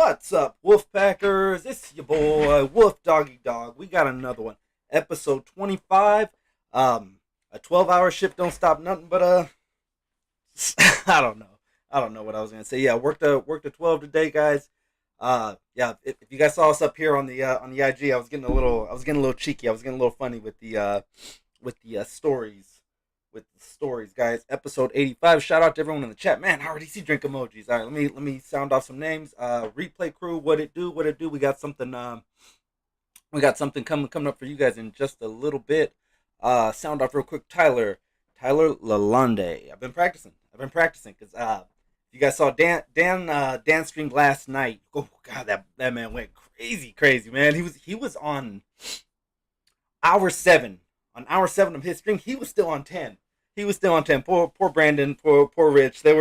What's up, Wolfpackers? It's your boy, Wolf Doggy Dog. We got another one. Episode 25. A 12-hour shift don't stop nothing but I don't know. I don't know what I was gonna say. Yeah, worked a 12 today, guys. Yeah, if you guys saw us up here on the IG, I was getting a little cheeky. I was getting a little funny with the stories. With the stories, guys. Episode 85. Shout out to everyone in the chat. Man, I already see drink emojis. All right, let me sound off some names. Replay crew, what it do? What it do? We got something coming up for you guys in just a little bit. Sound off real quick. Tyler Lalonde. I've been practicing because you guys saw Dan streamed last night. Oh God, that man went crazy, man. He was on hour seven. On hour seven of his stream, he was still on 10. He was still on 10. Poor Brandon, poor Rich. They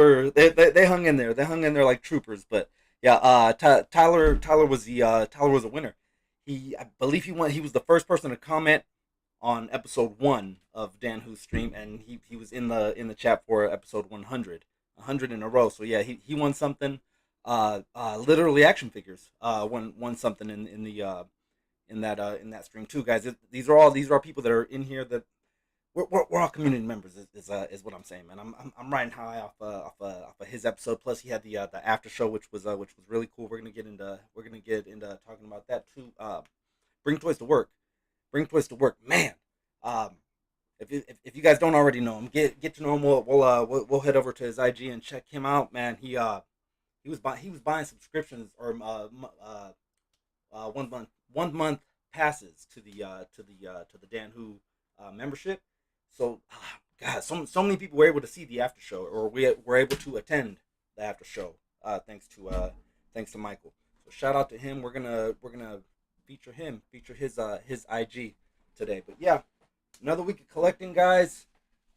hung in there. They hung in there like troopers. But yeah, Tyler was a winner. I believe he won. He was the first person to comment on episode 1 of Dan Who's stream, and he was in the chat for episode 100, 100 in a row. So yeah, he won something. Literally action figures. Won something in that stream too, guys. These are all people that are in here that we're all community members. Is what I'm saying, man. I'm riding high off of his episode. Plus, he had the after show, which was really cool. We're gonna get into talking about that too. Bring toys to work. Bring toys to work, man. Um, if you guys don't already know him, get to know him. We'll head over to his IG and check him out, man. He was buying subscriptions or 1 month passes to the Dan Who membership. So God, so many people were able to see the after show, or we were able to attend the after show. Thanks to Michael. So shout out to him. We're gonna feature his IG today. But yeah, another week of collecting, guys.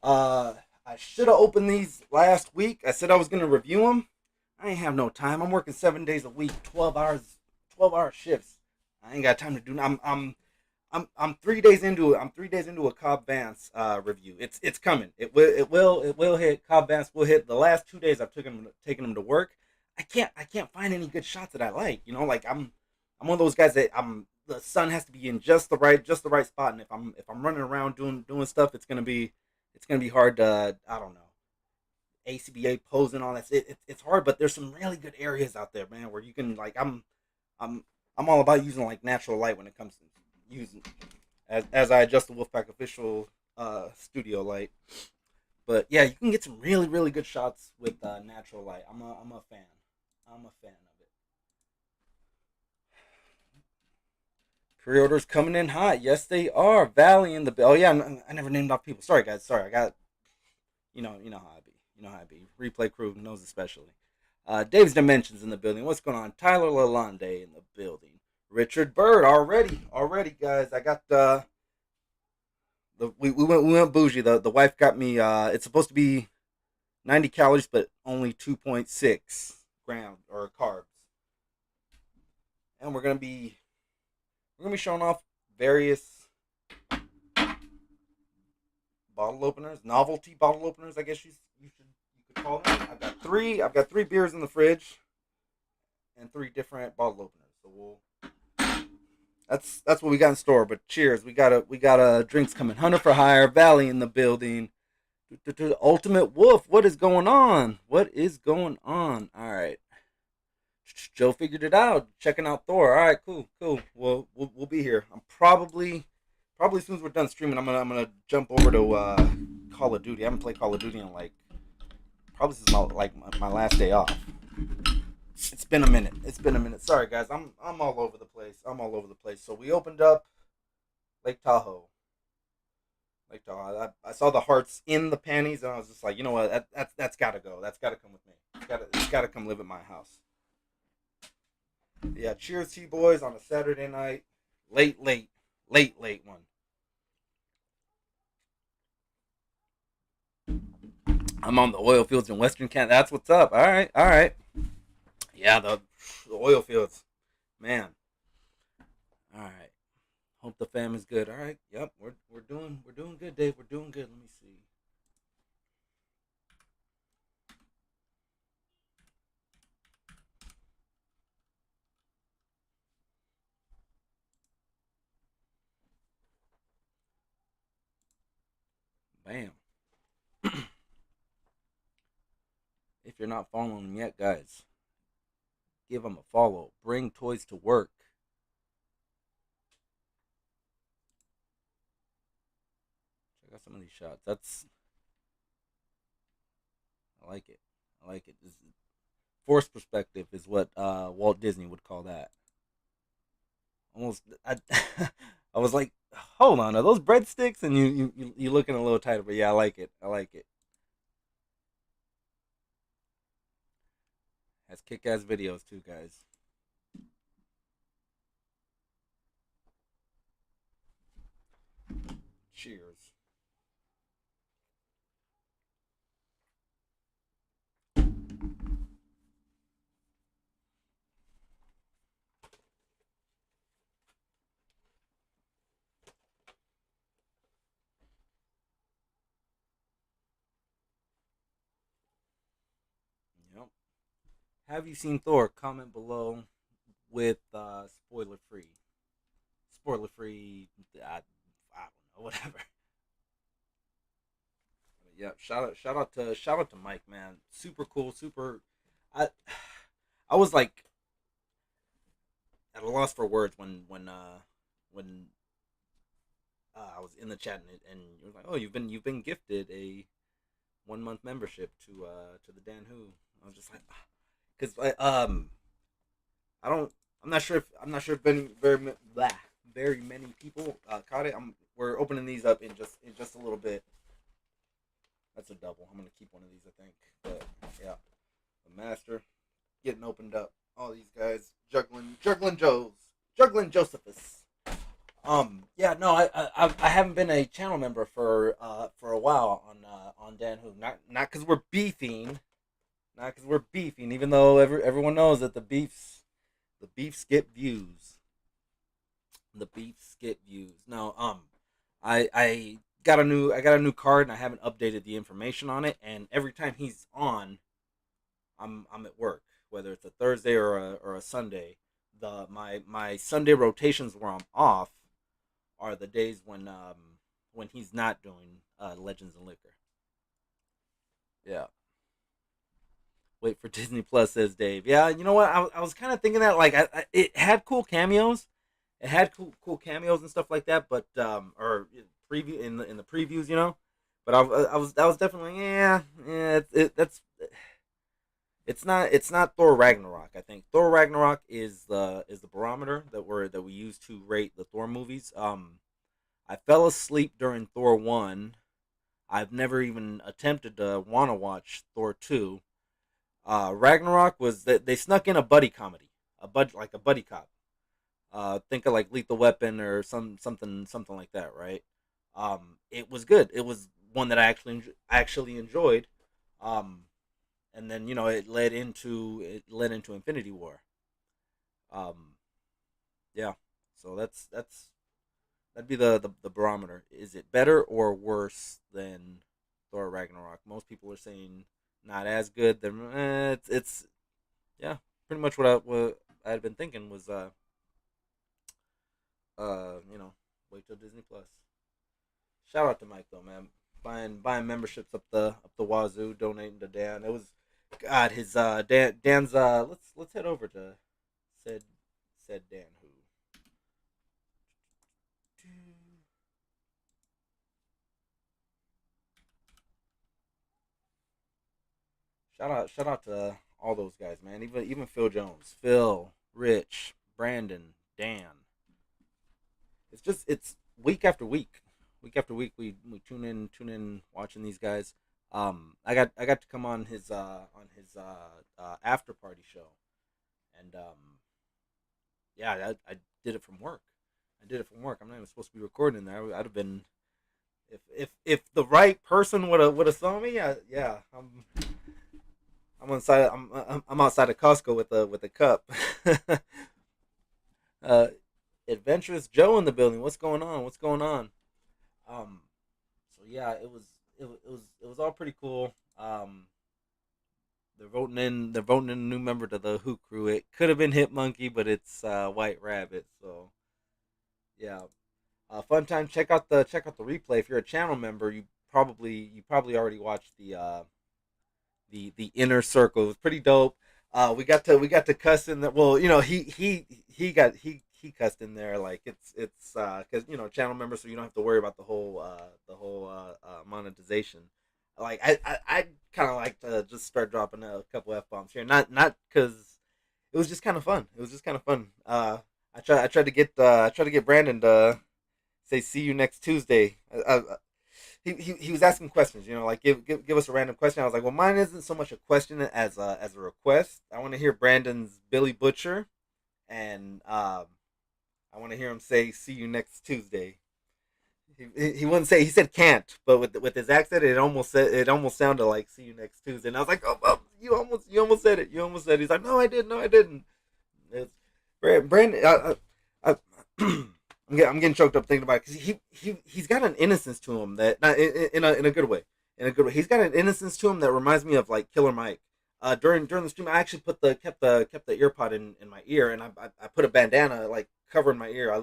I should have opened these last week. I said I was gonna review them. I ain't have no time. I'm working 7 days a week, 12 hour shifts. I ain't got time to do. I'm 3 days into it. I'm 3 days into a Cobb Vance review. It's coming. It will hit. Cobb Vance will hit. The last 2 days I've taken him to work. I can't find any good shots that I like. You know, like I'm one of those guys that the sun has to be in just the right spot. And if I'm running around doing stuff, it's gonna be hard to, I don't know, ACBA pose and all that. It's hard, but there's some really good areas out there, man, where you can, like, I'm I'm all about using like natural light when it comes to using, as I adjust the Wolfpack official studio light. But yeah, you can get some really good shots with natural light. I'm a fan. I'm a fan of it. Pre-orders coming in hot. Yes, they are. Valley in the, oh yeah, I never named off people. Sorry guys. Sorry, I got, you know how I be. You know how I be. Replay crew knows especially. Dave's Dimensions in the building. What's going on? Tyler Lalonde in the building. Richard Bird already, guys. I got we went bougie. The wife got me. It's supposed to be 90 calories, but only 2.6 grams or carbs. And we're gonna be showing off various bottle openers, novelty bottle openers. I guess you could call them. I've got three beers in the fridge and three different bottle openers. So that's what we got in store. But cheers, we got drinks coming. Hunter for Hire, Valley in the building. Ultimate Wolf, what is going on? What is going on? All right, Joe figured it out. Checking out Thor. All right, cool. We'll be here. I'm probably as soon as we're done streaming, I'm gonna jump over to Call of Duty. I haven't played Call of Duty in like probably since my last day off. It's been a minute. Sorry guys, I'm all over the place. So we opened up Lake Tahoe. I saw the hearts in the panties, and I was just like, you know what? That's got to go. That's got to come with me. It's got to come live at my house. Yeah, cheers to you boys on a Saturday night. Late one. I'm on the oil fields in Western Canada. That's what's up. All right. Yeah, the oil fields, man. All right. Hope the fam is good. All right. Yep. We're doing good, Dave. We're doing good. Let me see. Bam. If you're not following them yet, guys, give them a follow. Bring toys to work. Check out some of these shots. I like it. I like it. This force perspective is what Walt Disney would call that. Almost, I, I was like, hold on, are those breadsticks? And you looking a little tighter, but yeah, I like it. I like it. Has kick-ass videos too, guys. Cheers. Yep. Have you seen Thor? Comment below with spoiler free. Spoiler free. I don't know, whatever. Yeah, shout out to Mike, man. Super cool, super. I I was like at a loss for words when I was in the chat and you was like, oh, you've been gifted a 1 month membership to the Dan Who. I was just like, because I don't I'm not sure if very many people caught it. We're opening these up in just a little bit. That's a double. I'm gonna keep one of these, I think. But yeah, the master getting opened up. All these guys juggling Josephus. Yeah, no, I haven't been a channel member for a while on Dan Who. Not because we're beefing, not because we're beefing. Even though everyone knows that the beefs get views. The beefs get views. No, I got a new card and I haven't updated the information on it. And every time he's on, I'm at work, whether it's a Thursday or a Sunday. My Sunday rotations where I'm off are the days when he's not doing Legends and Liquor. Yeah. Wait for Disney Plus, says Dave. Yeah, you know what? I was kind of thinking that like it had cool cameos, it had cool cameos and stuff like that, but or preview in the previews, you know. But I was definitely yeah it's not Thor Ragnarok. I think Thor Ragnarok is the barometer that we use to rate the Thor movies. I fell asleep during Thor 1. I've never even attempted to want to watch Thor 2. Ragnarok was that they snuck in a buddy comedy, like a buddy cop. Think of like Lethal Weapon or something like that, right? It was good. It was one that I actually enjoyed. Um, and then it led into Infinity War. Um, yeah. So that'd be the barometer. Is it better or worse than Thor Ragnarok? Most people are saying not as good. Then it's yeah, pretty much what I had been thinking was wait till Disney Plus. Shout out to Mike though, man. Buying memberships up the wazoo, donating to Dan. It was God his Dan's let's head over to said said Dan who. Shout out to all those guys, man. Even Phil Jones, Phil, Rich, Brandon, Dan. It's week after week after week. We tune in, watching these guys. I got to come on his after party show, and yeah, I did it from work. I did it from work. I'm not even supposed to be recording there. I'd have been if the right person would have saw me. Yeah, I'm outside of Costco with a cup. uh, Adventurous Joe in the building. What's going on? What's going on? Um, so yeah, it was all pretty cool. They're voting in a new member to the Who crew. It could have been Hit Monkey, but it's White Rabbit. So yeah, fun time. Check out the replay. If you're a channel member, you probably already watched the inner circle. It was pretty dope. We got to cuss in that. Well, he cussed in there, like it's because channel members, so you don't have to worry about monetization. Like I kind of like to just start dropping a couple f bombs here, not because it was just kind of fun. It was just kind of fun. I tried to get Brandon to say see you next Tuesday. He was asking questions, like give us a random question. I was like, well, mine isn't so much a question as a request. I want to hear Brandon's Billy Butcher, and I want to hear him say see you next Tuesday. He wouldn't say, he said can't, but with his accent, it almost sounded like see you next Tuesday. And I was like, oh, you almost said it. You almost said it. He's like, no, I didn't. It's, Brandon, I'm getting choked up thinking about it because he's got an innocence to him that not in a good way. In a good way, he's got an innocence to him that reminds me of like Killer Mike. During the stream, I actually kept the ear pod in my ear, and I put a bandana like covering my ear.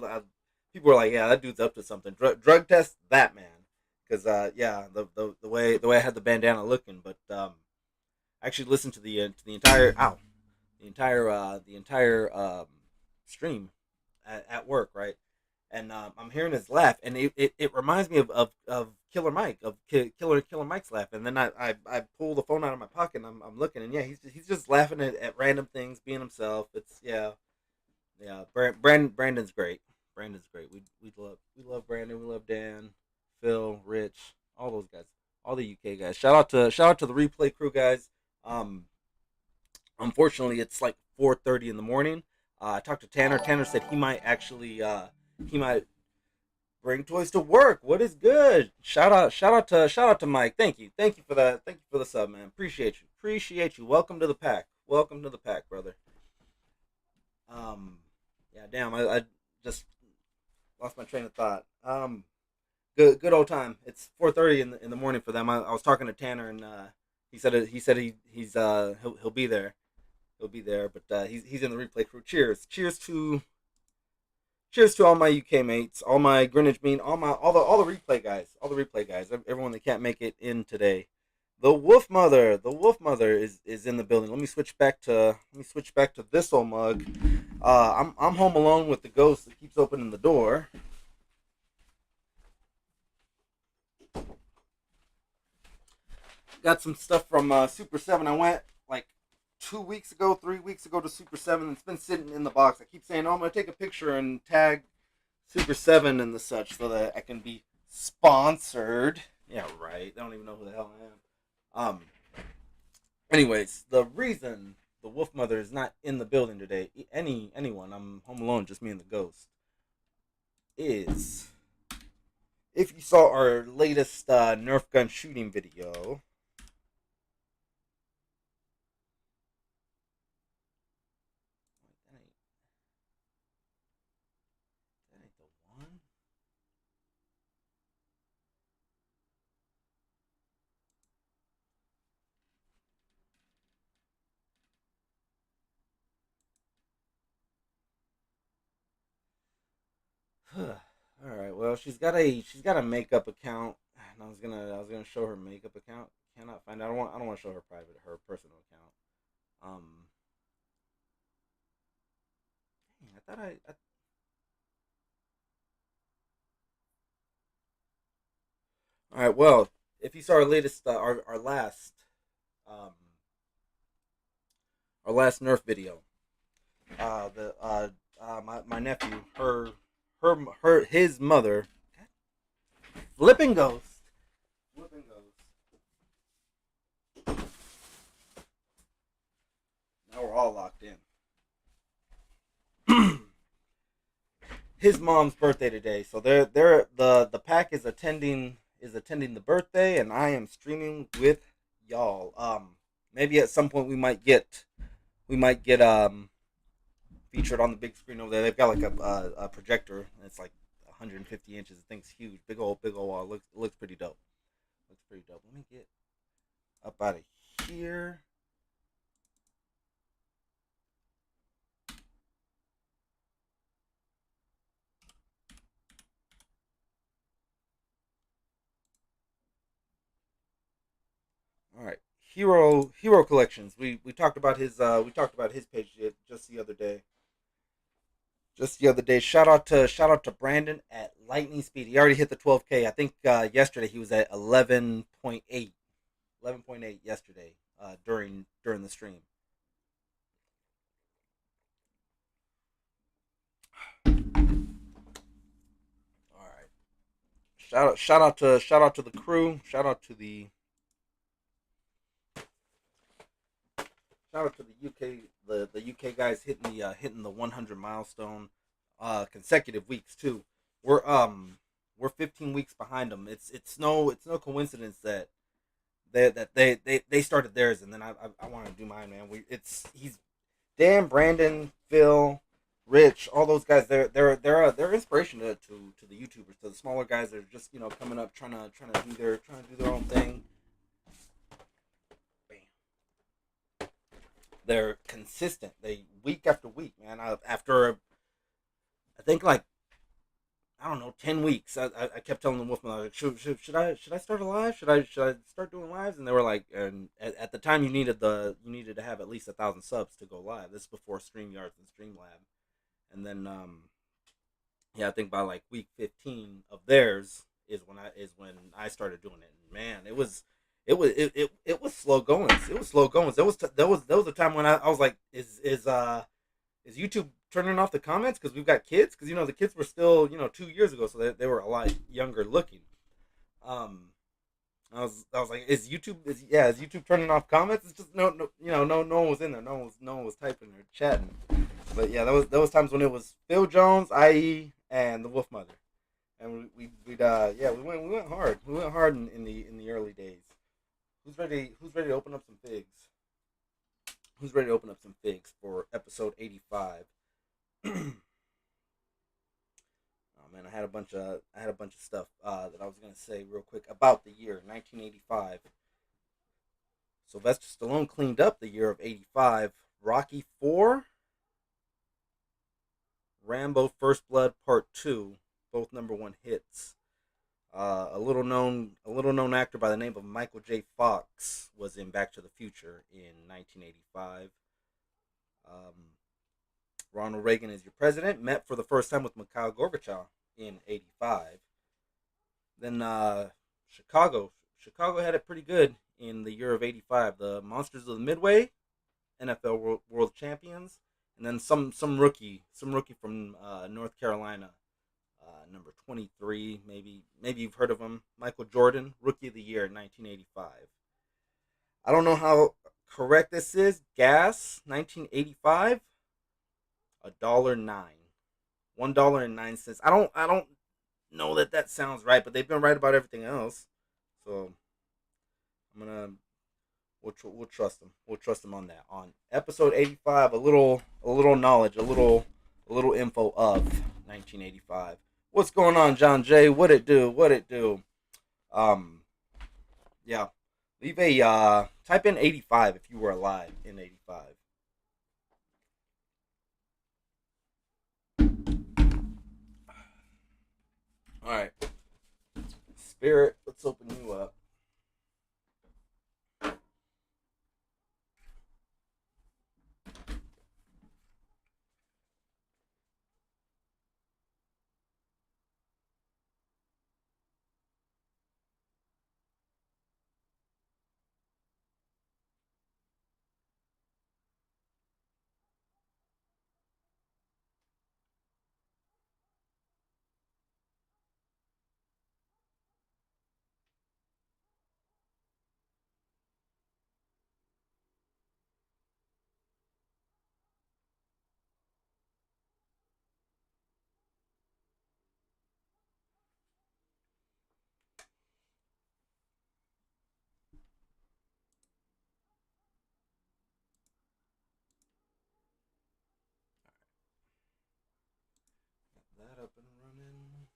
People were like, yeah, that dude's up to something. Drug test that man, because yeah, the way I had the bandana looking, but I actually listened to the entire stream at work, right? And I'm hearing his laugh, and it reminds me of Killer Mike, of Killer Mike's laugh. And then I pull the phone out of my pocket, and I'm looking, and yeah, he's just laughing at random things, being himself. It's yeah. Brandon's great. Brandon's great. We love Brandon. We love Dan, Phil, Rich, all those guys, all the UK guys. Shout out to the replay crew guys. Um, Unfortunately, it's like 4:30 in the morning. I talked to Tanner. Tanner said he might bring toys to work. What is good? Shout out to Mike. Thank you for that. Thank you for the sub, man. Appreciate you. Welcome to the pack. Welcome to the pack, brother. Um, yeah, damn. I just lost my train of thought. Good old time. It's 4:30 in the morning for them. I was talking to Tanner, and he'll be there. He'll be there, but he's in the replay crew. Cheers to all my UK mates, all my Greenwich Mean, all the replay guys, everyone that can't make it in today. The Wolf Mother is in the building. Let me switch back to this old mug. I'm home alone with the ghost that keeps opening the door. Got some stuff from Super 7. I went like 2 weeks ago, 3 weeks ago to Super 7. It's been sitting in the box. I keep saying, oh, I'm going to take a picture and tag Super 7 and the such so that I can be sponsored. Yeah, right. They don't even know who the hell I am. Anyways, the reason the Wolf Mother is not in the building today, anyone, I'm home alone, just me and the ghost, is if you saw our latest Nerf gun shooting video. That ain't the one. All right. Well, she's got a makeup account, and I was gonna show her makeup account. Cannot find. I don't want to show her personal account. Um. Dang, I thought I. All right. Well, if you saw our latest, um, our last Nerf video, the my nephew, his mother, flipping ghost, flipping ghost. Now we're all locked in. His mom's birthday today, so the pack is attending the birthday, and I am streaming with y'all. Maybe at some point we might get featured on the big screen over there. They've got like a projector, and it's like 150 inches. The thing's huge, big old wall. Looks pretty dope. Looks pretty dope. Let me get up out of here. hero collections. We talked about his page just the other day. Just the other day. Shout out to Brandon at lightning speed. He already hit the 12K. I think yesterday he was at 11.8. 11.8 yesterday during the stream. All right. Shout out to the crew. Shout out to the UK the UK guys hitting the 100 milestone consecutive weeks too. We're um we're 15 weeks behind them. It's no coincidence that they started theirs and then I want to do mine, man. We it's he's Dan, Brandon, Phil, Rich, all those guys. They're inspiration to the YouTubers, to the smaller guys that are just coming up trying to do their own thing. Bam. They're consistent. They week after week, man. After I think like I don't know 10 weeks, I kept telling the Wolfman like, should I start a live? Should I start doing lives? And they were like, and at the time you needed to have at least 1,000 subs to go live. This is before StreamYard and Streamlab, and then yeah, I think by like week 15 of theirs is when I started doing it. And man, it was slow going. It was slow going. There was a time when I was like, is YouTube turning off the comments because we've got kids? Because the kids were still 2 years ago, so they were a lot younger looking. Um, I was like, is YouTube turning off comments? It's just no one was in there, no one was typing or chatting. But yeah, there was times when it was Phil Jones, IE, and the Wolf Mother, and we went hard. We went hard in the early days. Who's ready to open up some figs? Who's ready to open up some figs for episode 85? Oh man, I had a bunch of stuff that I was gonna say real quick about the year 1985. Sylvester Stallone cleaned up the year of '85. Rocky Four, Rambo: First Blood Part Two, both number one hits. A little known actor by the name of Michael J. Fox was in Back to the Future in 1985. Um, Ronald Reagan is your president. Met for the first time with Mikhail Gorbachev in '85. Then Chicago had it pretty good in the year of '85. The Monsters of the Midway, NFL World Champions, and then some rookie from North Carolina, number 23. Maybe you've heard of him, Michael Jordan, Rookie of the Year in 1985. I don't know how correct this is. Gas 1985, $1.09, $1.09. I don't know that sounds right, but they've been right about everything else. So I'm gonna we'll trust them. We'll trust them on that. On episode 85, a little knowledge, a little info of 1985. What's going on, John Jay? What it do? What it do? Um, yeah. Leave a type in 85 if you were alive in '85. All right, Spirit. Let's open you up. Got that up and running.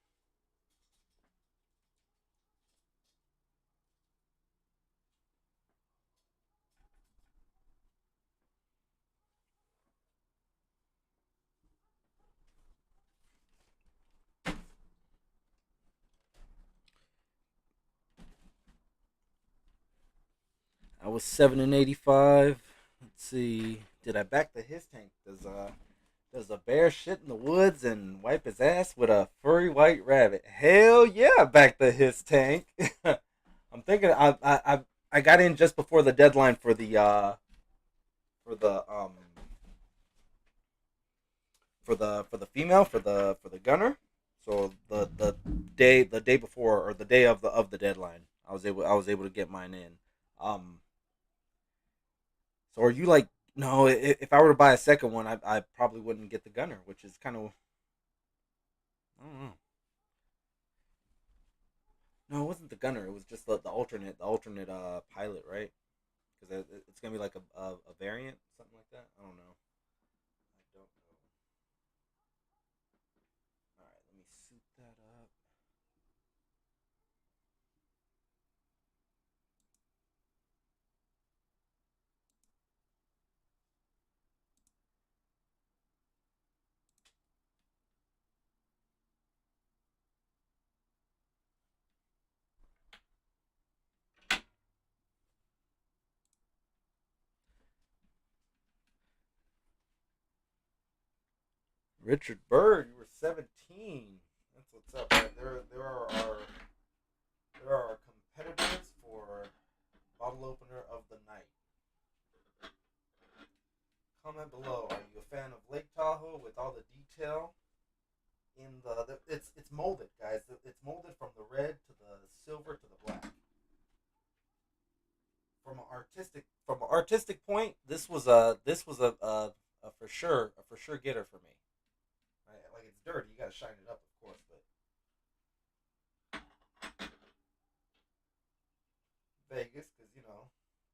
was 7 and 85. Let's see. Did I back the his tank? Does a bear shit in the woods and wipe his ass with a furry white rabbit? Hell yeah, back the his tank. I'm thinking I got in just before the deadline for the for the female for the gunner. So the day before, or the day of the deadline, I was able to get mine in. Um, so are you like, no? If I were to buy a second one, I probably wouldn't get the gunner, which is kind of, I don't know. No, it wasn't the gunner. It was just the alternate pilot, right? Because it's gonna be like a variant, something like that. I don't know. I don't know. All right, let me suit that up. Richard Bird, you were 17. That's what's up. Right? There are our competitors for bottle opener of the night. Comment below. Are you a fan of Lake Tahoe with all the detail in it's molded, guys. It's molded from the red to the silver to the black. From an artistic point, this was a for sure getter for me. Right? Like, it's dirty, you gotta shine it up, of course, but Vegas, because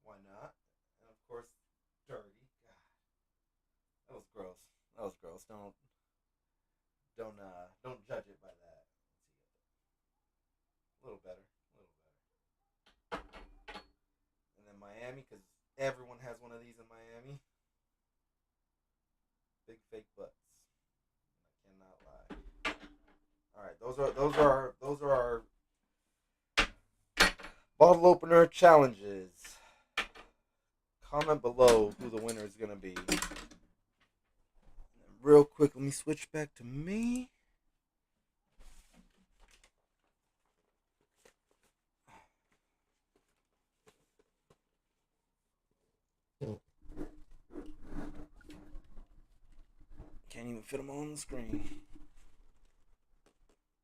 why not? And of course, dirty. God, that was gross. That was gross. Don't judge it by that. A little better, a little better. And then Miami, because everyone has one of these in Miami. Big fake butts. I cannot lie. All right, those are our bottle opener challenges. Comment below who the winner is gonna be. Real quick, let me switch back to me. Can't even fit them on the screen.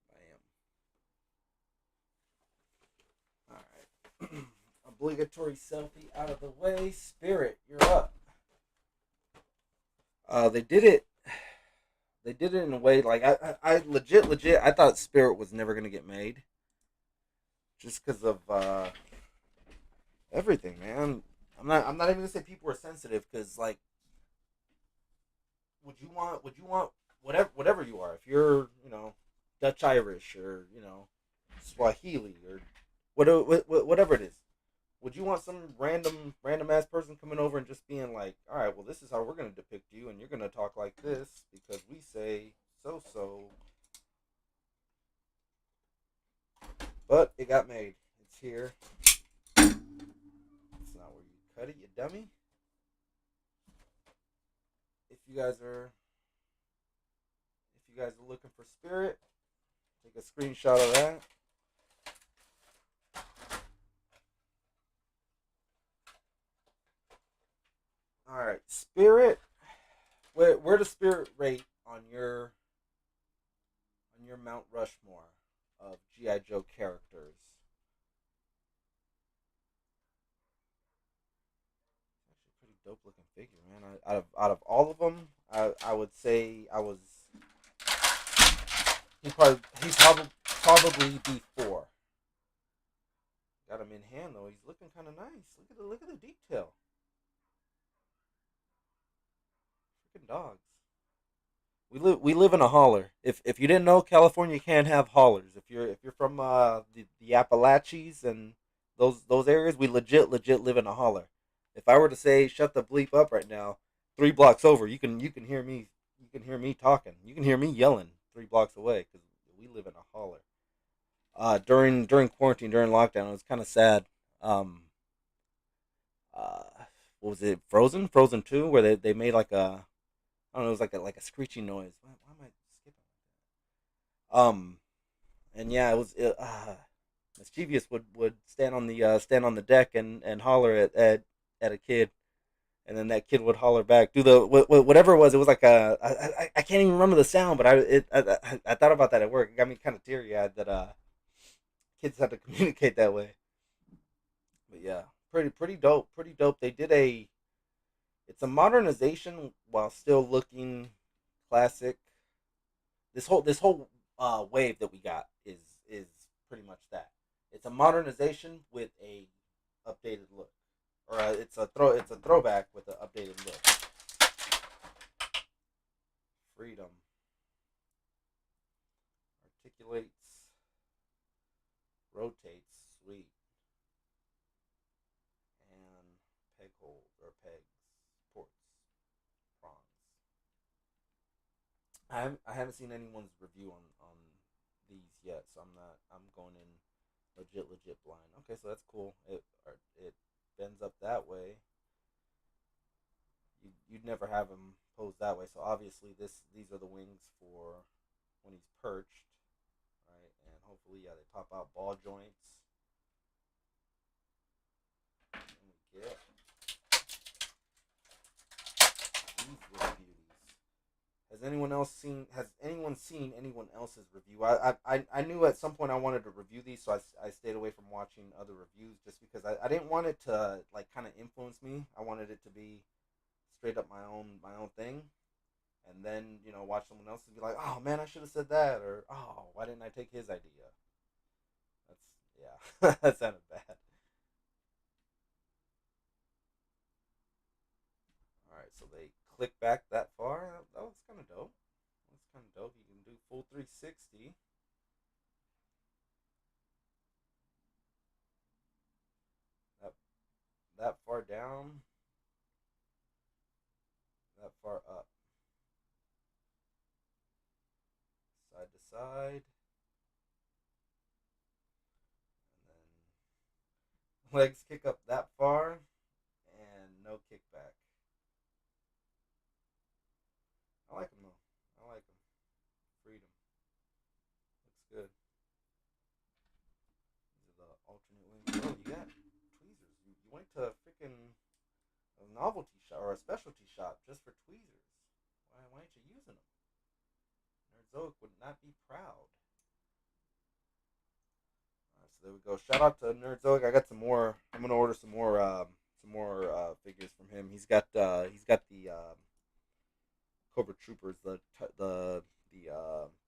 Bam. Alright. Obligatory selfie out of the way. Spirit, you're up. They did it. They did it in a way like I legit. I thought Spirit was never gonna get made, just because of everything, man. I'm not even gonna say people are sensitive, because like, would you want whatever you are, if you're Dutch Irish, or Swahili, or whatever it is, would you want some random ass person coming over and just being like, all right, well, this is how we're gonna depict you, and you're gonna talk like this because we say so. But it got made. It's here. It's not where you cut it, you dummy. If you guys are looking for Spirit, take a screenshot of that. All right, Spirit. Where does Spirit rate on your Mount Rushmore of GI Joe characters? Actually, pretty dope looking figure, man. Out of all of them, I would say he's probably be four. Got him in hand though. He's looking kind of nice. Look at the detail. Freaking dogs. We live in a holler. If you didn't know, California can't have hollers. If you're from the Appalachians and those areas, we legit live in a holler. If I were to say shut the bleep up right now, 3 blocks over, you can hear me, talking. You can hear me yelling 3 blocks away, because we live in a holler. During quarantine, during lockdown, it was kind of sad. Um, uh, what was it? Frozen 2, where they made like a, I don't know, it was like a screeching noise. Why am I skipping? And yeah, it was mischievous would stand on the deck and holler at a kid, and then that kid would holler back, do the whatever it was. It was like a I can't even remember the sound, but I thought about that at work. It got me kind of teary eyed that kids had to communicate that way. But yeah, pretty dope, pretty dope. They did a it's a modernization while still looking classic. This whole wave that we got is pretty much that. It's a modernization with a updated look, or it's a throwback with an updated look. Freedom articulates, rotates, sweet, and peg hold or pegs, ports, prawns. I haven't seen anyone's review on these yet, so I'm going in legit blind. Okay, so that's cool. It bends up that way. You'd never have him posed that way. So obviously these are the wings for when he's perched, right? And hopefully, yeah, they pop out ball joints. And we get these little beauties. Has anyone seen anyone else's review? I knew at some point I wanted to review these, so I stayed away from watching other reviews just because I didn't want it to like kind of influence me. I wanted it to be straight up my own thing, and then watch someone else and be like, oh man, I should have said that, or oh, why didn't I take his idea? That's yeah, that sounded bad. All right, so they click back that far. That was kind of dope. That's kind of dope. You can do full 360 that that far down, that far up, side to side, and then legs kick up that far, and no kickback. I like them though. I like them. Freedom looks good. These are the alternate wings. Oh, you got tweezers. You went to a freaking a novelty shop or a specialty shop just for tweezers. Why aren't you using them? Nerdzoic would not be proud. So there we go. Shout out to Nerdzoic. I got some more. I'm gonna order some more figures from him. He's got the Cobra Troopers, the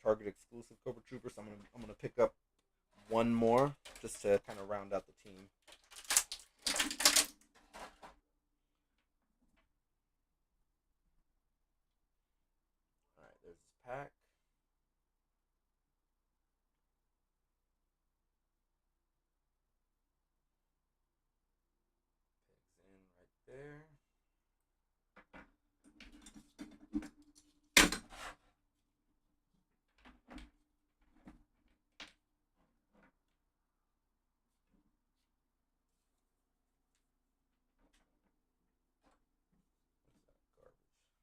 Target exclusive Cobra Troopers. So I'm gonna pick up one more just to kind of round out the team. All right, there's this pack. Pegs in right there. Garbage.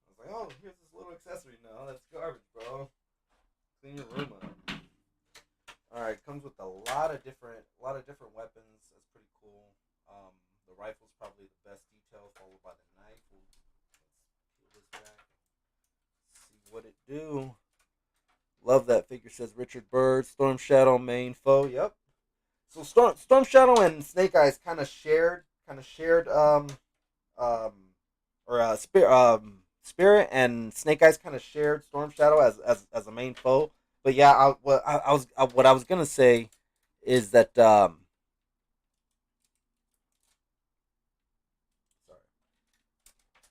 I was like, oh, here's this little accessory. No, that's garbage, bro. Clean your room up. All right, comes with a lot of different weapons. That's pretty cool. The rifle's probably the best detail, followed by the knife. Let's peel this back and see what it do. Love that figure. Says Richard Bird, Storm Shadow, main foe. Yep. So Storm Shadow and Snake Eyes kind of shared um or Spirit and Snake Eyes kind of shared Storm Shadow as a main foe. But yeah, what I was gonna say is that sorry,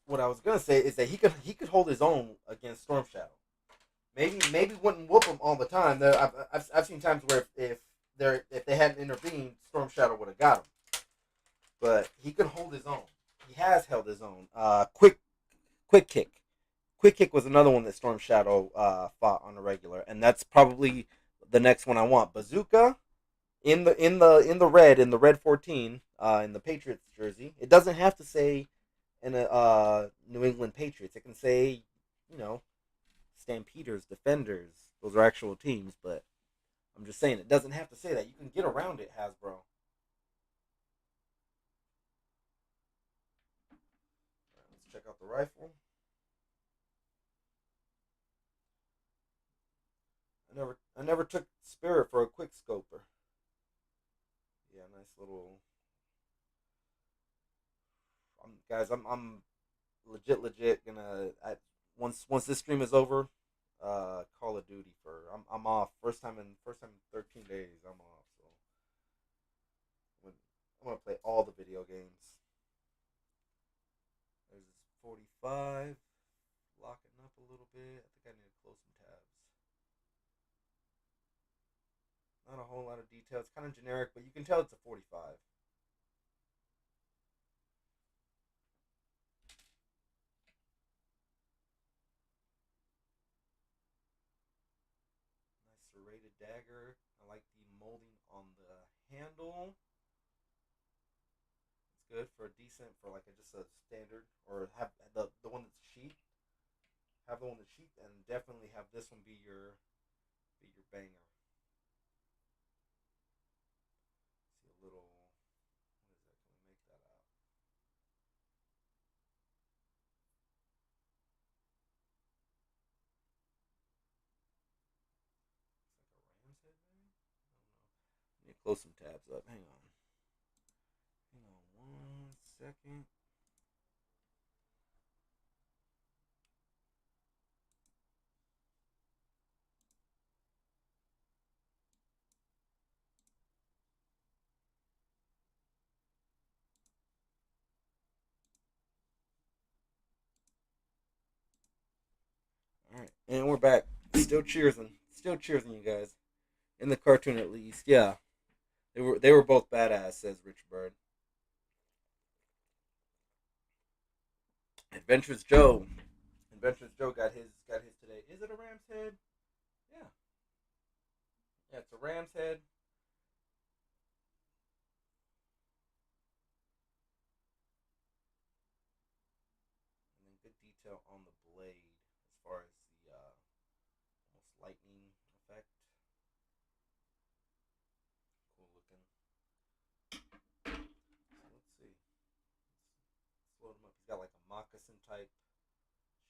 what I was gonna say is that he could hold his own against Storm Shadow. Maybe wouldn't whoop him all the time. I've seen times where if they hadn't intervened, Storm Shadow would have got him. But he could hold his own. He has held his own. Quick kick. Quick kick was another one that Storm Shadow fought on a regular, and that's probably the next one I want. Bazooka in the red 14 in the Patriots jersey. It doesn't have to say in a New England Patriots. It can say, you know, Stampeders, Defenders. Those are actual teams, but I'm just saying it doesn't have to say that. You can get around it, Hasbro. Right, let's check out the rifle. I never took Spirit for a quick scoper. Yeah, nice little. Guys, I'm legit gonna once this stream is over, Call of Duty for I'm off first time in 13 days. I'm off, so I'm gonna play all the video games. There's this 45 locking up a little bit. I think I need to close some tabs. Not a whole lot of detail. It's kind of generic, but you can tell it's a 45. Nice serrated dagger. I like the molding on the handle. It's good for a decent for like just a standard or have the one that's sheath. Have the one that's sheath and definitely have this one be your banger. See a little. What is that? Can we make that out? It's like a ram's head there. I don't know. Let me close some tabs up. Hang on. Hang on 1 second. All right, and we're back. Still cheersing. Still cheersing, you guys. In the cartoon, at least. Yeah, they were both badass, says Rich Bird. Adventures Joe. Adventures Joe got his today. Is it a ram's head? Yeah. Yeah, it's a ram's head. And then good detail on the blade as far as the almost lightning effect. Cool looking. So let's see. Let's load him up. He's got like a moccasin type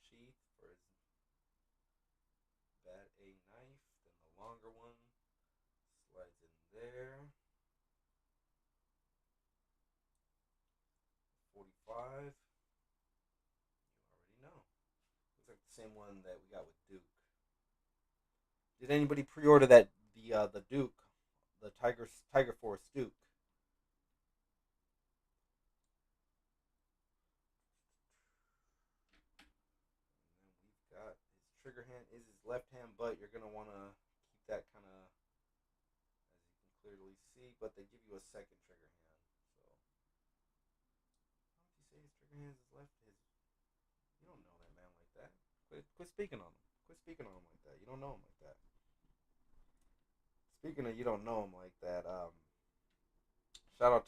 sheath for his bat A knife. Then the longer one slides in there. 45. You already know. Looks like the same one that we got with Duke. Did anybody pre-order that the Duke, the Tiger Force Duke? And then we've got his trigger hand is his left hand, but you're gonna want to keep that kind of as you can clearly see. But they give you a second trigger hand. So how would you say his trigger hand is his left? You don't know that man like that. Quit speaking on him. Quit speaking on him like that. You don't know him like that. Speaking of you don't know him like that, shout out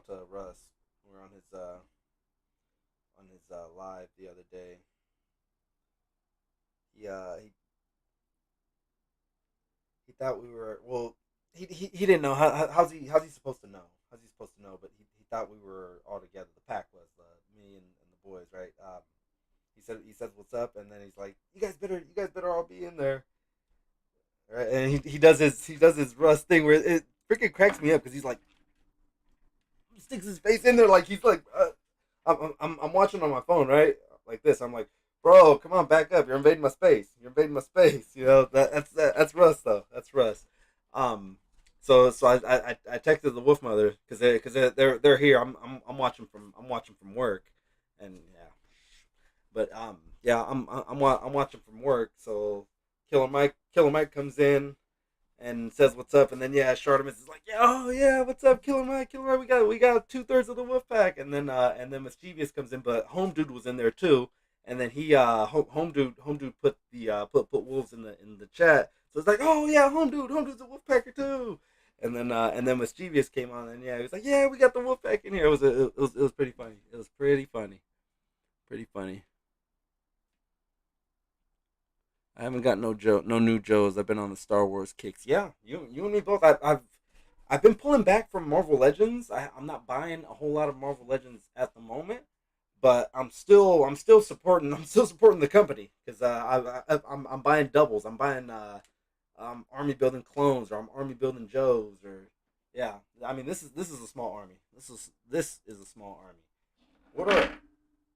to Russ. We were on his live the other day. He thought we were well. He didn't know how's he supposed to know? How's he supposed to know? But he thought we were all together. The pack was me and the boys, right? He says what's up, and then he's like, you guys better all be in there, right? And he does his Russ thing where it freaking cracks me up because he's like sticks his face in there like he's like I'm watching on my phone, right? Like this. I'm like, bro, come on, back up. You're invading my space. You're invading my space. You know that's Russ though. That's Russ. Um, so I texted the Wolf Mother because they're here. I'm watching from work, and yeah, but yeah, I'm watching from work. So Killer Mike comes in and says what's up, and then yeah, Shartimus is like, yeah, oh yeah, what's up, Killer Mike, we got 2/3 of the wolf pack, and then Mischievous comes in, but Home Dude was in there too, and then he Home Dude put the put wolves in the chat, so it's like, oh yeah, Home Dude's a wolf packer too, And then Mischievous came on, and yeah, he was like, "Yeah, we got the Wolfpack in here." It was pretty funny. It was pretty funny, pretty funny. I haven't got no new Joes. I've been on the Star Wars kicks. Yeah, you and me both. I've been pulling back from Marvel Legends. I'm not buying a whole lot of Marvel Legends at the moment, but I'm still supporting the company because I'm buying doubles. I'm buying army building clones, or I'm army building Joes, or yeah. I mean, this is a small army. This is a small army. What are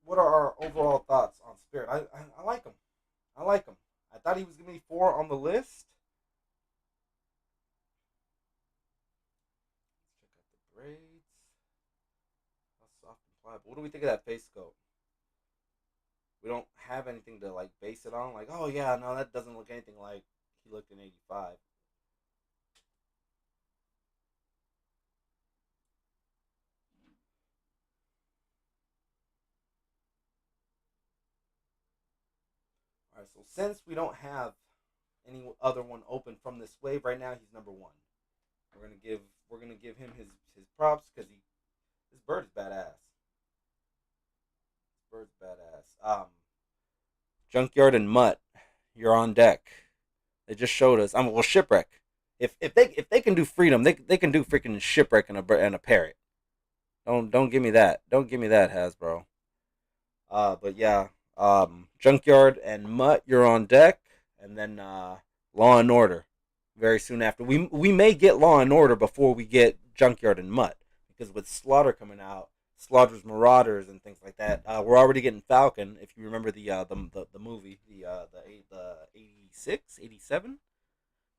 what are our overall thoughts on Spirit? I like him. I like him. I thought he was gonna be four on the list. Check out the braids. How soft and pliable. What do we think of that face scope? We don't have anything to like base it on. Like, oh yeah, no, that doesn't look anything like he looked in '85. All right, so since we don't have any other one open from this wave right now, he's number one. We're gonna give we're gonna give him his props because he this bird is badass. This bird's badass. Junkyard and Mutt, you're on deck. They just showed us. Well, shipwreck. If they can do freedom, they can do freaking shipwreck and a parrot. Don't give me that. Don't give me that, Hasbro. But yeah, Junkyard and Mutt, you're on deck, and then Law and Order. Very soon after, we may get Law and Order before we get Junkyard and Mutt, because with Slaughter coming out, Slaughter's Marauders and things like that, we're already getting Falcon. If you remember the movie, the 86, 87,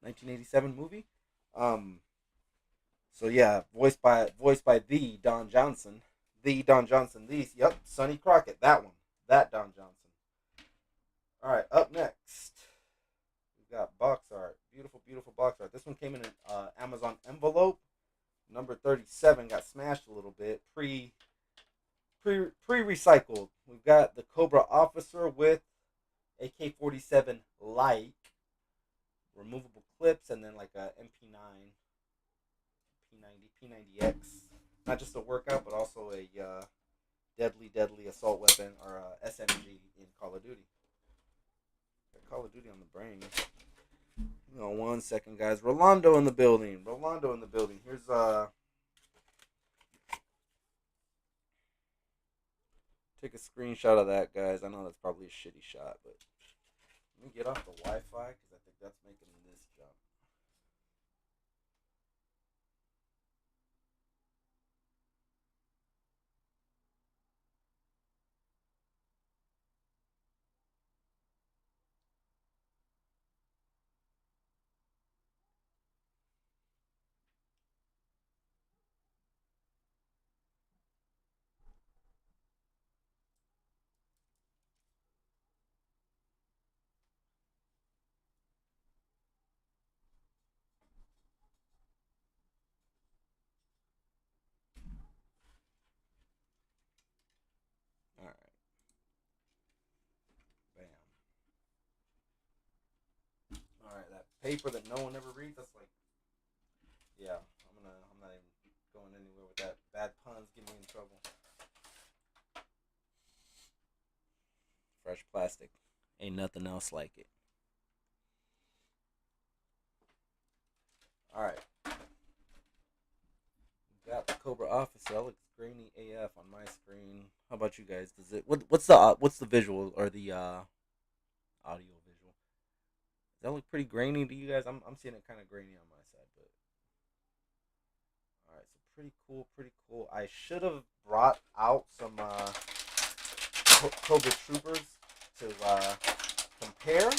1987 movie. Um, so yeah, voiced by the Don Johnson. These, yep, Sonny Crockett, that one, that Don Johnson. All right, up next we've got box art, beautiful, beautiful box art. This one came in an Amazon envelope, number 37. Got smashed a little bit, pre recycled. We've got the Cobra Officer with AK-47 like removable clips, and then like a MP9 P90 P90X. Not just a workout, but also a deadly assault weapon, or SMG in Call of Duty. Got Call of Duty on the brain. Hang on one second, guys. Rolando in the building. Rolando in the building. Here's take a screenshot of that, guys. I know that's probably a shitty shot, but let me get off the Wi-Fi because I think that's making this jump. All right, bam. All right, that paper that no one ever reads. That's like, yeah. I'm not even going anywhere with that. Bad puns get me in trouble. Fresh plastic. Ain't nothing else like it. All right, got the Cobra Officer. That looks grainy AF on my screen. How about you guys? Does it? What's the visual or the audio visual? Does that look pretty grainy to you guys? I'm seeing it kind of grainy on my side, but all right. So pretty cool, pretty cool. I should have brought out some Cobra Troopers to compare.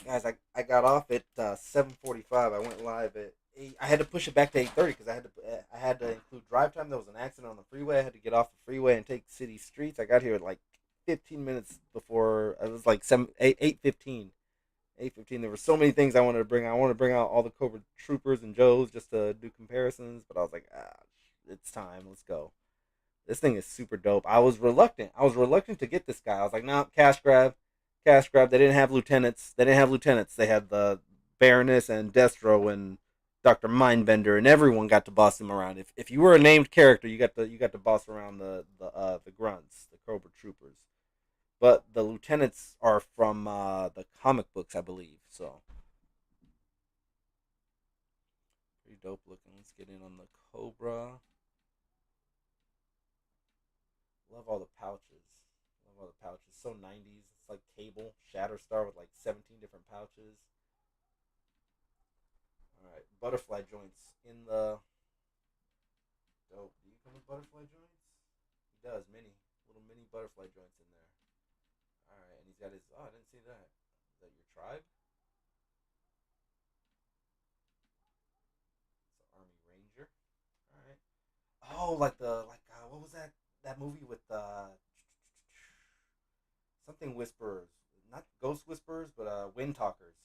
Guys, I got off at 7:45. I went live at 8. I had to push it back to 8:30 because I had to include drive time. There was an accident on the freeway. I had to get off the freeway and take city streets. I got here at like 15 minutes before. It was like 8:15. 8:15. There were so many things I wanted to bring out. I wanted to bring out all the Cobra Troopers and Joes just to do comparisons, but I was like, it's time. Let's go. This thing is super dope. I was reluctant. I was reluctant to get this guy. I was like, nah, cash grab, cash grab. They didn't have lieutenants. They didn't have lieutenants. They had the Baroness and Destro and Doctor Mindbender, and everyone got to boss him around. If you were a named character, you got to boss around the grunts, the Cobra Troopers. But the lieutenants are from the comic books, I believe. So pretty dope looking. Let's get in on the Cobra. Love all the pouches. Love all the pouches. So 90s. It's like Cable, Shatterstar with like 17 different pouches. All right, butterfly joints in the. Dope. Do you come with butterfly joints? He does. Little mini butterfly joints in there. All right, and he's got his. Oh, I didn't see that. Is that your tribe? It's an Army Ranger. All right. Oh, what was that movie with something Whisperers, not Ghost Whisperers, but Wind Talkers,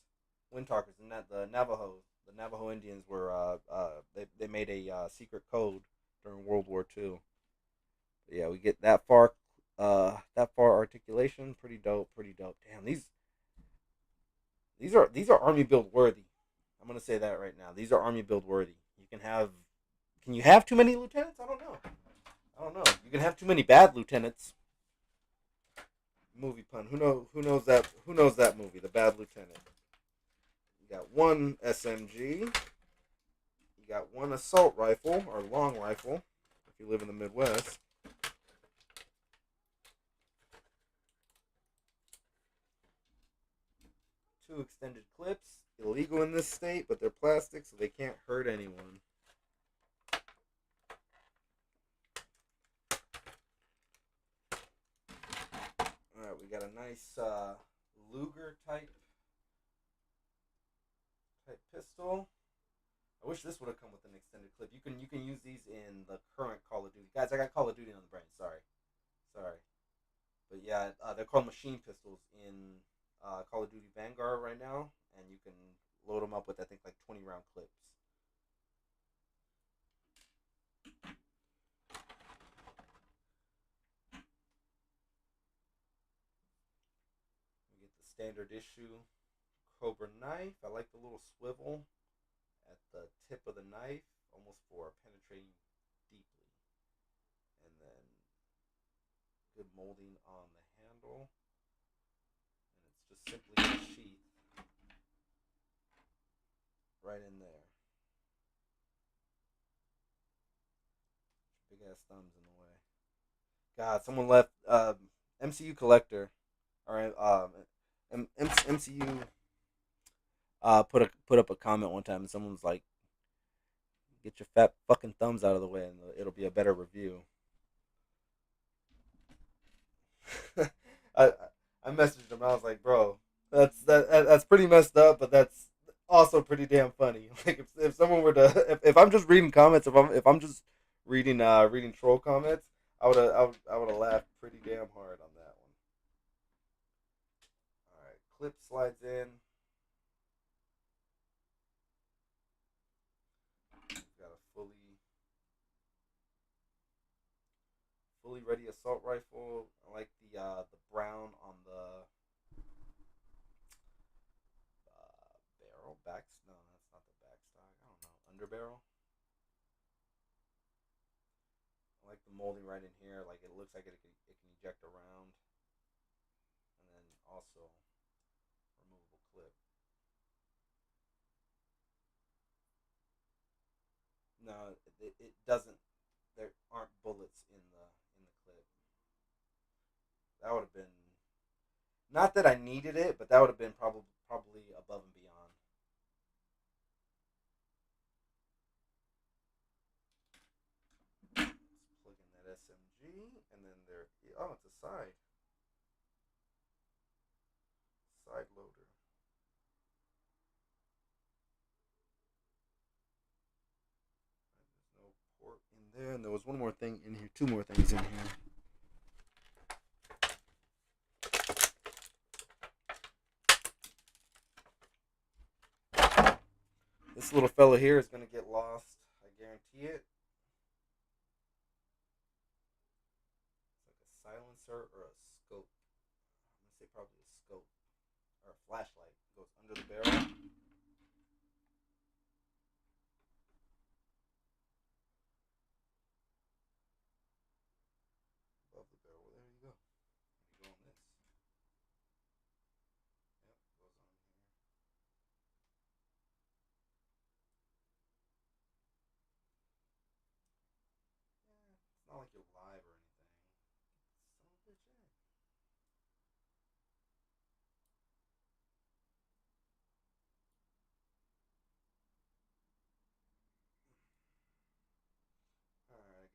Wind Talkers, and that the Navajo Indians were they made a secret code during World War II. But yeah, we get that far articulation, pretty dope, pretty dope. Damn, these are army build worthy. I'm gonna say that right now. These are army build worthy. Can you have too many lieutenants? I don't know. I don't know. You can have too many bad lieutenants. Movie pun. Who knows that movie? The Bad Lieutenant. You got one SMG. You got one assault rifle or long rifle. If you live in the Midwest. Two extended clips. Illegal in this state, but they're plastic, so they can't hurt anyone. All right, we got a nice Luger type pistol. I wish this would have come with an extended clip. You can use these in the current Call of Duty. Guys, I got Call of Duty on the brain. Sorry. But yeah, they're called machine pistols in Call of Duty Vanguard right now, and you can load them up with I think like 20 round clips. We get the standard issue Cobra knife. I like the little swivel at the tip of the knife, almost for penetrating deeply. And then good molding on the handle. And it's just simply a sheath right in there. Big ass thumbs in the way. God, someone left MCU collector or MCU put up a comment one time, and someone was like, "Get your fat fucking thumbs out of the way, and it'll be a better review." I I messaged him. I was like, "Bro, that's pretty messed up, but that's also pretty damn funny." Like if someone were to if I'm just reading comments, if I'm just reading troll comments, I would have laughed pretty damn hard on that one. All right, clip slides in. Got a fully ready assault rifle. I like the brown on the barrel back. No, that's not the backstock. I don't know, underbarrel. I like the molding right in here. Like it looks like it can eject around, and then also removable clip. No, it doesn't. There aren't bullets in the clip. That would have been not that I needed it, but that would have been probably above and beyond. Let's plug in that SMG, and then there. Oh, it's a side loader. There's no port in there, and there was one more thing in here. Two more things in here. This little fella here is gonna get lost. I guarantee it. It's like a silencer or a scope. I'm gonna say probably a scope or a flashlight. It goes under the barrel.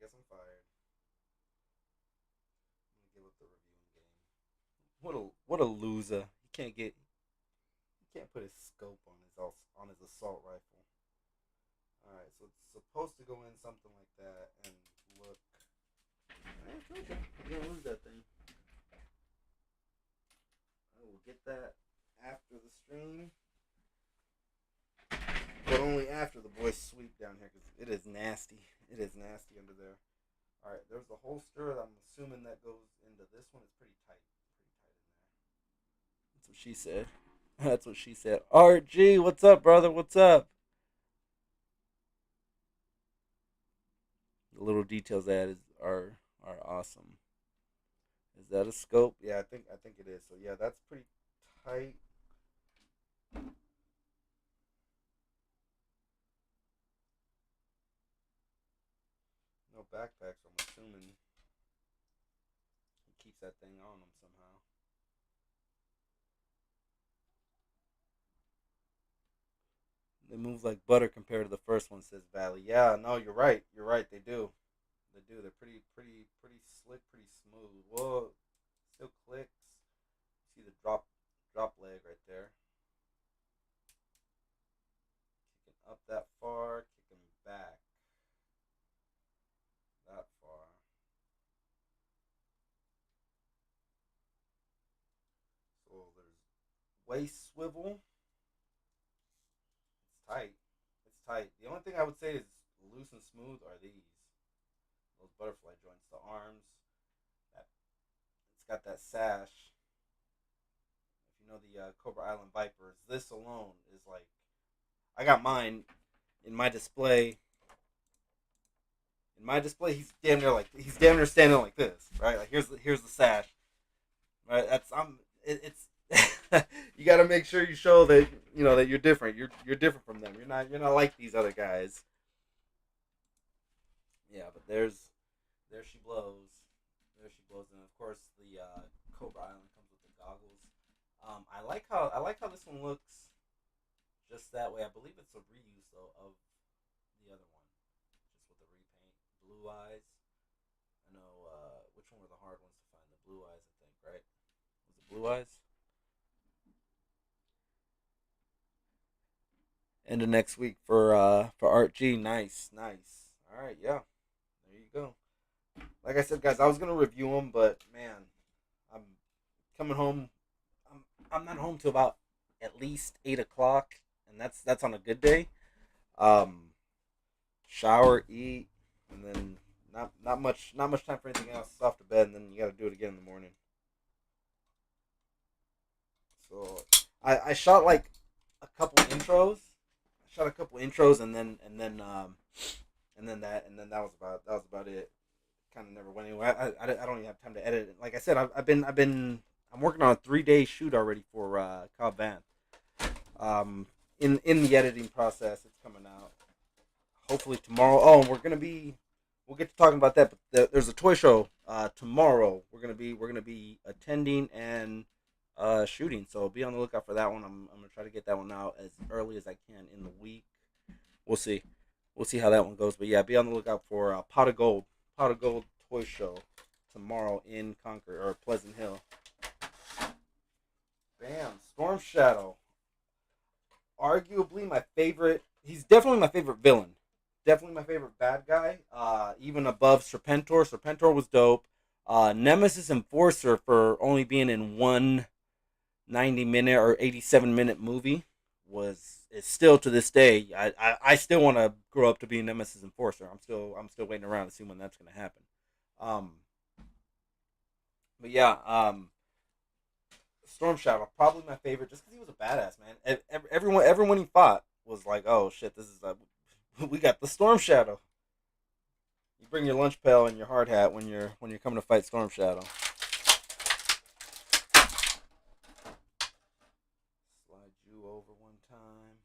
guess I'm fired. I'm gonna give up the reviewing game. What a loser. He can't put his scope on his assault rifle. All right, so it's supposed to go in something like that and look. I told you, you're gonna lose that thing. I will get that after the stream, but only after the boys sweep down here because it is nasty. It is nasty under there. All right, there's the holster. I'm assuming that goes into this one. It's pretty tight. Pretty tight in there. That's what she said. That's what she said. RG, what's up, brother? What's up? The little details are awesome. Is that a scope? Yeah, I think it is. So yeah, that's pretty tight. No backpacks. I'm assuming he keeps that thing on him somehow. They move like butter compared to the first one, says Valley. Yeah, no, you're right. You're right. They do. They do. They're pretty slick, pretty smooth. Whoa, still clicks. See the drop leg right there. Kicking up that far, kicking back that far. So there's waist swivel. It's tight. It's tight. The only thing I would say is loose and smooth are those butterfly joints. The arms. That it's got that sash. If you know the Cobra Island Vipers, this alone is like I got mine in my display. In my display, he's damn near standing like this, right? Like here's the sash, right? It's you got to make sure you show that you know that you're different. You're different from them. You're not like these other guys. Yeah, but there she blows. There she blows, and of course the Cobra Island comes with the goggles. I like how this one looks just that way. I believe it's a reuse though of the other one, just with the repaint. Blue eyes. I know which one were the hard ones to find. The blue eyes, I think, right? Was it blue eyes? End of next week for Art G. Nice, nice. All right, yeah. There you go. Like I said, guys, I was gonna review them, but man, I'm coming home. I'm I'm not home till about at least 8 o'clock, and that's on a good day. Um, Shower, eat, and then not much time for anything else. It's off to bed, and then you got to do it again in the morning. So I shot like a couple intros. I shot a couple intros, and then that was about it. Kind of never went anywhere. I don't even have time to edit it. Like I said, I'm working on a 3 day shoot already for Cobb Vanth. Um, in the editing process, it's coming out hopefully tomorrow. Oh, and we'll get to talking about that. But there's a toy show tomorrow. We're gonna be attending and shooting. So be on the lookout for that one. I'm gonna try to get that one out as early as I can in the week. We'll see. We'll see how that one goes. But yeah, be on the lookout for Pot of Gold toy show tomorrow in Concord or Pleasant Hill. Bam, Storm Shadow. Arguably my favorite. He's definitely my favorite villain. Definitely my favorite bad guy. Even above Serpentor. Serpentor was dope. Nemesis Enforcer for only being in one 90-minute or 87-minute movie was is still to this day. I still want to grow up to be Nemesis Enforcer. I'm still waiting around to see when that's gonna happen. Um, but yeah, Storm Shadow probably my favorite just because he was a badass man. Everyone he fought was like, oh shit, this is we got the Storm Shadow. You bring your lunch pail and your hard hat when you're coming to fight Storm Shadow. Slide you over one time.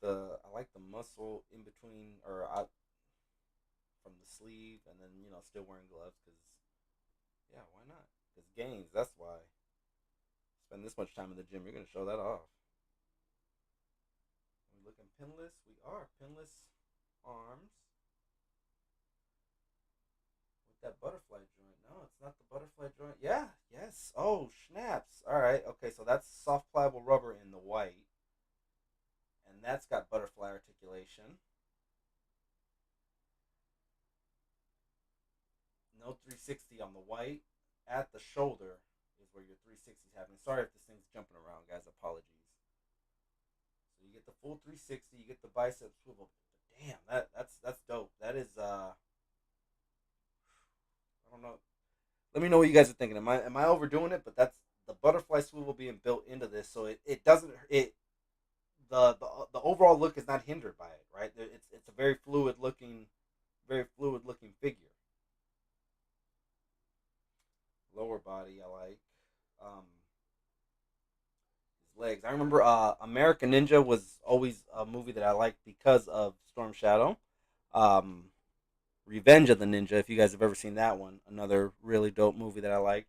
I like the muscle in between or out from the sleeve, and then still wearing gloves because yeah, why not? Because gains. That's why. Spend this much time in the gym, you're gonna show that off. we looking pinless? We are pinless arms with that butterfly joint. No, it's not the butterfly joint. Yeah, yes. Oh, snaps. All right. Okay, so that's soft pliable rubber in the white, and that's got butterfly articulation. No 360 on the white. At the shoulder is where your 360 is happening. Sorry if this thing's jumping around, guys. Apologies. So you get the full 360. You get the bicep swivel. Damn, that's dope. That is I don't know. Let me know what you guys are thinking. Am I overdoing it? But that's the butterfly swivel being built into this, so it doesn't it the overall look is not hindered by it, right? It's a very fluid looking figure. Lower body I like. Um, his legs. I remember American Ninja was always a movie that I liked because of Storm Shadow. Um, Revenge of the Ninja, if you guys have ever seen that one, another really dope movie that I liked.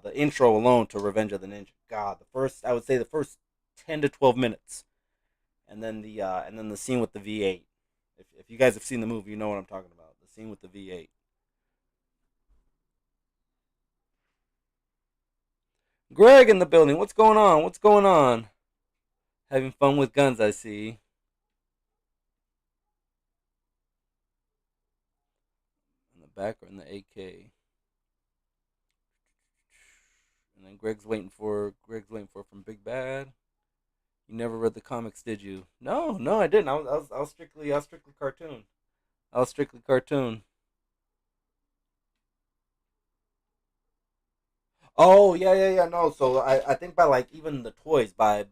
The intro alone to Revenge of the Ninja, God, I would say the first 10 to 12 minutes, and then the scene with the V8. If you guys have seen the movie, you know what I'm talking about. The scene with the V8. Greg in the building. What's going on? What's going on? Having fun with guns, I see. In the back or in the AK. And then Greg's waiting for from Big Bad. You never read the comics, did you? No, no, I didn't. I was strictly cartoon. I was strictly cartoon. Oh yeah, yeah, yeah. No, so I think by like even the toys by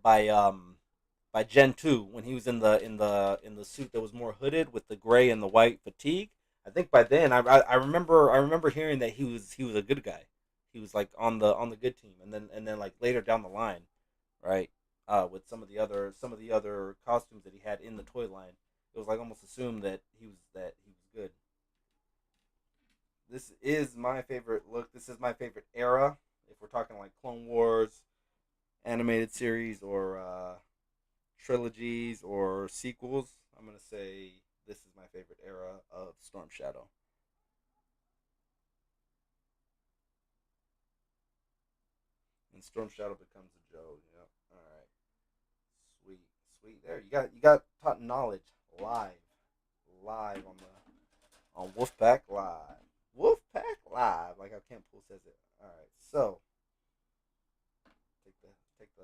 Gen 2 when he was in the suit that was more hooded with the gray and the white fatigue. I think by then I remember hearing that he was a good guy. He was like on the good team, and then like later down the line, right? With some of the other costumes that he had in the toy line, it was like almost assumed that he was good. This is my favorite look. This is my favorite era. If we're talking like Clone Wars animated series or trilogies or sequels, I'm gonna say this is my favorite era of Storm Shadow. And Storm Shadow becomes a Joe. Yep. All right. Sweet, sweet. There you got taught knowledge live on Wolfpack Live. Wolfpack Live, like how Camp Pool says it. All right. So take the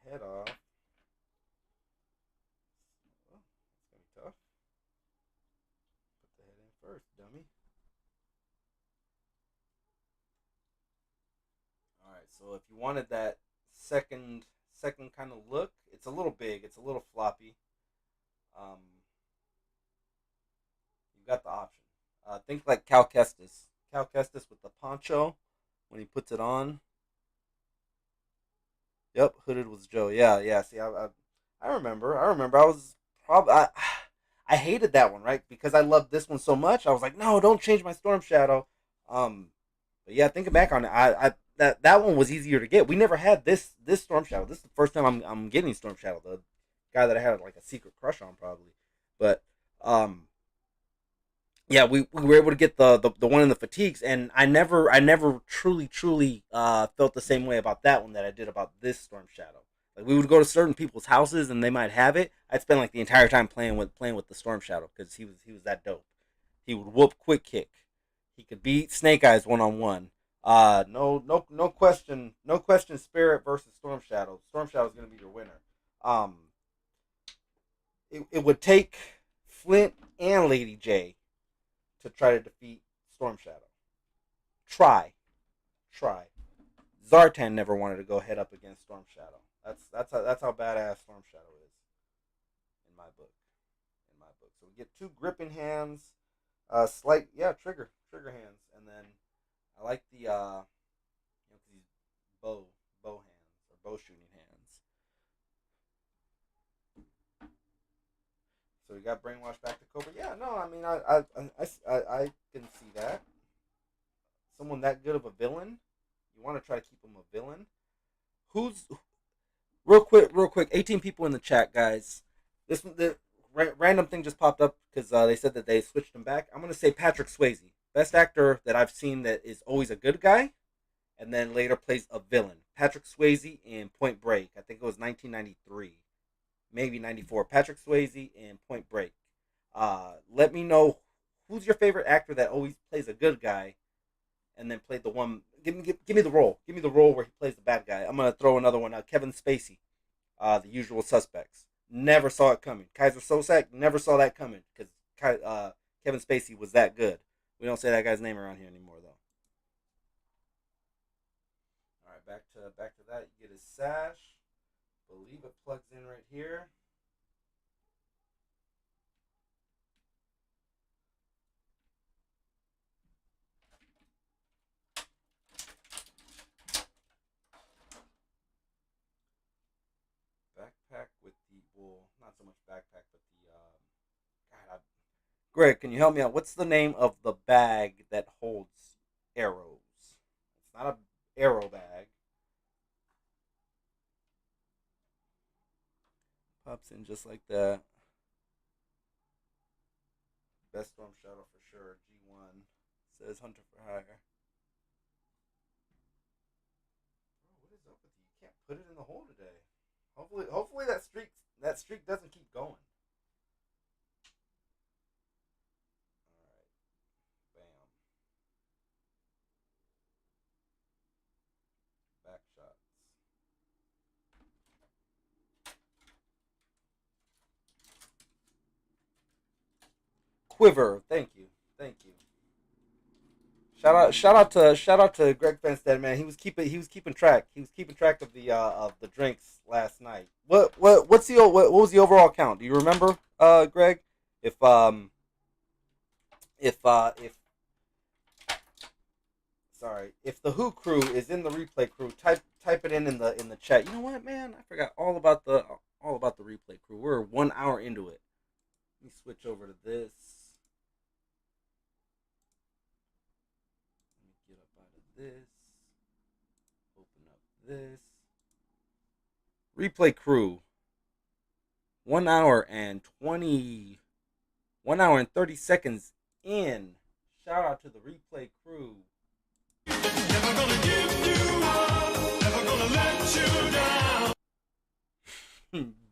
head off. Well, it's gonna be tough. Put the head in first, dummy. All right. So if you wanted that second kind of look, it's a little big. It's a little floppy. Um, you've got the option. Think like Cal Kestis. Cal Kestis with the poncho when he puts it on. Yep, hooded was Joe. Yeah, yeah. See, I remember. I remember. I was probably. I hated that one, right? Because I loved this one so much. I was like, no, don't change my Storm Shadow. Um, but yeah, thinking back on it, that one was easier to get. We never had this Storm Shadow. This is the first time I'm getting Storm Shadow. The guy that I had like a secret crush on, probably. But um, yeah, we were able to get the one in the fatigues, and I never truly felt the same way about that one that I did about this Storm Shadow. Like we would go to certain people's houses and they might have it. I'd spend like the entire time playing with the Storm Shadow because he was that dope. He would whoop quick kick. He could beat Snake Eyes 1-on-one. No question. Spirit versus Storm Shadow. Storm Shadow is gonna be your winner. Um, it would take Flint and Lady J to try to defeat Storm Shadow. Try, try. Zartan never wanted to go head up against Storm Shadow. That's how badass Storm Shadow is in my book. In my book, so we get two gripping hands, slight trigger hands, and then I like the these bow hands or bow shooting hands. So we got brainwashed back to Cobra. Yeah, no, I mean I can see that someone that good of a villain, you want to try to keep him a villain. Who's Real quick. 18 people in the chat, guys. The random thing just popped up because they said that they switched him back. I'm gonna say Patrick Swayze, best actor that I've seen that is always a good guy, and then later plays a villain. Patrick Swayze in Point Break. I think it was 1993, maybe 94. Patrick Swayze in Point Break. Let me know who's your favorite actor that always plays a good guy, and then played the one. Give me the role. Give me the role where he plays the bad guy. I'm gonna throw another one. Kevin Spacey, The Usual Suspects. Never saw it coming. Kaiser Sosak, never saw that coming because Kevin Spacey was that good. We don't say that guy's name around here anymore, though. All right, back to that. You get his sash. Believe it plugs in right here. Backpack with the not so much backpack, but the God. Greg, can you help me out? What's the name of the bag that holds arrows? It's not a arrow bag. Pops in just like that. Best storm shuttle for sure. G1 says Hunter for hire. Bro, what is up with you? You can't put it in the hole today. Hopefully that streak doesn't keep going. All right, bam, back shots. Quiver, thank you. Shout out to Greg Fenstead, man. He was keeping track. He was keeping track of the drinks last night. What was the overall count? Do you remember, Greg? If if sorry, if the Who crew is in the replay crew, type it in the chat. You know what, man? I forgot all about the replay crew. We're 1 hour into it. Let me switch over to this. Let me get up out of this. Open up this. Replay crew. 1 hour and 20. 1 hour and 30 seconds in. Shout out to the replay crew. Never gonna give you up. Never gonna let you down.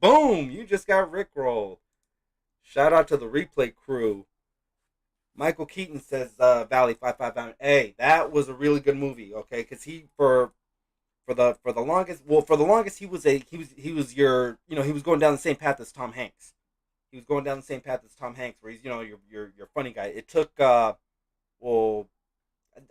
Boom! You just got rickrolled. Shout out to the replay crew. Michael Keaton says Valley 555. Hey, that was a really good movie. Okay, because he for the longest he was your he was going down the same path as Tom Hanks. He was going down the same path as Tom Hanks, where he's your funny guy. It took well,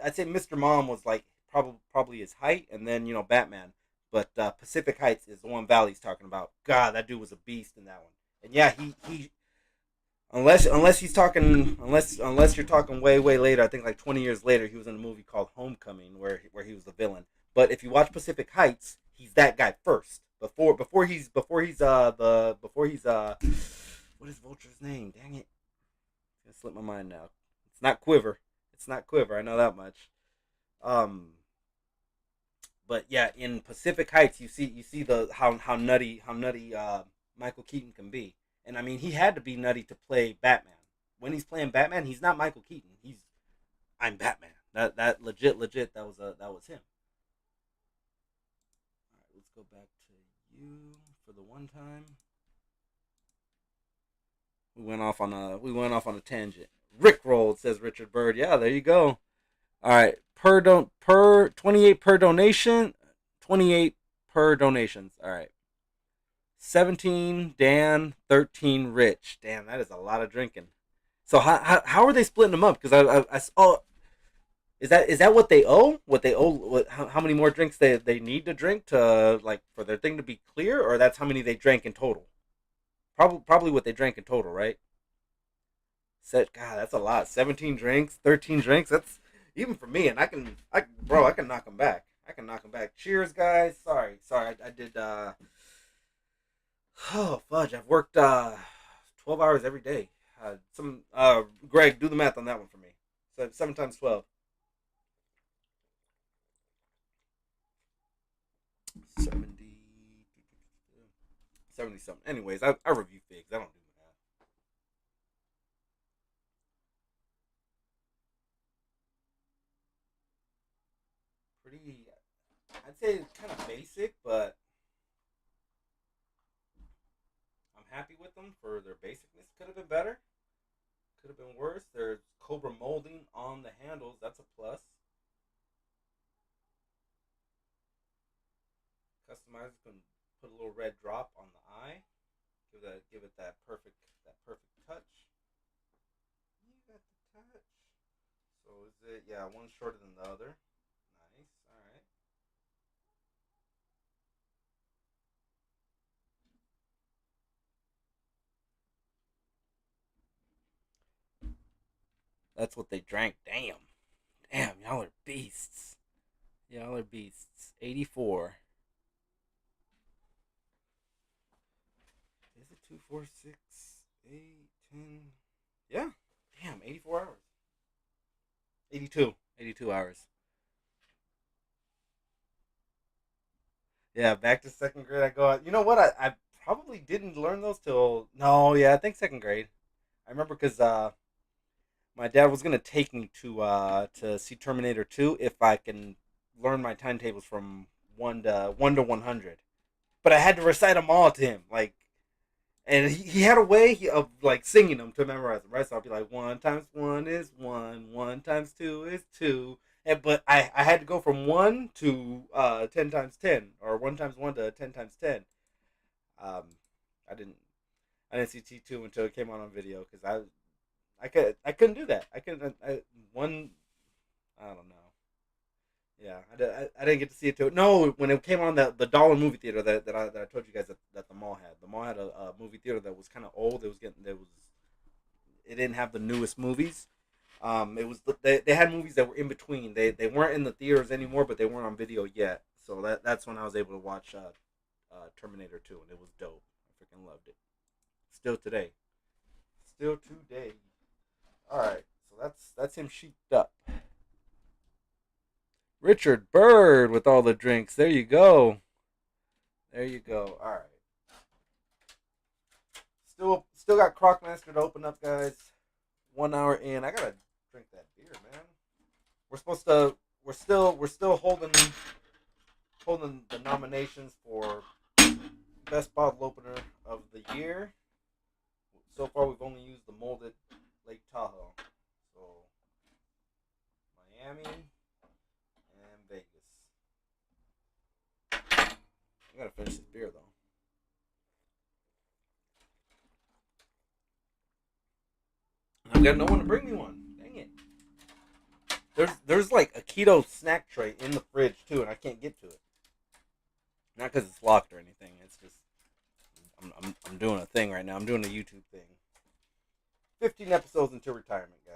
I'd say Mr. Mom was like probably his height, and then Batman. But Pacific Heights is the one Valley's talking about. God, that dude was a beast in that one. And yeah, he unless he's talking unless you're talking way later, I think like 20 years later, he was in a movie called Homecoming where he was the villain. But if you watch Pacific Heights, he's that guy first. Before he's what is Vulture's name? Dang it. It's gonna slip my mind now. It's not Quiver. It's not Quiver, I know that much. Um but yeah, in Pacific Heights you see the how nutty Michael Keaton can be. And I mean he had to be nutty to play Batman. When he's playing Batman, he's not Michael Keaton. I'm Batman. That legit that was him. All right, let's go back to you for the one time. We went off on a tangent. Rick rolled, says Richard Bird. Yeah, there you go. All right, per 28 per donation, 28 per donations. All right, 17 Dan, 13 Rich. Damn, that is a lot of drinking. So how are they splitting them up? Because I saw. Is that what they owe? What they owe? How many more drinks they need to drink to like for their thing to be clear, or that's how many they drank in total? Probably what they drank in total, right? God, that's a lot. 17 drinks, 13 drinks. That's even for me, and I can knock them back. I can knock them back. Cheers, guys. Sorry. I did. Oh fudge! I've worked 12 hours every day. Greg, do the math on that one for me. So 7 times 12. 70. 70 something. Anyways, I review figs. I don't do math. Pretty, I'd say it's kind of basic, but I'm happy with them for their basicness. Could have been better. Could have been worse. There's Cobra molding on the handles. That's a plus. Customizers can put a little red drop on the eye. Give it that perfect touch. You got the touch. So is it? Yeah, one shorter than the other. Nice. All right. That's what they drank. Damn, y'all are beasts. Y'all are beasts. 84. Is it 2, 4, 6, 8, 10? Yeah. Damn, 84 hours. 82. 82 hours. Yeah, back to second grade. I go out. You know what? I probably didn't learn those till. No, yeah, I think second grade. I remember because my dad was gonna take me to see Terminator 2 if I can learn my timetables from one to 100. But I had to recite them all to him, like, and he had a way of like singing them to memorize them, right? So I'll be like, one times one is one, one times two is two, and but I had to go from one to 10 times 10, or one times one to 10 times 10. Um, I didn't I didn't see T2 until it came out on video because I couldn't do that. I couldn't one I don't know. Yeah, I didn't get to see it too. No, when it came on the dollar movie theater that I told you guys that the mall had. The mall had a movie theater that was kind of old. It didn't have the newest movies. It was they had movies that were in between. They weren't in the theaters anymore, but they weren't on video yet. So that's when I was able to watch Terminator 2, and it was dope. I freaking loved it. Still today. Still today. All right, so that's him sheeped up. Richard Bird with all the drinks. There you go. There you go. All right. Still got Crockmaster to open up, guys. 1 hour in. I gotta drink that beer, man. We're supposed to. We're still holding the nominations for best bottle opener of the year. So far, we've only used the molded Lake Tahoe. So Miami and Vegas. I gotta finish this beer though. I've got no one to bring me one. Dang it. There's like a keto snack tray in the fridge too, and I can't get to it. Not because it's locked or anything. It's just I'm doing a thing right now. I'm doing a YouTube thing. 15 episodes until retirement, guys.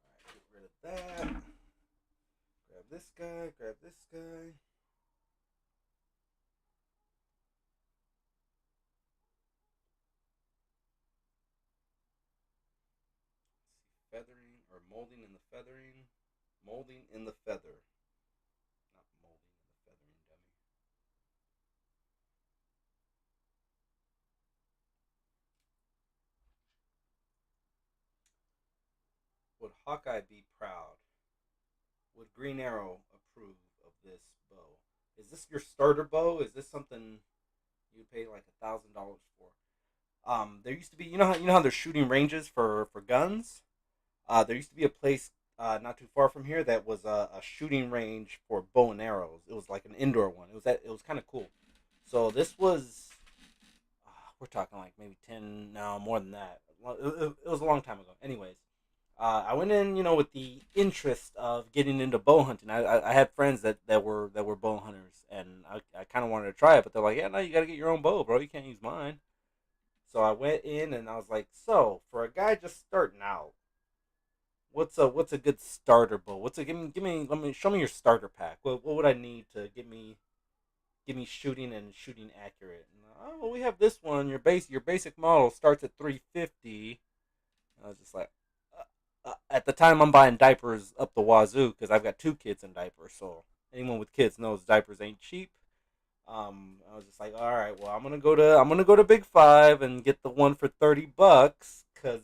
All right, get rid of that. Grab this guy. Grab this guy. Feathering or molding in the feathering. Molding in the feather. Not molding in the feathering, dummy. Would Hawkeye be proud? Would Green Arrow approve of this bow? Is this your starter bow? Is this something you pay like $1,000 for? There used to be, you know how there's shooting ranges for guns. There used to be a place not too far from here that was a shooting range for bow and arrows. It was like an indoor one. It was kind of cool. So this was we're talking like maybe 10, no more than that. It was a long time ago. Anyways, I went in, with the interest of getting into bow hunting. I had friends that were bow hunters, and I kind of wanted to try it, but they're like, yeah, no, you got to get your own bow, bro. You can't use mine. So I went in and I was like, so for a guy just starting out, what's a good starter bow? What's a give me let me show me your starter pack. What would I need to give me shooting and shooting accurate? And, oh, well, we have this one. Your basic model starts at 350. I was just like, at the time I'm buying diapers up the wazoo because I've got two kids in diapers. So anyone with kids knows diapers ain't cheap. I was just like, all right, well, I'm gonna go to Big Five and get the one for $30, cause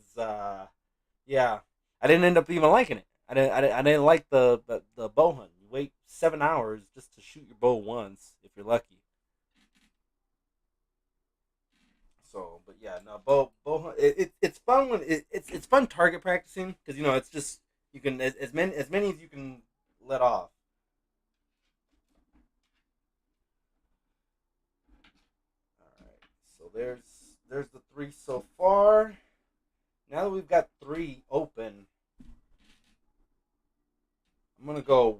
yeah, I didn't end up even liking it. I didn't like the bow hunt. You wait 7 hours just to shoot your bow once if you're lucky. So, but yeah, no, bow hunt. It's fun when it's fun target practicing because it's just you can as many as you can let off. All right, so there's the three so far. Now that we've got three open, I'm gonna go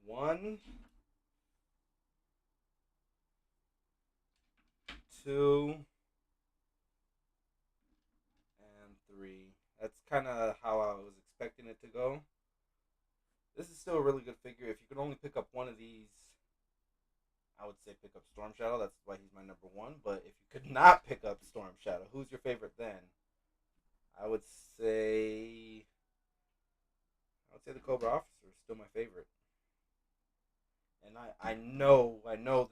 one, two, and three. That's kind of how I was expecting it to go. This is still a really good figure. If you could only pick up one of these, I would say pick up Storm Shadow. That's why he's my number one. But if you could not pick up Storm Shadow, who's your favorite then? I would say I would say the Cobra Officer is still my favorite. And I know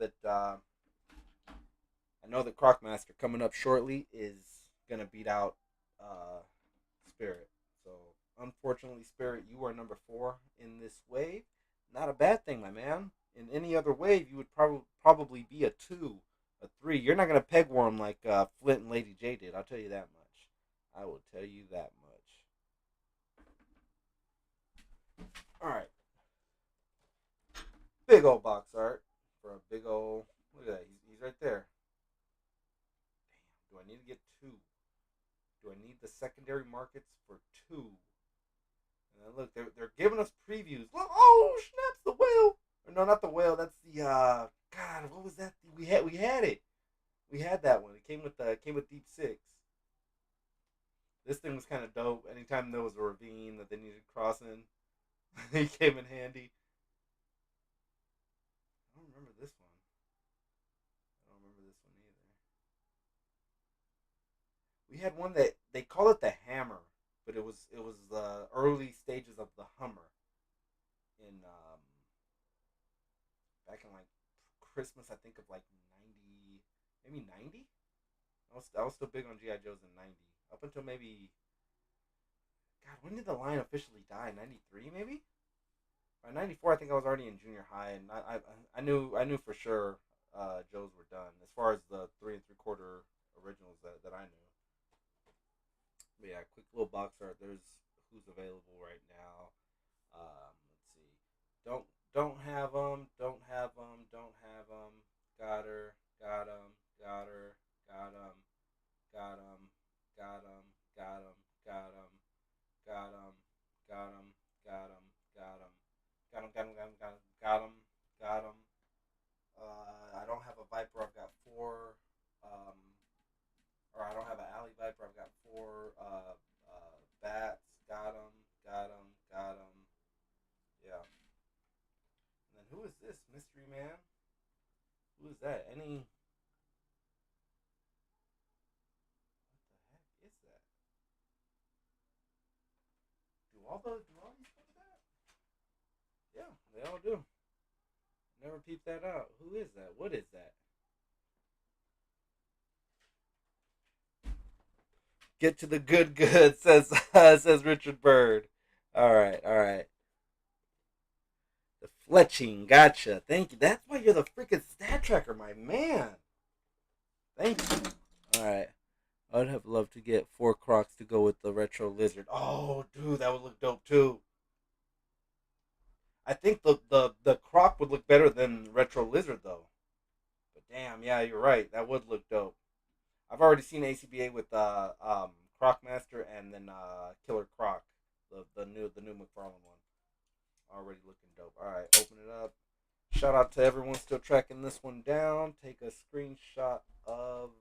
that Crocmaster coming up shortly is gonna beat out uh, Spirit. So unfortunately, Spirit, you are number four in this wave. Not a bad thing, my man. In any other wave, you would probably be a two, a three. You're not gonna peg warm like Flint and Lady J did. I'll tell you that much. I will tell you that much. All right, big old box art for a big old. Look at that. He's right there. Damn. Do I need to get two? Do I need the secondary markets for two? And then look, they're giving us previews. Look, oh snaps, the whale. Or no, not the whale. That's the God. What was that? We had it. We had that one. It came with Deep Six. This thing was kind of dope. Anytime there was a ravine that they needed crossing, he came in handy. I don't remember this one. I don't remember this one either. We had one that they call it the Hammer, but it was the early stages of the Hummer in back in like Christmas. I think of like 90, maybe 90. I was still big on GI Joes in 90 up until maybe God. When did the line officially die? 93 maybe. By 94, I think I was already in junior high, and I knew for sure Joes were done as far as the 3 3/4 originals that I knew. But yeah, quick little box art. There's who's available right now. Let's see. Don't don't have them. Don't have them. Don't have them. Got her. Got them. Got her. Got them. Got them. Got them. Got them. Got them. Got them. Got them. Got them. Got them. Got them. Got them. Got them. Got them. Got them. I don't have a Viper. I've got four. Um, or I don't have an Alley Viper. I've got four bats. Got them. Got them. Got them. Yeah. And then who is this mystery man? Who is that? What the heck is that? Do all these have that? Yeah, they all do. Never peeped that out. Who is that? What is that? Get to the good good, says Richard Bird. All right, all right. The fletching, gotcha. Thank you. That's why you're the freaking stat tracker, my man. Thank you. All right. I'd have loved to get four Crocs to go with the retro lizard. Oh, dude, that would look dope too. I think the Croc would look better than retro lizard though. But damn, yeah, you're right. That would look dope. I've already seen ACBA with Croc Master and then Killer Croc, the new McFarlane one. Already looking dope. All right, open it up. Shout out to everyone still tracking this one down. Take a screenshot of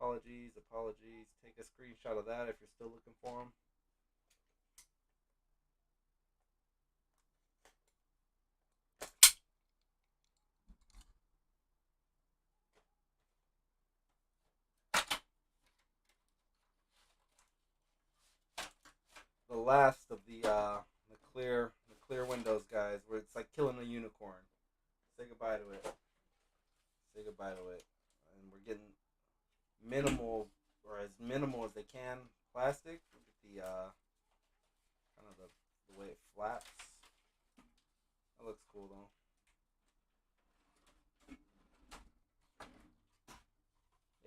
apologies. Take a screenshot of that if you're still looking for them. The last of the clear windows, guys. Where it's like killing a unicorn. Say goodbye to it. Say goodbye to it. And we're getting minimal, or as minimal as they can, plastic. Look at the kind of the way it flaps. That looks cool though.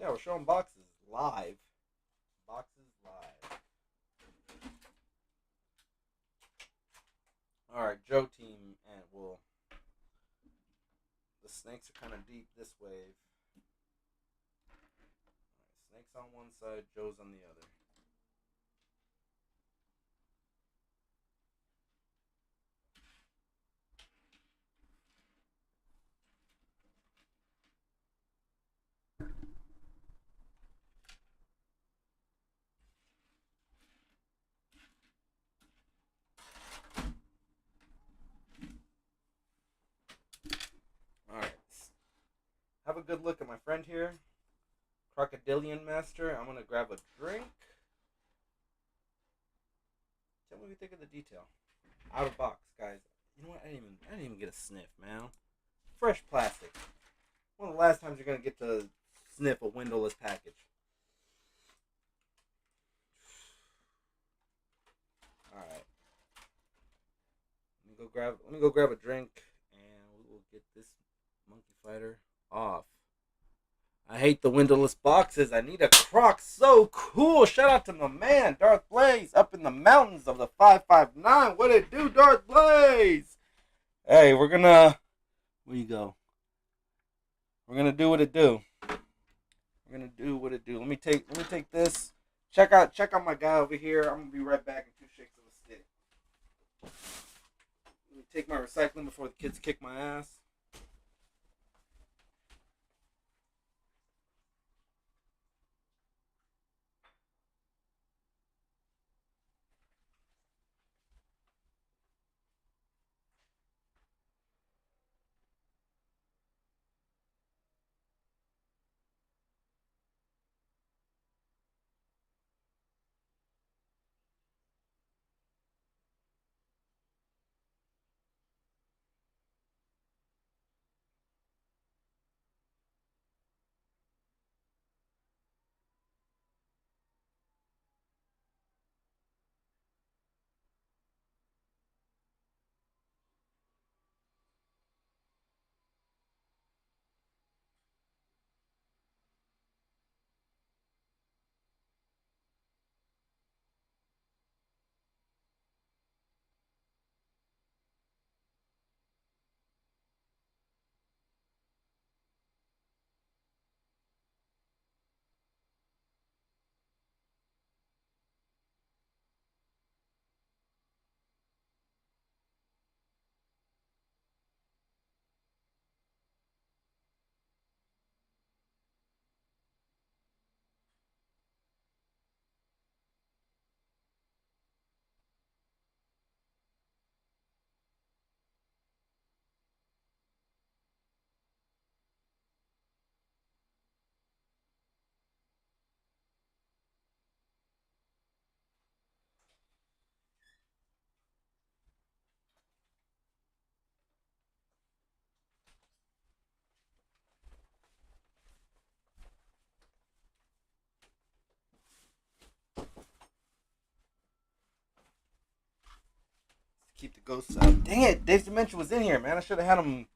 Yeah, we're showing boxes live. Boxes live. All right, Joe team, and the snakes are kind of deep this wave. All right, snakes on one side, Joe's on the other. All right, have a good look at my friend here, Crocodilian Master. I'm gonna grab a drink. Tell me what you think of the detail. Out of box, guys. You know what? I didn't even get a sniff, man. Fresh plastic. One of the last times you're gonna get to sniff a windowless package. All right. Let me go grab a drink, and we will get this monkey fighter off. I hate the windowless boxes. I need a Croc. So cool. Shout out to my man, Darth Blaze, up in the mountains of the 559. What it do, Darth Blaze? Hey, we're gonna. Where you go? We're gonna do what it do. We're gonna do what it do. Let me take this. Check out my guy over here. I'm gonna be right back in 2 shakes of a stick. Let me take my recycling before the kids kick my ass. Keep the ghosts out. Dang it, Dave's Dimension was in here, man. I should have had him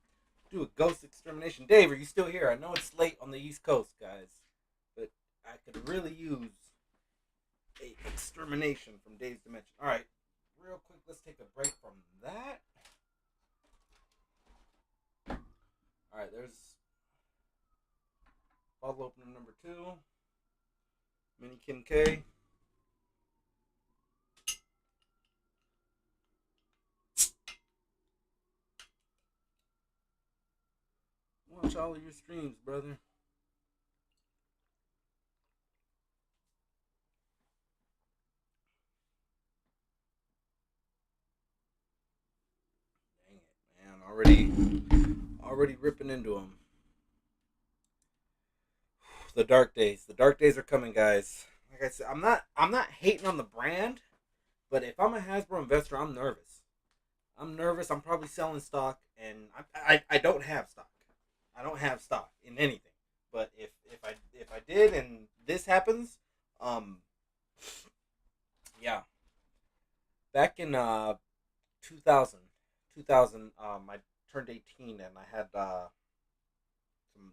do a ghost extermination. Dave, are you still here? I know it's late on the East Coast, guys, but I could really use a extermination from Dave's Dimension. All right, real quick, let's take a break from that. All right, there's bottle opener number 2, Mini Kim K. Watch all of your streams, brother. Dang it, man. Already ripping into them. The dark days. The dark days are coming, guys. Like I said, I'm not hating on the brand, But if I'm a Hasbro investor, I'm nervous. I'm nervous. I'm probably selling stock, and I don't have stock. I don't have stock in anything. But if I did, and this happens, um, yeah, back in 2000, I turned 18, and I had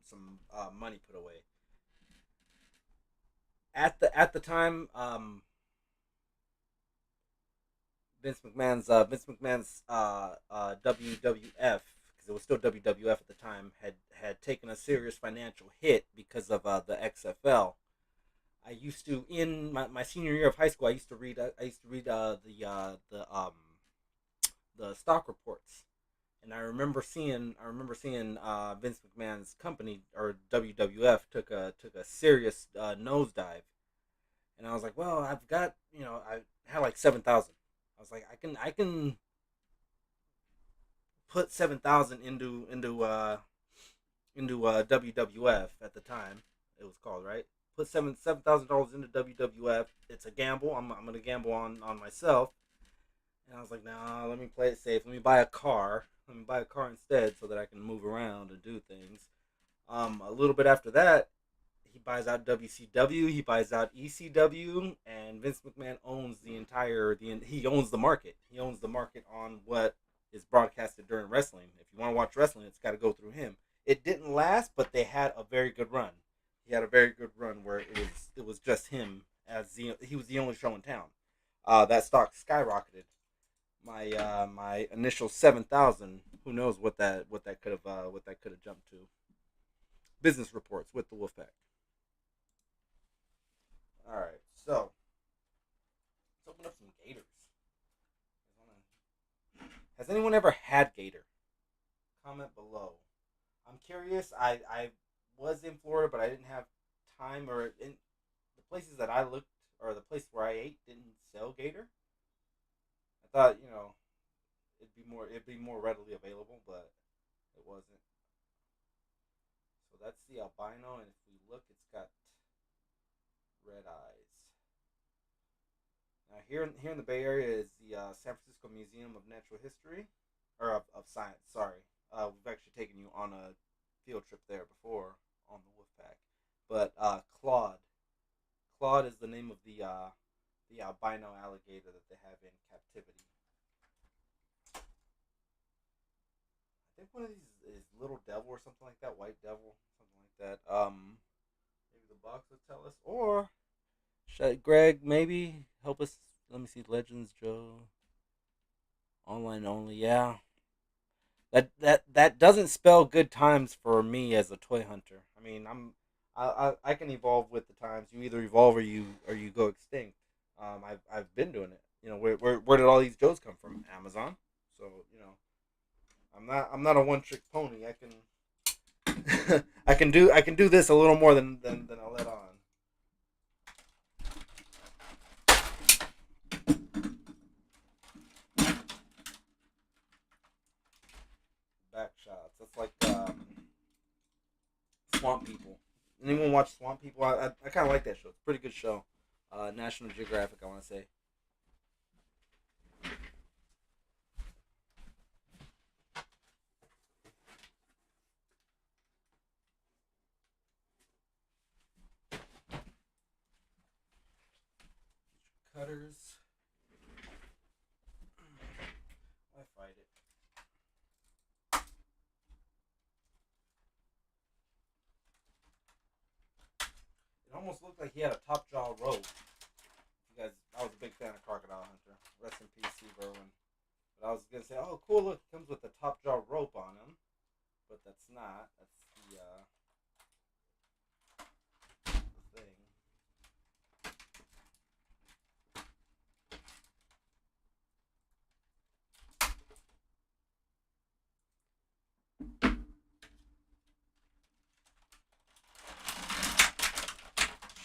some money put away. At the time, Vince McMahon's WWF, because it was still WWF at the time, had taken a serious financial hit because of the XFL. I used to, in my senior year of high school, I used to read the stock reports, and I remember seeing Vince McMahon's company, or WWF, took a serious nosedive. And I was like, well, I've got, I had like 7,000. I was like, I can put 7,000 into WWF at the time. It was called, right. Put $7,000 into WWF. It's a gamble. I'm gonna gamble on myself. And I was like, nah, let me play it safe. Let me buy a car. Let me buy a car instead, so that I can move around and do things. A little bit after that, he buys out WCW, he buys out ECW, and Vince McMahon owns he owns the market. He owns the market on what is broadcasted during wrestling. If you want to watch wrestling, it's got to go through him. It didn't last, but they had a very good run. He had a very good run where it was just him, he was the only show in town. That stock skyrocketed. My initial 7,000. Who knows what that could have jumped to? Business reports with the Wolfpack. All right, so let's open up some Gators. Has anyone ever had Gator? Comment below. I'm curious. I was in Florida, but I didn't have time, or in the places that I looked, or the place where I ate, didn't sell Gator. I thought, it'd be more readily available, but it wasn't. So that's the albino, and if we look, it's got red eyes. Now here in the Bay Area is the San Francisco Museum of Natural History, or of Science. Sorry, we've actually taken you on a field trip there before on the Wolfpack. But Claude is the name of the albino alligator that they have in captivity. I think one of these is Little Devil or something like that, White Devil, something like that. Maybe the box will tell us, or should Greg maybe help us? Let me see, Legends Joe, online only. Yeah, that doesn't spell good times for me as a toy hunter. I mean, I can evolve with the times. You either evolve, or you go extinct. I've been doing it. Where did all these Joes come from? Amazon. So I'm not a one trick pony. I can do this a little more than I let on. Back shots. That's like Swamp People. Anyone watch Swamp People? I kind of like that show. It's a pretty good show. National Geographic, I want to say. Cutters. I fight it. It almost looked like he had a top jaw rope. You guys, I was a big fan of Crocodile Hunter. Rest in peace, Steve Irwin. But I was gonna say, oh, cool! Look, it comes with the top jaw rope on him, but that's not. That's the thing.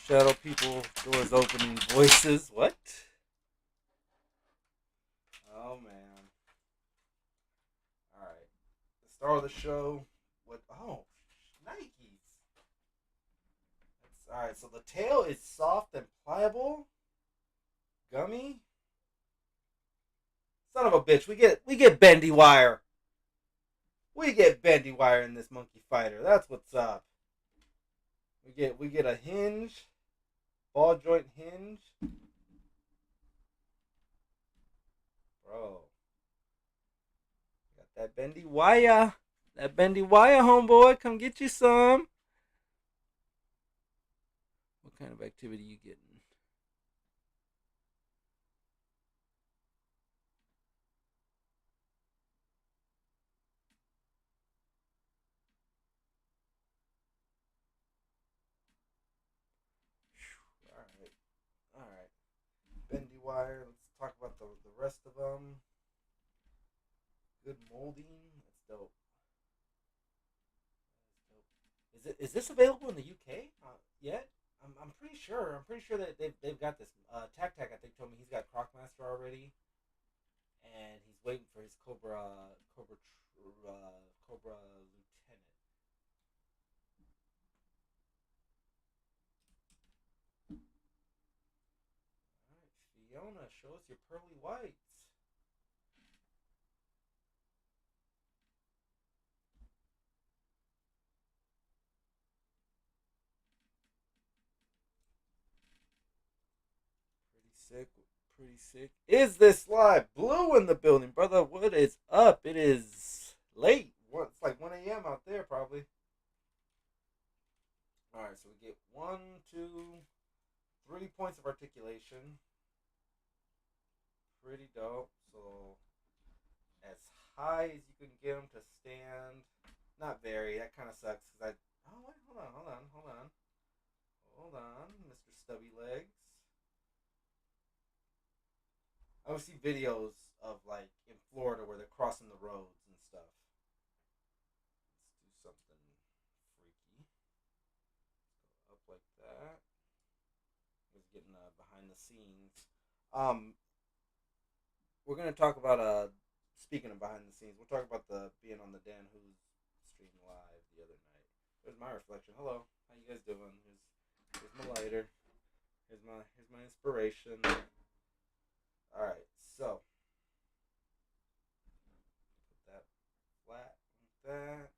Shadow people, doors opening, voices. What? Oh man! All right, the star of the show. What? Oh, Nikes. All right. So the tail is soft and pliable, gummy. Son of a bitch. We get bendy wire. We get bendy wire in this monkey fighter. That's what's up. We get a hinge, ball joint hinge, bro. Got that bendy wire. That bendy wire, homeboy. Come get you some. What kind of activity you getting? All right, all right. Bendy wire. Let's talk about the rest of them. Good molding. That's dope. Is this available in the UK yet? I'm pretty sure. I'm pretty sure that they've got this. Tac Tac, I think, told me he's got Crocmaster already, and he's waiting for his Cobra Lieutenant. All right, Fiona, show us your pearly whites. Pretty sick. Pretty sick. Is this live? Blue in the building, brother. What is up? It is late. What? It's like 1 a.m. out there, probably. All right, so we get 1, 2, 3 points of articulation. Pretty dope. So as high as you can get them to stand. Not very. That kind of sucks because I. Oh wait, hold on, Mr. Stubby Legs. I would see videos of like in Florida where they're crossing the roads and stuff. Let's do something freaky. Up like that. Just getting behind the scenes. Um, we're gonna talk about speaking of behind the scenes, we'll talk about the being on the Dan Who's stream live the other night. There's my reflection. Hello, how you guys doing? Here's my lighter. Here's my inspiration. All right, so put that flat like that.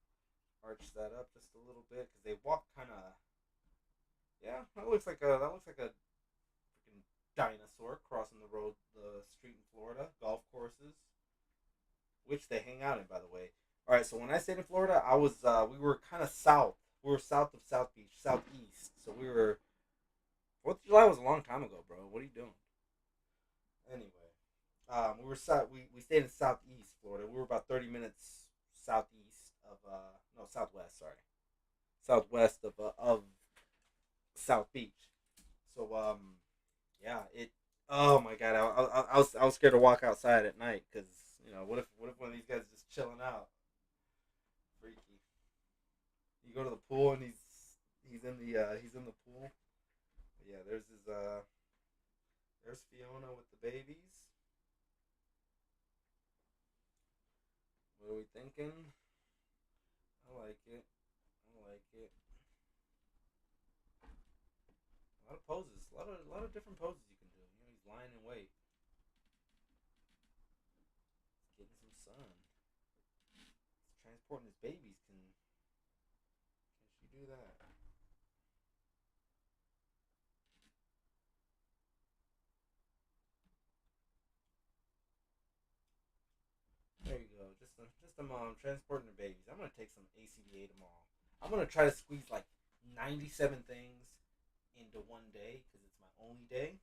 Arch that up just a little bit because they walk kind of. Yeah, that looks like a freaking dinosaur crossing the road, the street in Florida, golf courses, which they hang out in, by the way. All right, so when I stayed in Florida, we were kind of south. We were south of South Beach, southeast. So we were. Fourth of July was a long time ago, bro. What are you doing? Anyway, we stayed in southeast Florida. We were about 30 minutes southeast of no southwest, sorry, southwest of South Beach. So yeah, it. Oh my god, I was scared to walk outside at night because what if one of these guys is just chilling out, freaky. You go to the pool and he's in the pool. But yeah, there's Fiona with the babies. What are we thinking? I like it. I like it. A lot of poses. A lot of different poses you can do. He's lying in wait, getting some sun. He's transporting his babies. Can she do that? There you go. Just a mom transporting her babies. I'm gonna take some ACBA tomorrow. I'm gonna try to squeeze like 97 things into one day because it's my only day.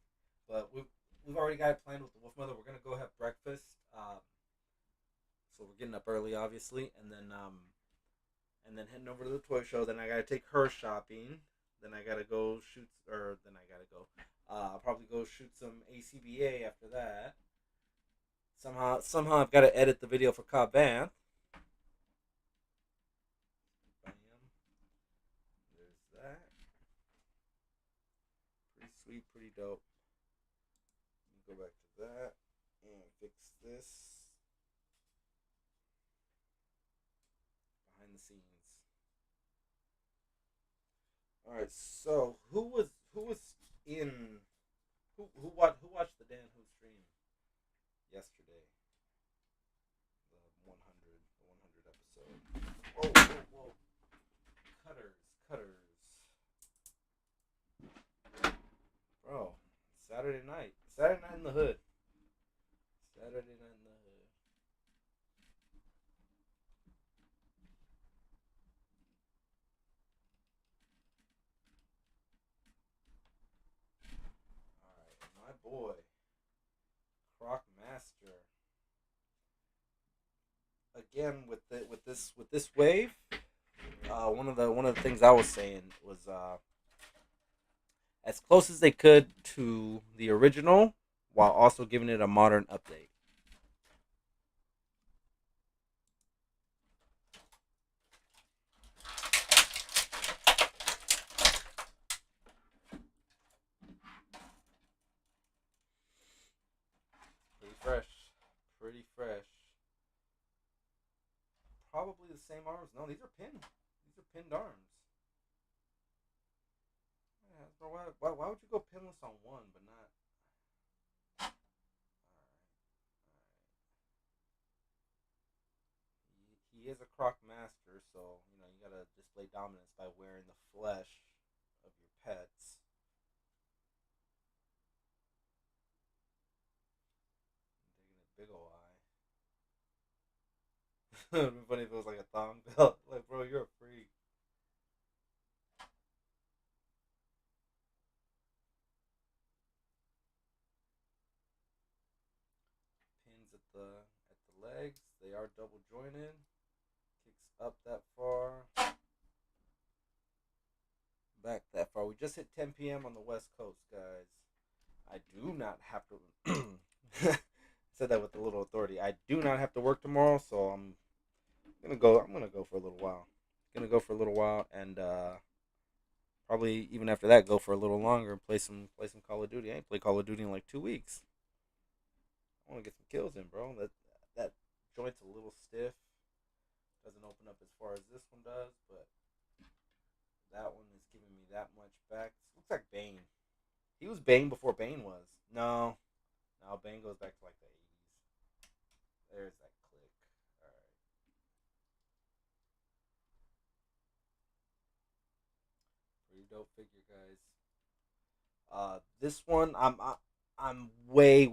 But we've already got it planned with the Wolf Mother. We're gonna go have breakfast. So we're getting up early, obviously, and then heading over to the toy show. Then I gotta take her shopping. Then I gotta go shoot, or then I gotta go. I'll probably go shoot some ACBA after that. Somehow I've got to edit the video for Cobb Vanth. Bam. There's that. Pretty sweet, pretty dope. Go back to that and fix this behind the scenes. All right. So who was in who watched the Dan Who stream yesterday? Whoa, whoa, whoa. Cutters, cutters. Bro, Saturday night. Saturday night in the hood. Saturday night in the hood. Alright, my boy. Croc Master. Again with this wave, one of the things I was saying was as close as they could to the original while also giving it a modern update. Pretty fresh. Pretty fresh. Probably the same arms. No, these are pinned. These are pinned arms. Yeah, bro, why would you go pinless on one but not? All right, he is a croc master, so you know you gotta display dominance by wearing the flesh of your pets. Taking a big ol' eye. It'd be funny if it was like a thong belt. Like, bro, you're a freak. Pins at the legs. They are double jointed. Kicks up that far, back that far. We just hit 10 p.m. on the West Coast, guys. I do not have to. Said that with a little authority. I do not have to work tomorrow, so I'm gonna go. I'm gonna go for a little while. Gonna go for a little while, and probably even after that, go for a little longer and play some Call of Duty. I ain't played Call of Duty in like 2 weeks. I want to get some kills in, bro. That joint's a little stiff. Doesn't open up as far as this one does, but that one is giving me that much back. This looks like Bane. He was Bane before Bane was. No, no, Bane goes back to like the 80s. There's that click. All right, pretty dope figure, guys. This one, I'm way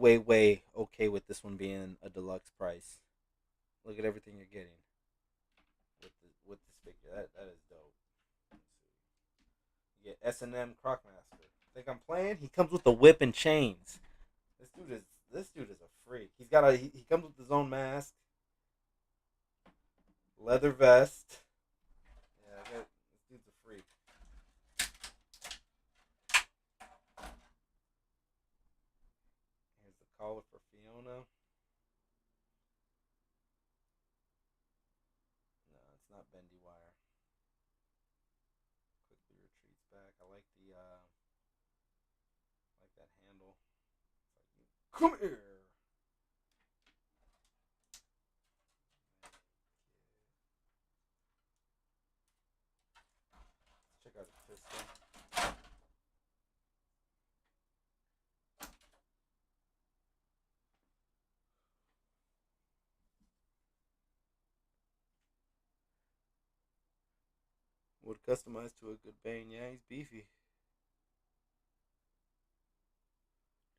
okay with this one being a deluxe price. Look at everything you're getting with this figure. That is dope. Let's see. You get S&M Crocmaster. Think I'm playing? He comes with the whip and chains. This dude is a freak. He comes with his own mask, leather vest. Yeah, this dude's a freak. Here's the collar for Fiona. No, it's not bendy wire. Quickly retreats back. I like that handle. Come here. Let's check out the pistol. Would customize to a good Bane. Yeah, he's beefy.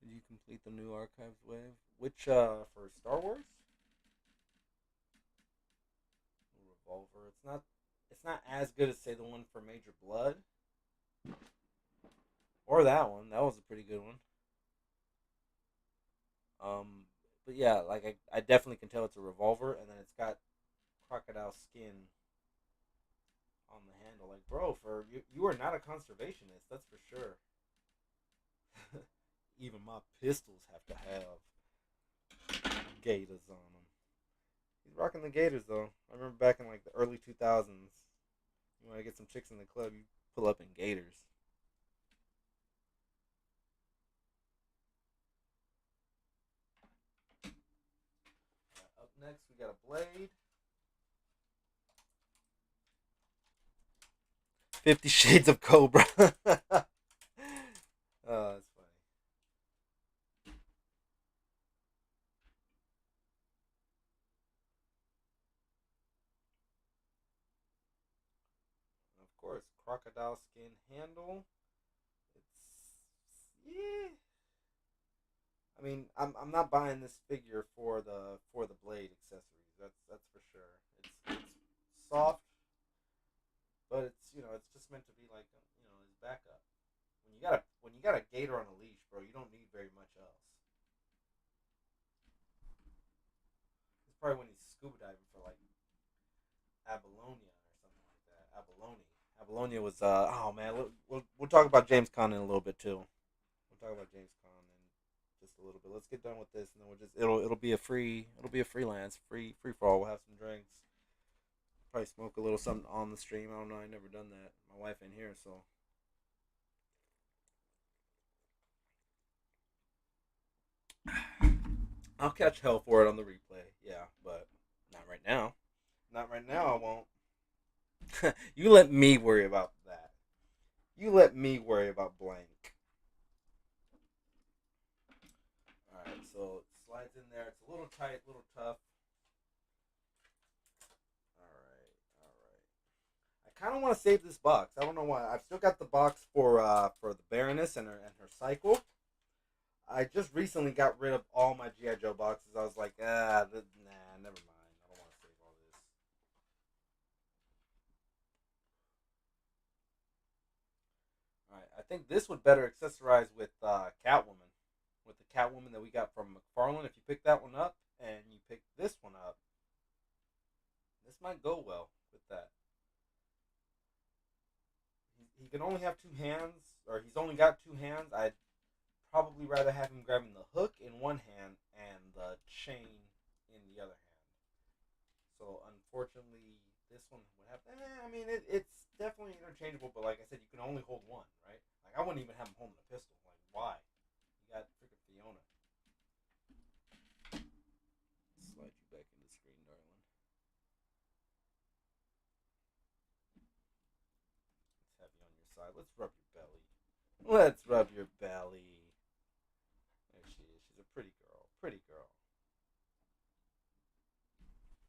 Did you complete the new archives wave? Which for Star Wars? Revolver. It's not as good as say the one for Major Blood. Or that one. That was a pretty good one. But yeah, like I definitely can tell it's a revolver, and then it's got crocodile skin on the handle. Like, bro, for you are not a conservationist. That's for sure. Even my pistols have to have gators on them. He's rocking the gators though. I remember back in like the early 2000s. You want to get some chicks in the club, you pull up in gators. Up next, we got a blade. 50 Shades of Cobra. Oh, that's funny. crocodile skin handle. It's yeah. I mean, I'm not buying this figure for the blade accessories. That's for sure. It's soft, but it's just meant to be like his backup. When you got a gator on a leash, bro, you don't need very much else. It's probably when he's scuba diving for like Abalonia or something like that. Abalone. Abalonia was oh man, we'll talk about James Conn in a little bit too. We'll talk about James Conn in just a little bit. Let's get done with this, and then it'll be a freelance free for all. We'll have some drinks. Probably smoke a little something on the stream. I don't know. I never done that. My wife ain't here, so I'll catch hell for it on the replay. Yeah, but not right now. Not right now. I won't. You let me worry about that. You let me worry about blank. All right, so it slides in there. It's a little tight, a little tough. All right, all right. I kind of want to save this box. I don't know why. I've still got the box for the Baroness and her cycle. I just recently got rid of all my GI Joe boxes. I was like, nah, never mind. I don't want to save all this. All right, I think this would better accessorize with Catwoman, with the Catwoman that we got from McFarlane. If you pick that one up and you pick this one up, this might go well with that. He can only have two hands, or he's only got two hands. I'd probably rather have him grabbing the hook in one hand and the chain in the other hand. So unfortunately, this one would have. I mean, it's definitely interchangeable, but like I said, you can only hold one, right? Like I wouldn't even have him holding a pistol. Like why? You got freaking Fiona. Slide you back in the screen, darling. Let's have you on your side. Let's rub your belly. Let's rub your belly. There she is. She's a pretty girl. Pretty girl.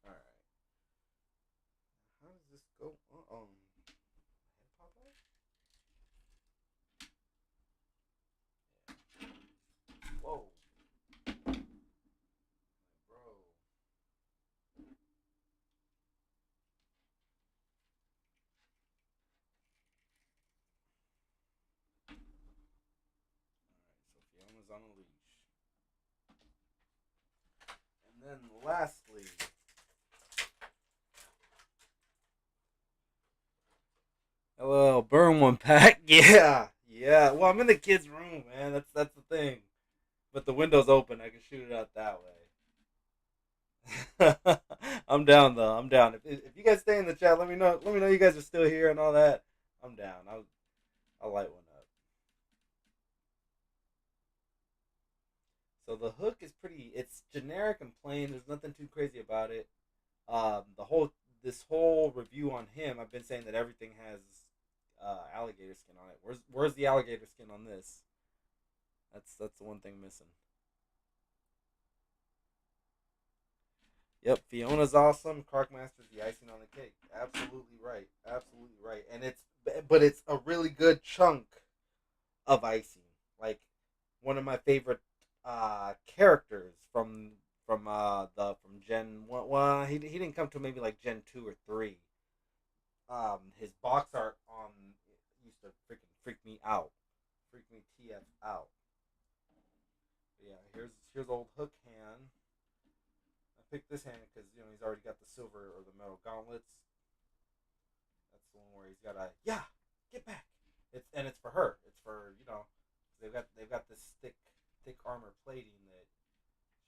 All right. How does this go? Head pop out? Whoa, bro. All right, so Fiona's on a leash. And then lastly, hello, burn one pack. Yeah, yeah. Well, I'm in the kids' room, man. That's the thing. But the window's open. I can shoot it out that way. I'm down though. I'm down. If you guys stay in the chat, let me know. Let me know you guys are still here and all that. I'm down. I'll light one up. So the hook is pretty. It's generic and plain. There's nothing too crazy about it. The whole this whole review on him, I've been saying that everything has alligator skin on it. Where's the alligator skin on this? That's the one thing missing. Yep, Fiona's awesome. Crockmaster's the icing on the cake. Absolutely right. Absolutely right. And it's a really good chunk of icing. Like one of my favorite characters from Gen 1. Well, he didn't come to maybe like Gen 2 or 3. His box art on used to freaking freak me out. Freak me TF out. But yeah, here's old Hook hand. I picked this hand because he's already got the silver or the metal gauntlets. That's the one where he's got a yeah, get back. It's for her. It's for they've got this thick armor plating that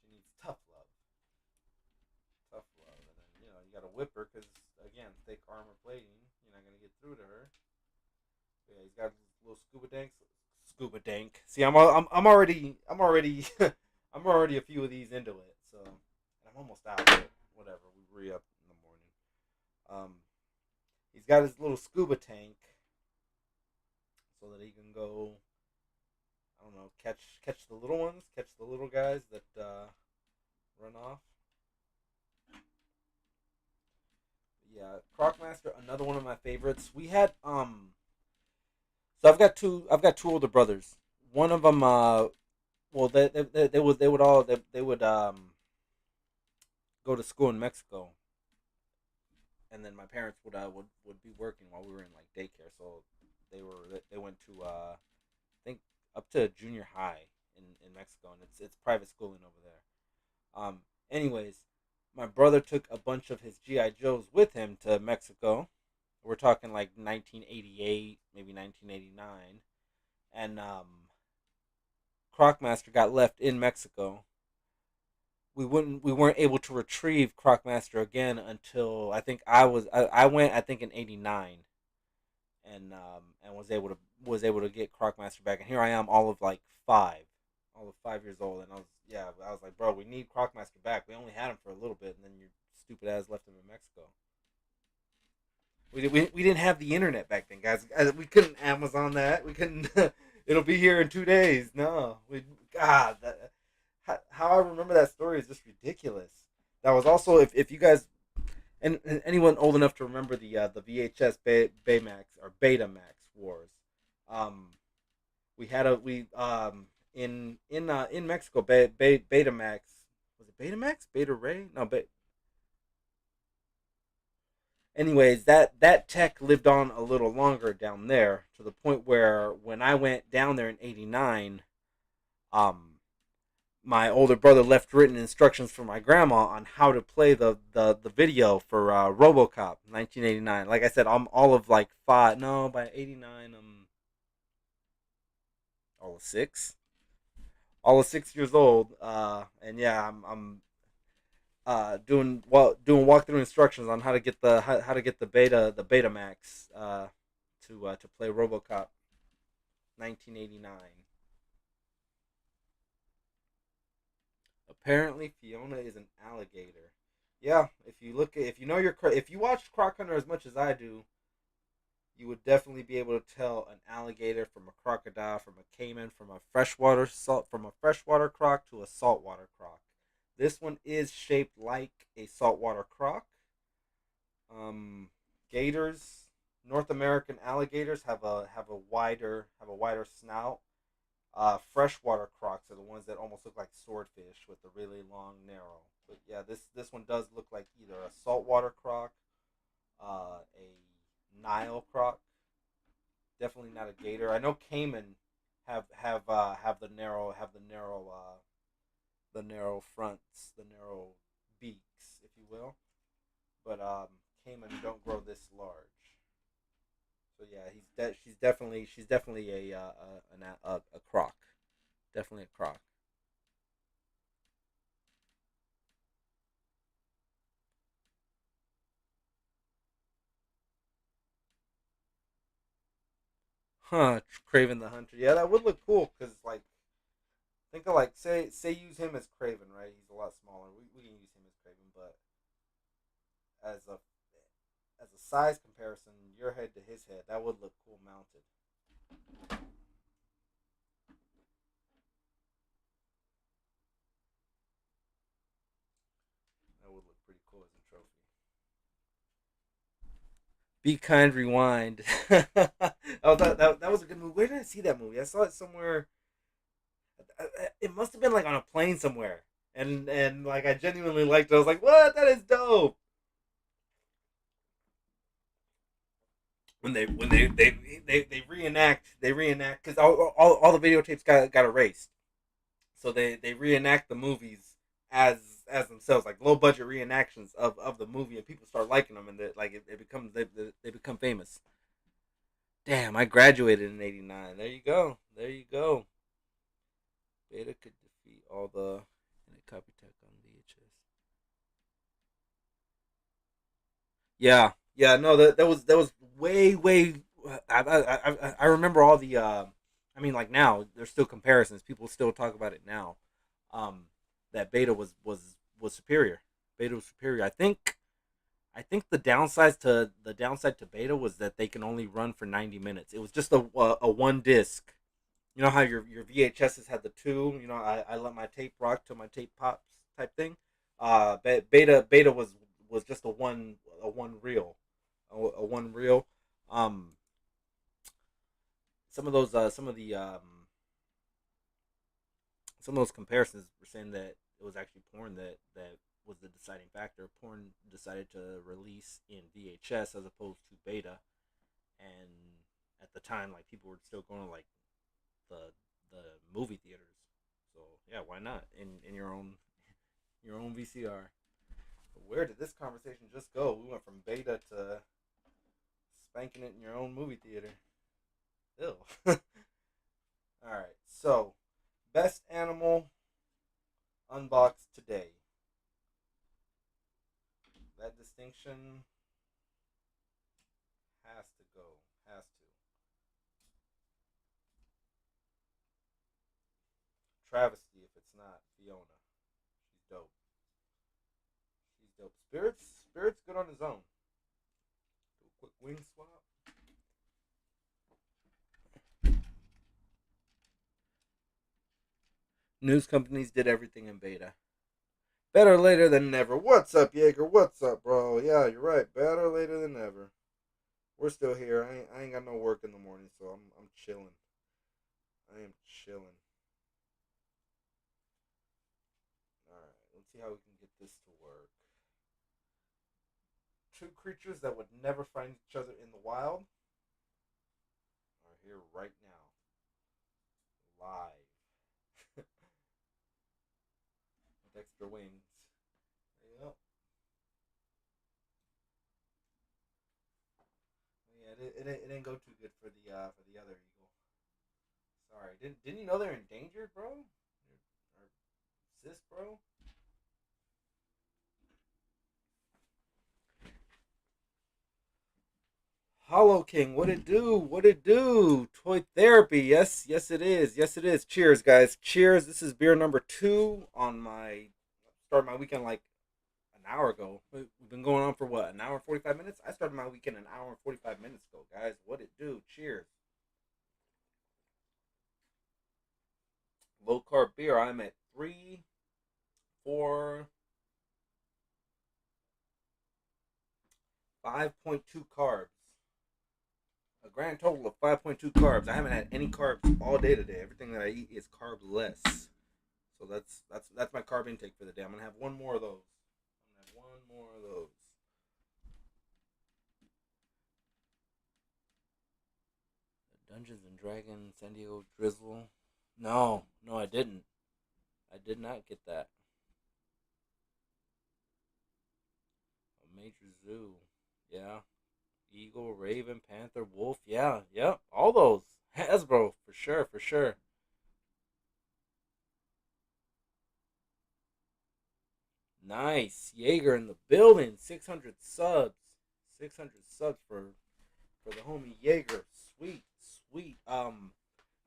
she needs tough love, and then you got to whip her because again thick armor plating. You're not gonna get through to her. But yeah, he's got little scuba danks. Scuba dank. See, I'm already I'm already a few of these into it. So I'm almost out. But whatever. We re up in the morning. He's got his little scuba tank so that he can go. I don't know, catch the little ones, catch the little guys that run off. Yeah, Crockmaster, another one of my favorites. We had So I've got two older brothers. One of them, well, they would go to school in Mexico, and then my parents would be working while we were in like daycare. So they went to I think up to junior high in Mexico, and it's private schooling over there. Anyways, my brother took a bunch of his GI Joes with him to Mexico. We're talking like 1988, maybe 1989, and Crocmaster got left in Mexico. We weren't able to retrieve Crocmaster again until I went I think in '89, and was able to get Crocmaster back, and here I am all of 5 years old, and I was like, bro, we need Crocmaster back. We only had him for a little bit, and then your stupid ass left him in Mexico. We didn't have the internet back then, guys. We couldn't Amazon that. We couldn't. It'll be here in 2 days. No, God, how I remember that story is just ridiculous. That was also if you guys and anyone old enough to remember the VHS Baymax or Betamax wars. Um, we had a we in Mexico Betamax, was it Betamax, Beta Ray, no, anyways, that tech lived on a little longer down there, to the point where when I went down there in '89, um, my older brother left written instructions for my grandma on how to play the video for RoboCop 1989. Like I said, I'm all of like five. No, by '89, I'm all of six, all of 6 years old. And yeah, doing walkthrough instructions on how to get the Betamax to play RoboCop 1989. Apparently, Fiona is an alligator. Yeah, if you know if you watch Croc Hunter as much as I do, you would definitely be able to tell an alligator from a crocodile, from a caiman, from a freshwater croc to a saltwater croc. This one is shaped like a saltwater croc. Um, gators, North American alligators have a wider snout. Freshwater crocs are the ones that almost look like swordfish with the really long narrow. But yeah, this one does look like either a saltwater croc, a Nile croc. Definitely not a gator. I know caiman have the narrow fronts, the narrow beaks, if you will. But caiman don't grow this large. So yeah, she's definitely a croc. Definitely a croc. Huh? Craven the Hunter. Yeah, that would look cool because like think of like say use him as Craven, right? He's a lot smaller. We can use him as Craven, but as a size comparison, your head to his head, that would look cool mounted. That would look pretty cool as a trophy. Be Kind Rewind. That was a good movie. Where did I see that movie? I saw it somewhere. It must have been like on a plane somewhere, and like I genuinely liked it. I was like, "What? That is dope." When they reenact because all the videotapes got erased, so they reenact the movies as as themselves, like low budget reenactions of the movie, and people start liking them, and it becomes they become famous. Damn, I graduated in '89. There you go. There you go. Beta could defeat all the and a copy tech on VHS. Yeah, yeah. No, that was way. I remember all the. I mean, like now there's still comparisons. People still talk about it now. Um, that Beta was superior. Beta was superior. I think the downside to Beta was that they can only run for 90 minutes. It was just a one disc. You know how your VHSs had the two. I let my tape rock till my tape pops type thing. Beta was just a one reel, a one reel. Um, some of those some of those comparisons were saying that it was actually porn that was the deciding factor. Porn decided to release in VHS as opposed to beta, and at the time, like people were still going to like the the movie theaters. So yeah, why not in your own VCR? But where did this conversation just go? We went from beta to spanking it in your own movie theater. Ew. All right, so best animal unboxed today. That distinction has to go. Has to. Travesty if it's not Fiona. She's dope. She's dope. Spirit's good on his own. Do a quick wing swap. News companies did everything in beta. Better later than never. What's up, Jaeger? What's up, bro? Yeah, you're right. Better later than never. We're still here. I ain't got no work in the morning, so I'm chilling. I am chilling. All right, let's see how we can get this to work. Two creatures that would never find each other in the wild are here right now, live, with extra wings. Yep. Yeah, it didn't go too good for the other eagle. Sorry, didn't you know they're endangered, bro? Or sis, bro? Hollow King, what it do? What it do? Toy therapy, yes, yes it is, yes it is. Cheers, guys. Cheers. This is beer number 2 on my started my weekend like an hour ago. We've been going on for what, an hour and 45 minutes? I started my weekend an hour and 45 minutes ago, guys. What it do? Cheers. Low carb beer. I'm at 4, 5.2 carbs. A grand total of 5.2 carbs. I haven't had any carbs all day today. Everything that I eat is carbless. So that's my carb intake for the day. I'm gonna have one more of those. I'm gonna have one more of those. Dungeons and Dragons, San Diego Drizzle. No, no, I didn't. I did not get that. A major zoo. Yeah. Eagle, Raven, Panther, Wolf. Yeah, yep. All those. Hasbro, for sure, for sure. Nice. Jaeger in the building. 600 subs. 600 subs for the homie Jaeger. Sweet, sweet.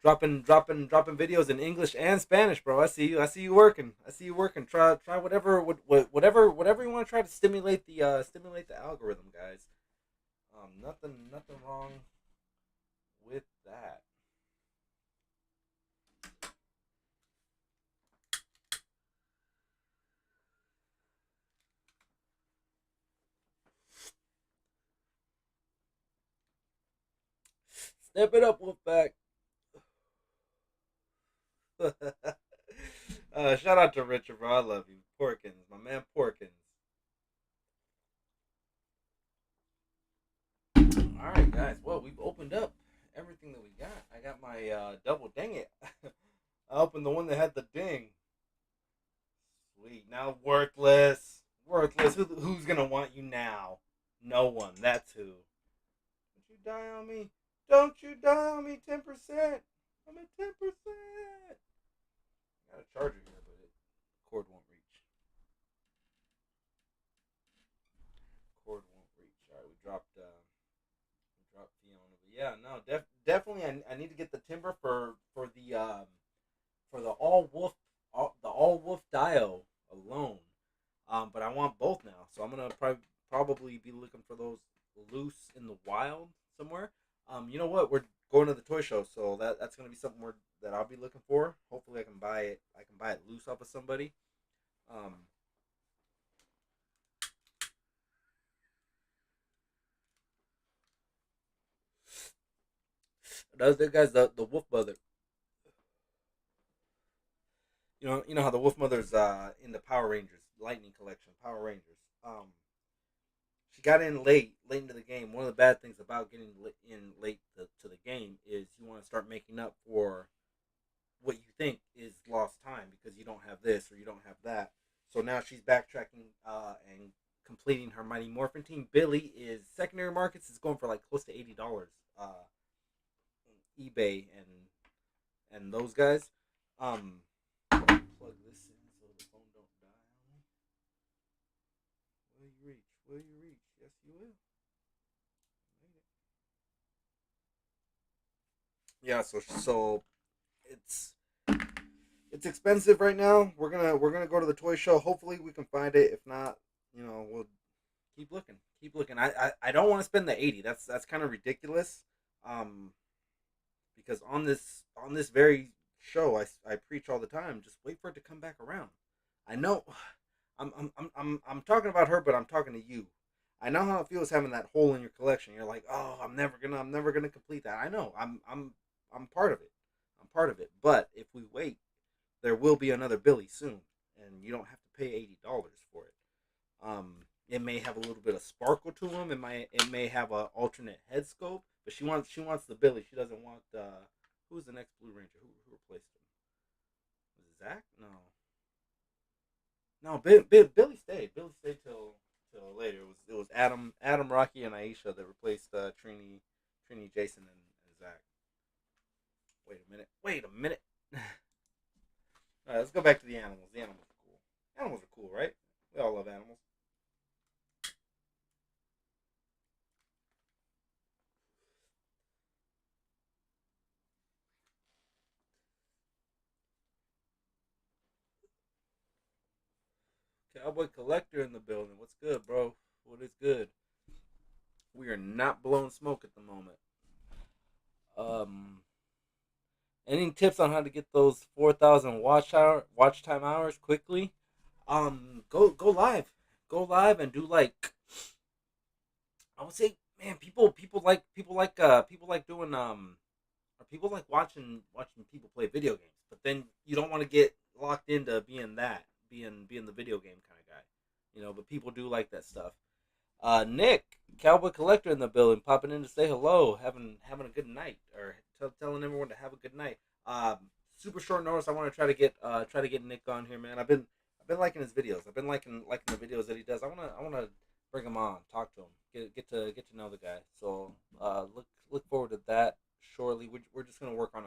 Dropping videos in English and Spanish, bro. I see you. I see you working. I see you working. Try whatever whatever you want to try to stimulate the algorithm, guys. Nothing wrong with that. Step it up, Wolfpack. Shout out to Richard, bro. I love you, Porkins, my man Porkins. All right, guys. Well, we've opened up everything that we got. I got my double. Dang it! I opened the one that had the ding. Sweet. Now worthless. Worthless. Who's gonna want you now? No one. That's who. Don't you die on me? Don't you die on me? 10%. I'm at 10%. Got a charger here, but it cord won't reach. Cord won't reach. All right, we dropped Fiona. But yeah, no, definitely. I need to get the timber for the all wolf dio alone. But I want both now, so I'm gonna probably be looking for those loose in the wild somewhere. You know what? We're going to the toy show, so that's gonna be something that I'll be looking for. Hopefully, I can buy it. I can buy it loose off of somebody. Um, The guys, the Wolf Mother. You know how the Wolf Mother's in the Power Rangers Lightning Collection, Power Rangers. She got in late into the game. One of the bad things about getting in late to the game is you want to start making up for what you think is lost time because you don't have this or you don't have that. So now she's backtracking and completing her Mighty Morphin team. Billy is secondary markets is going for like close to $80. eBay and those guys. Plug this in so the phone don't die on me. Will you reach? Will you reach? Yes, you will. Yeah. So it's it's expensive right now. We're gonna go to the toy show. Hopefully we can find it. If not, we'll keep looking. Keep looking. I don't want to spend the 80. That's kind of ridiculous. Um, because on this very show, I preach all the time. Just wait for it to come back around. I know. I'm talking about her, but I'm talking to you. I know how it feels having that hole in your collection. You're like, oh, I'm never gonna complete that. I know. I'm part of it. I'm part of it. But if we wait, there will be another Billy soon, and you don't have to pay $80 for it. It may have a little bit of sparkle to him. It may have an alternate head scope, but she wants the Billy. She doesn't want who's the next Blue Ranger? Who replaced him? Was it Zach? No, no. Billy stayed. Billy stayed till later. It was Adam, Rocky, and Aisha that replaced Trini, Jason, and Zach. Wait a minute. Wait a minute. All right, let's go back to the animals. The animals are cool. Animals are cool, right? We all love animals. Cowboy Collector in the building. What's good, bro? What is good? We are not blowing smoke at the moment. Um, any tips on how to get those 4,000 watch time hours quickly? Go live, go live, and do like I would say, man, people like doing or people like watching people play video games. But then you don't want to get locked into being the video game kind of guy, But people do like that stuff. Nick, Cowboy Collector in the building, popping in to say hello, having a good night, or telling everyone to have a good night. Super short notice. I want to try to get Nick on here, man. I've been liking his videos. I've been liking the videos that he does. I wanna bring him on, talk to him, get to know the guy. So look forward to that shortly. We're just gonna work on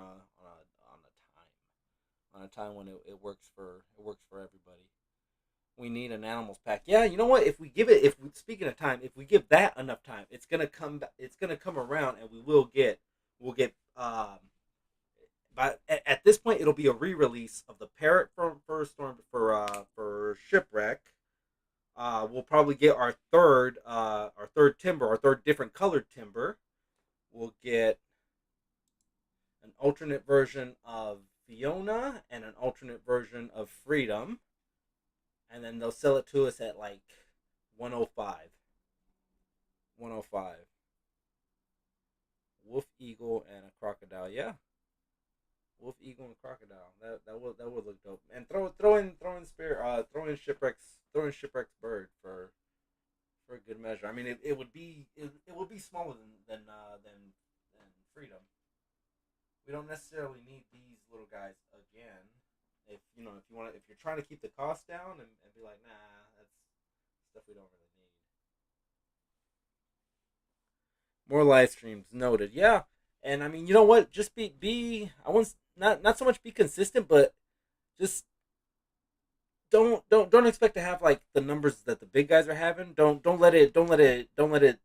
a time when it works for everybody. We need an animals pack. Yeah, you know what? If we give it, if we, speaking of time, if we give that enough time, it's gonna come. It's gonna come around, and we'll get. But at this point, it'll be a re-release of the parrot for Storm for shipwreck. We'll probably get our third timber, our third different colored timber. We'll get an alternate version of Fiona and an alternate version of Freedom, and then they'll sell it to us at like 105. 105. Wolf, eagle, and a crocodile. Yeah, wolf, eagle, and crocodile. That would look dope. And throw in shipwreck's bird for a good measure. I mean, it would be smaller than Freedom. We don't necessarily need these little guys again. If you're trying to keep the cost down and be like, nah, that's stuff we don't really need. More live streams noted. Yeah, and I mean, you know what? Just be. I want not so much be consistent, but just don't expect to have like the numbers that the big guys are having. Don't let it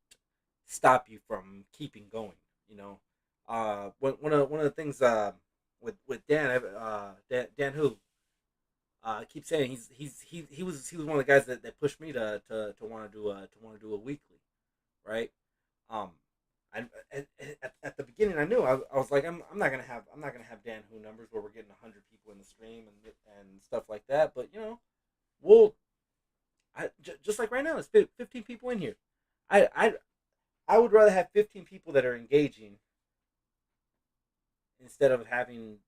stop you from keeping going. You know, one of the things with Dan who keep saying he was one of the guys that pushed me to want to do a weekly, right? Um, at the beginning, I knew I was like I'm not gonna have Dan Who numbers where we're getting 100 people in the stream and stuff like that. But we'll just like right now, it's 15 people in here. I I I would rather have 15 people that are engaging, instead of having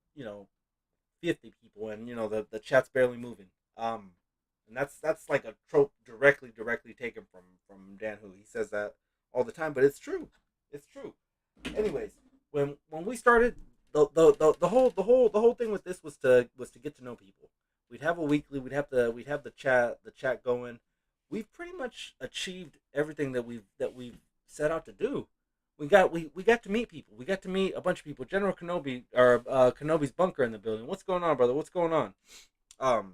50 people and the chat's barely moving. And that's like a trope directly taken from Dan Hu. He says that all the time, but it's true. It's true. Anyways, when we started, the whole thing with this was to get to know people. We'd have a weekly. We'd have the chat going. We've pretty much achieved everything that we've set out to do. We got to meet people. We got to meet a bunch of people. General Kenobi or Kenobi's bunker in the building. What's going on, brother? What's going on? Um,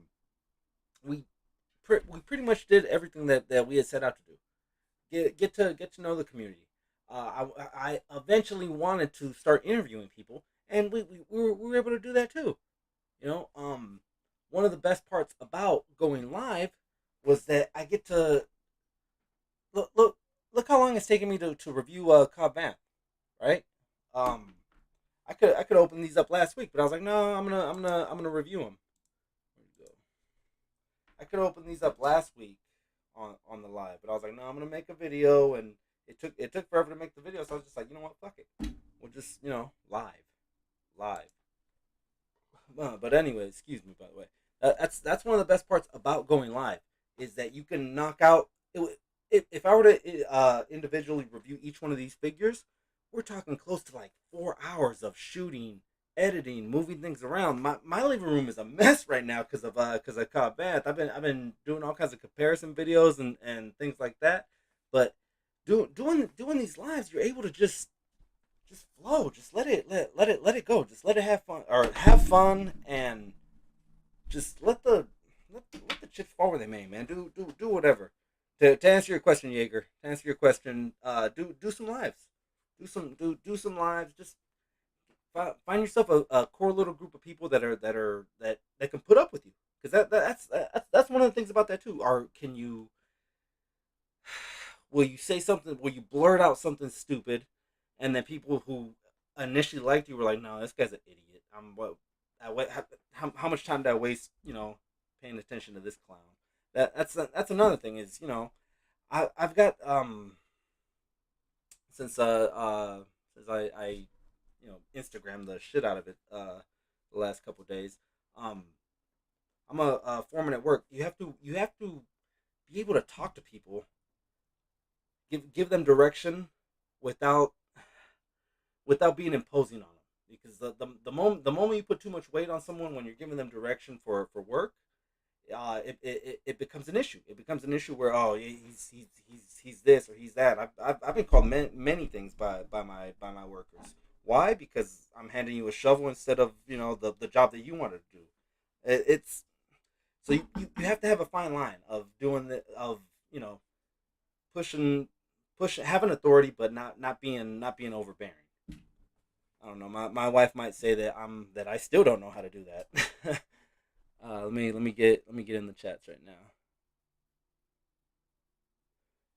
we we pretty much did everything that we had set out to do. Get to know the community. I eventually wanted to start interviewing people, and we were able to do that too. You know, one of the best parts about going live was that I get to look how long it's taken me to review Cobb Vamp, right? Um, I could open these up last week, but I was like, no, I'm gonna review them. Where'd it go? I could open these up last week on the live, but I was like, no, I'm gonna make a video, and it took forever to make the video, so I was just like, you know what, fuck it, we'll just live. But anyway, excuse me, by the way. That's one of the best parts about going live is that you can knock out. If I were to individually review each one of these figures, we're talking close to like 4 hours of shooting, editing, moving things around. My living room is a mess right now because of Cobb Bath. I've been doing all kinds of comparison videos and things like that. But doing these lives, you're able to just flow. Just let it go. Just let it have fun and just let the chips fall where they may, man. Do whatever. To answer your question, Jaeger. To answer your question, do some lives. Do some lives. Just find yourself a core little group of people that can put up with you. Because that's one of the things about that too. Or can you will you say something? Will you blurt out something stupid, and then people who initially liked you were like, "No, this guy's an idiot." How much time did I waste? Paying attention to this clown. That's another thing is I've got since since I Instagram the shit out of it the last couple of days. um I'm a foreman at work. You have to be able to talk to people, give them direction without being imposing on them, because the moment you put too much weight on someone when you're giving them direction for work, it becomes an issue. It becomes an issue where, oh, he's this or he's that. I've been called many things by my workers. Why? Because I'm handing you a shovel instead of the job that you wanted to do. It's so you have to have a fine line of doing you know pushing having authority, but not being overbearing. I don't know. My wife might say that I still don't know how to do that. Let me get in the chats right now.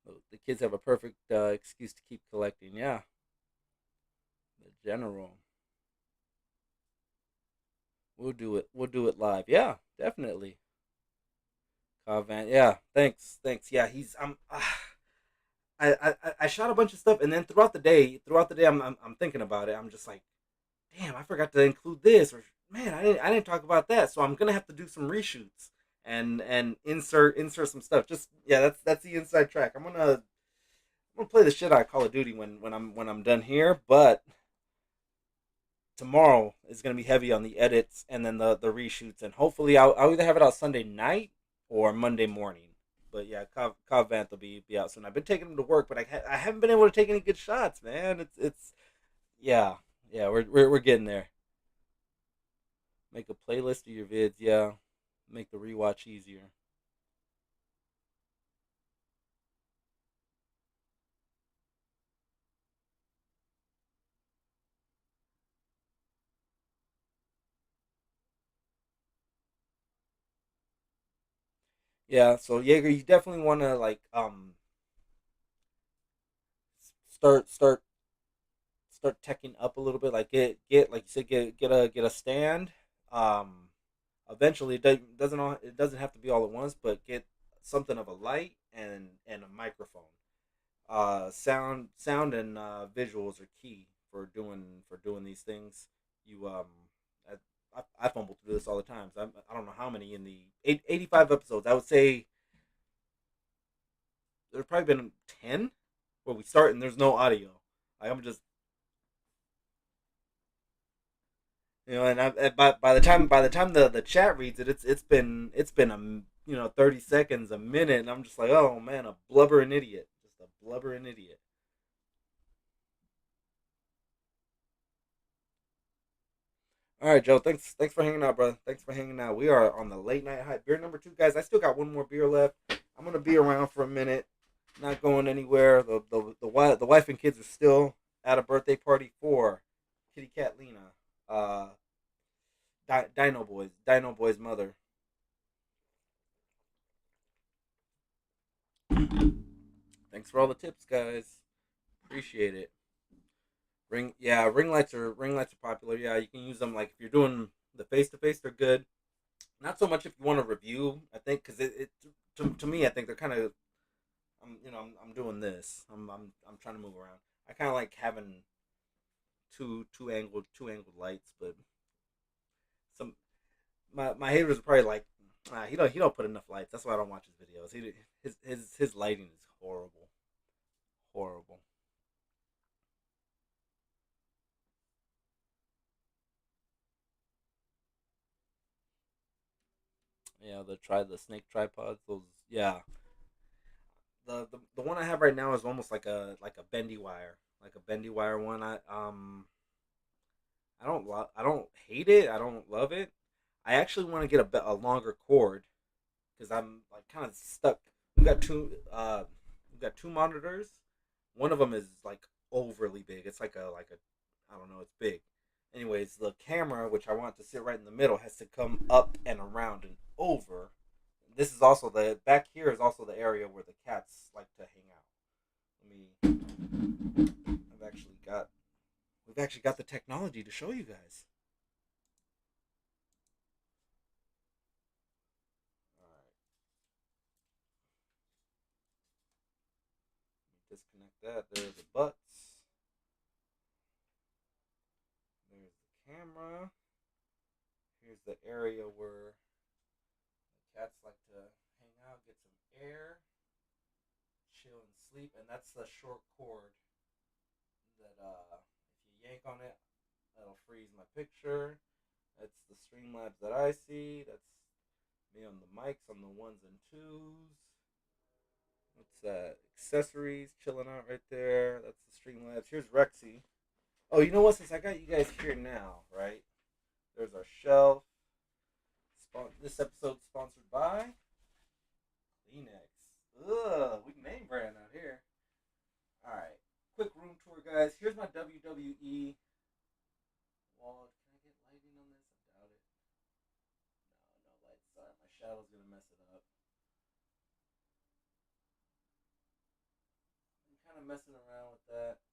Oh, the kids have a perfect excuse to keep collecting. Yeah, the general. We'll do it. We'll do it live. Yeah, definitely. Van. Yeah, thanks. Yeah, he's I shot a bunch of stuff, and then throughout the day, I'm thinking about it. I'm just like, damn, I forgot to include this, or man, I didn't talk about that. So I'm gonna have to do some reshoots and insert some stuff. Just yeah, that's the inside track. I'm gonna play the shit out of Call of Duty when I'm done here, but tomorrow is gonna be heavy on the edits and then the reshoots, and hopefully I'll either have it out Sunday night or Monday morning. But yeah, Cobb Vanth will be out soon. I've been taking him to work, but I haven't been able to take any good shots, man. It's yeah, yeah, we're getting there. Make a playlist of your vids, yeah. Make the rewatch easier. Yeah, so Jaeger, you definitely want to like start start start teching up a little bit. Like get like you said, get a stand. Um, eventually it doesn't have to be all at once, but get something of a light and a microphone. Sound and visuals are key for doing these things. You I fumble through this all the time. So I don't know how many in the 85 episodes. I would say there's probably been 10 where we start and there's no audio. Like I'm just and by the time the chat reads it, it's been a 30 seconds, a minute, and I'm just like, oh man, a blubbering idiot, just a blubbering idiot. All right, Joe. Thanks for hanging out, brother. Thanks for hanging out. We are on the late night hype beer number two, guys. I still got one more beer left. I'm gonna be around for a minute, not going anywhere. The wife and kids are still at a birthday party for Kitty Cat Lena, uh, Dino Boy's mother. Thanks for all the tips, guys. Appreciate it. Ring lights are popular. Yeah, you can use them like if you're doing the face to face. They're good. Not so much if you want to review. I think because to me, I think they're kind of I'm doing this. I'm trying to move around. I kind of like having two angled lights, but some my haters are probably like, he don't put enough lights. That's why I don't watch his videos. His lighting is horrible, horrible. Yeah, the snake tripods. Those, yeah. The one I have right now is almost like a bendy wire, like a bendy wire one. I don't hate it. I don't love it. I actually want to get a longer cord because I'm like kind of stuck. We got two monitors. One of them is like overly big. It's like a I don't know. It's big. Anyways, the camera, which I want to sit right in the middle, has to come up and around and over. This is also the back here is also the area where the cats like to hang out. I've actually got we've actually got the technology to show you guys. All right, disconnect that. There's the butts. There's the camera. Here's the area where the cats like to hang out, get some air, chill and sleep, and that's the short cord that if you yank on it, that'll freeze my picture. That's the Streamlabs that I see. That's me on the mics on the ones and twos. What's that? Accessories chilling out right there. That's the Streamlabs. Here's Rexy. Oh, you know what? Since I got you guys here now, right? There's our shelf. This episode sponsored by Kleenex. Ugh, we name brand out here. All right, quick room tour, guys. Here's my WWE wall. Can I get lighting on this? I doubt it. No, no lights. Sorry, my shadow's gonna mess it up. I'm kind of messing around with that,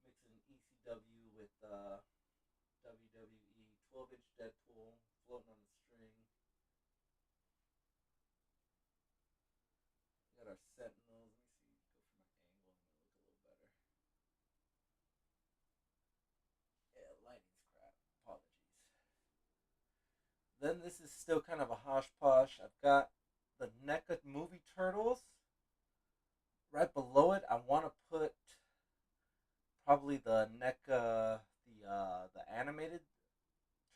mixing ECW with WWE 12-inch Deadpool floating on the string. We got our Sentinels. Let me see. Go for my angle. I'm gonna look a little better. Yeah, lighting's crap. Apologies. Then this is still kind of a hosh posh. I've got the NECA movie Turtles. Right below it, I want to put probably the NECA, the animated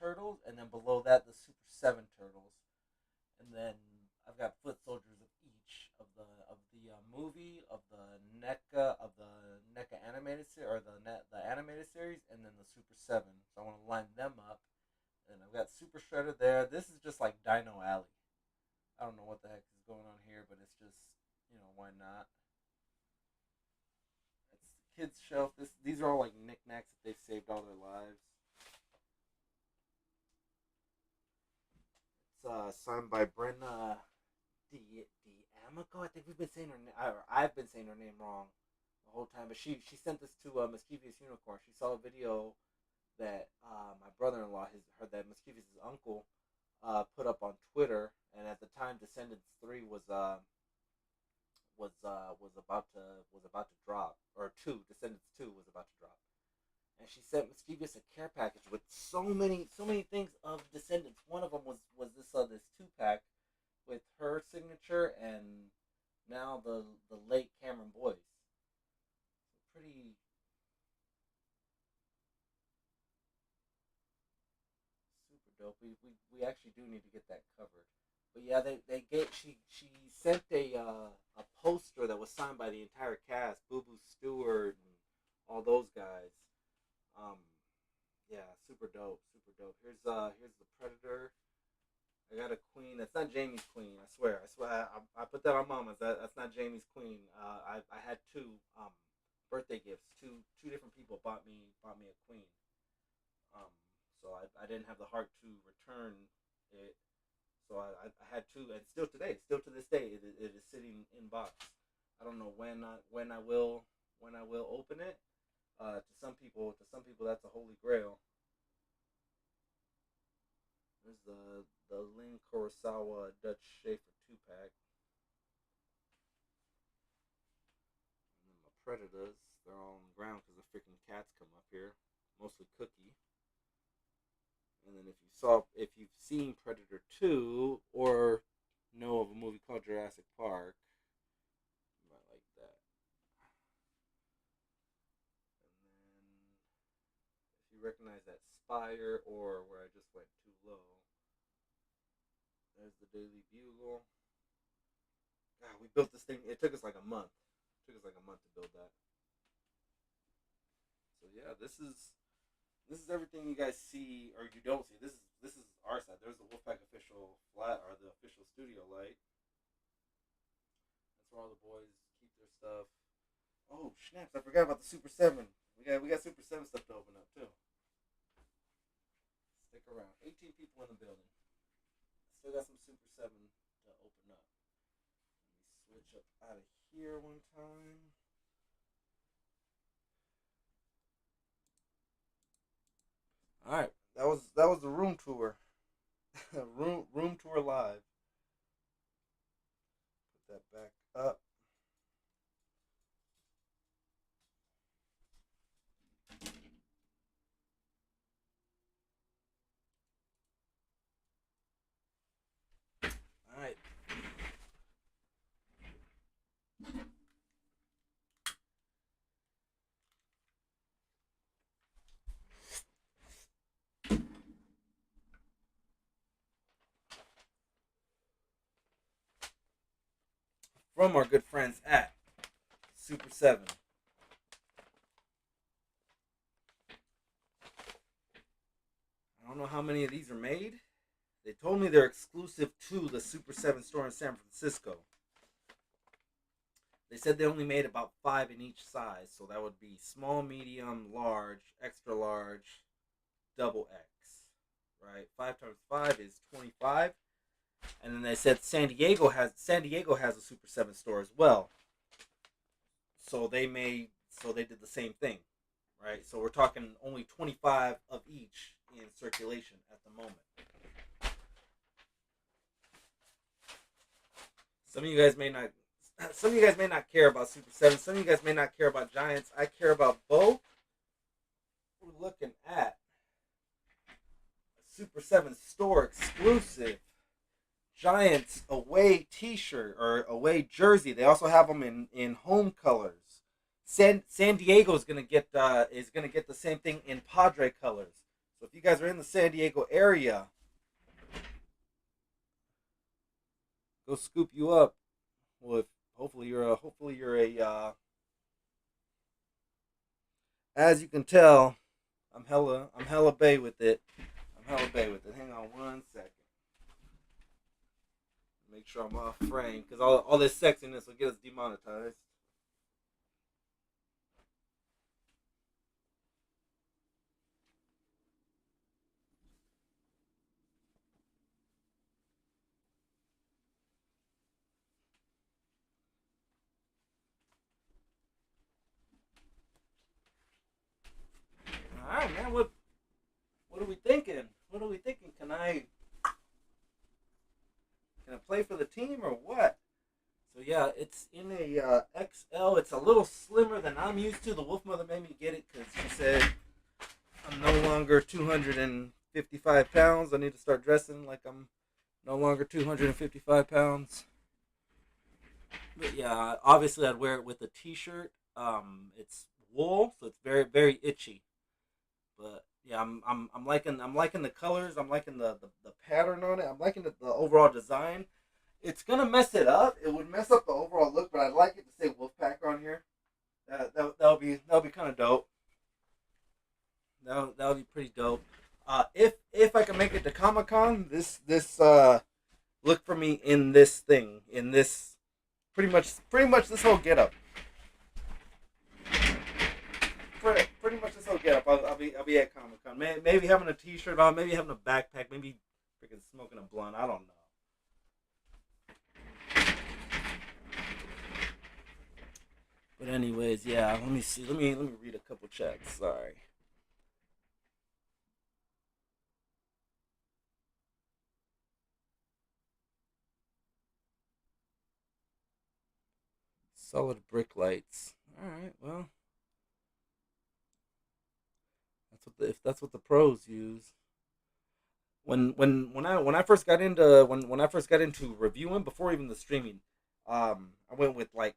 Turtles, and then below that the Super Seven Turtles, and then I've got foot soldiers of each of the movie of the NECA animated series or the animated series, and then the Super Seven. So I want to line them up, and I've got Super Shredder there. This is just like Dino Alley. I don't know what the heck is going on here, but it's just why not? It's the kids shelf. These are all like knickknacks that they've saved all their lives. It's signed by Brenna Amico. I think we've been saying her name. I've been saying her name wrong the whole time. But she sent this to Mischievous Unicorn. She saw a video that my brother-in-law, that Mischievous' uncle, put up on Twitter, and at the time, Descendants 3 was about to drop, or two Descendants 2 was about to drop, and she sent Mischievous a care package with so many things of Descendants. One of them was this 2-pack with her signature and now the late Cameron Boyce. Pretty super dope. We actually do need to get that covered. But yeah, they get she sent a poster that was signed by the entire cast, Boo Boo Stewart and all those guys. Um, yeah, super dope, super dope. Here's the Predator. I got a queen. That's not Jamie's queen. I swear. I swear. I put that on Mama's. That's not Jamie's queen. I had two birthday gifts. Two different people bought me a queen. Um, so I didn't have the heart to return it. So I had two, and still to this day, it is sitting in box. I don't know when I will open it. To some people, that's a holy grail. There's the Lynn Kurosawa Dutch Schaefer 2-pack, and then my Predators. They're all on the ground because the freaking cats come up here, mostly Cookie. And then if you've seen Predator 2 or know of a movie called Jurassic Park, you might like that. And then if you recognize that Spire or where I just went too low, there's the Daily Bugle. God, we built this thing. It took us like a month. It took us like a month to build that. So yeah, this is everything you guys see or you don't see. This is our side. There's the Wolfpack official flat or the official studio light. That's where all the boys keep their stuff. Oh snaps! I forgot about the Super Seven. We got Super Seven stuff to open up too. Stick around. 18 people in the building. Still got some Super Seven to open up. Let me switch up out of here one time. All right, that was the room tour. room tour live. Put that back up. All right. From our good friends at Super 7. I don't know how many of these are made. They told me they're exclusive to the Super 7 store in San Francisco. They said they only made about 5 in each size, so that would be small, medium, large, extra large, double X. Right? 5 times 5 is 25. And then they said San Diego has a Super 7 store as well. So they did the same thing, right? So we're talking only 25 of each in circulation at the moment. Some of you guys may not care about Super 7. Some of you guys may not care about Giants. I care about both. We're looking at a Super 7 store exclusive Giants away T-shirt or away jersey. They also have them in home colors. San Diego is gonna get the same thing in Padre colors. So if you guys are in the San Diego area, go scoop you up. Well, if hopefully you're a as you can tell, I'm hella bay with it. I'm hella bay with it. Hang on one second. Make sure I'm off frame because all this sexiness will get us demonetized. All right, man. What are we thinking? What are we thinking? Can I play for the team or what? So yeah, it's in a XL. It's a little slimmer than I'm used to. The Wolf Mother made me get it because she said I'm no longer 255 pounds. I need to start dressing like I'm no longer 255 pounds. But yeah, obviously I'd wear it with a t-shirt. It's wool, so it's very very itchy. But yeah, I'm liking the colors. I'm liking the pattern on it. I'm liking the overall design. It's gonna mess it up. It would mess up the overall look, but I'd like it to say Wolfpacker on here. That'll be kind of dope. That'll be pretty dope. If I can make it to Comic Con, this look for me in this thing in this pretty much this whole getup. Pretty much this whole getup. I'll be at Comic Con. Maybe having a T-shirt on, maybe having a backpack, maybe freaking smoking a blunt. I don't know. But anyways, yeah. Let me see. Let me read a couple checks. Sorry. Solid brick lights. All right. Well, if that's what the pros use. When I first got into when I first got into reviewing before even the streaming, I went with like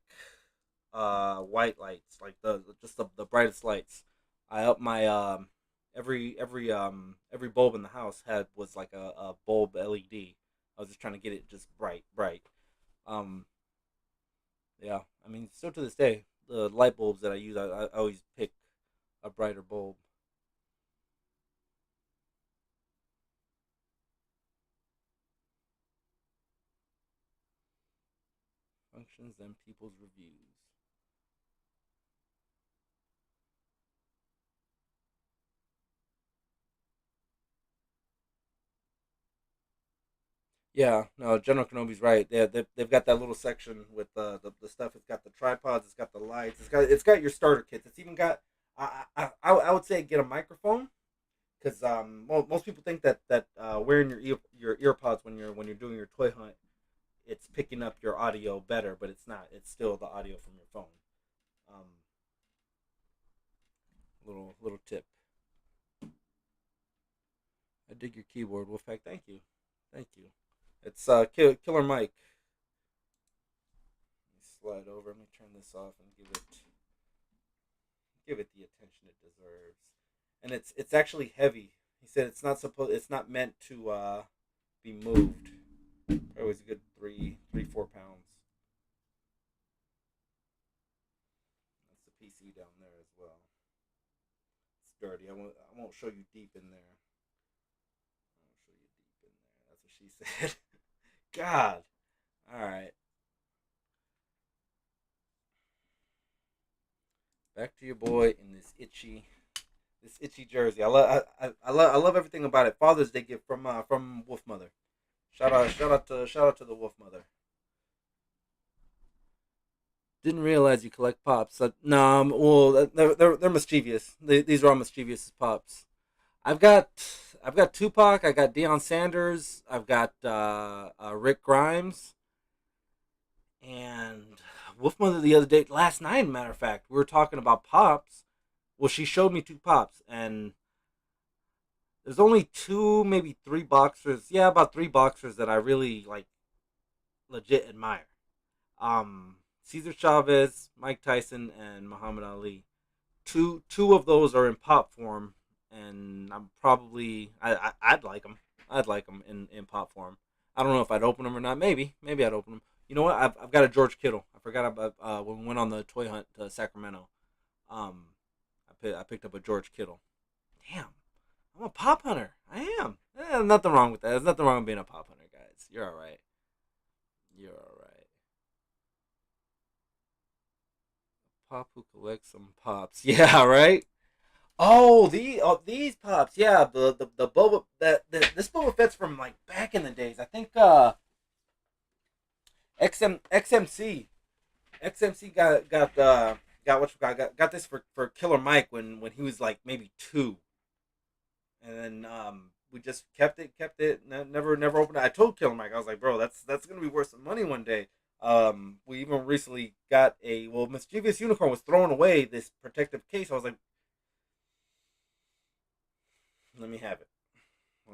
white lights, like the brightest lights. I up my every bulb in the house had was like a bulb LED. I was just trying to get it just bright. Um, yeah, I mean, still to this day, the light bulbs that I use, I always pick a brighter bulb. Functions and people's reviews. Yeah, no, General Kenobi's right. They've got that little section with the stuff. It's got the tripods. It's got the lights. It's got your starter kits. It's even got. I would say get a microphone because most people think that wearing your ear pods when you're doing your toy hunt, it's picking up your audio better, but it's not. It's still the audio from your phone. Um, little tip. I dig your keyboard, Wolfpack. Thank you. It's Killer Mike. Let me slide over. Let me turn this off and give it the attention it deserves. And it's actually heavy. He said it's not meant to be moved. Probably was a good 4 pounds. That's the PC down there as well. It's dirty. I won't show you deep in there. I won't show you deep in there. That's what she said. God. All right. Back to your boy in this itchy jersey. I love everything about it. Father's Day gift from Wolf Mother. Shout out to the Wolf Mother. Didn't realize you collect pops. No, well, they're mischievous. These are all mischievous pops. I've got I've got Tupac. I got Deion Sanders. I've got Rick Grimes and Wolf Mother the other day. Last night, matter of fact, we were talking about pops. Well, she showed me two pops, and there's only two, maybe three boxers. Yeah, about three boxers that I really like, legit admire. Cesar Chavez, Mike Tyson, and Muhammad Ali. Two of those are in pop form, and I'm probably I'd like them. I'd like them in pop form. I don't know if I'd open them or not. Maybe I'd open them. You know what? I've got a George Kittle. I forgot about when we went on the toy hunt to Sacramento. Um, I picked up a George Kittle. Damn, I'm a pop hunter. I am. Nothing wrong with that. There's nothing wrong with being a pop hunter, guys. You're all right. You're all right. Pop who collects some pops. Yeah, right. These pops. Yeah, the Boba this Boba Fett's from like back in the days. I think XMC got what you got this for Killer Mike when he was like maybe two, and then we just kept it never opened it. I told Killer Mike, I was like, bro, that's gonna be worth some money one day. We even recently got a Mischievous Unicorn was throwing away this protective case. I was like, Let me have it.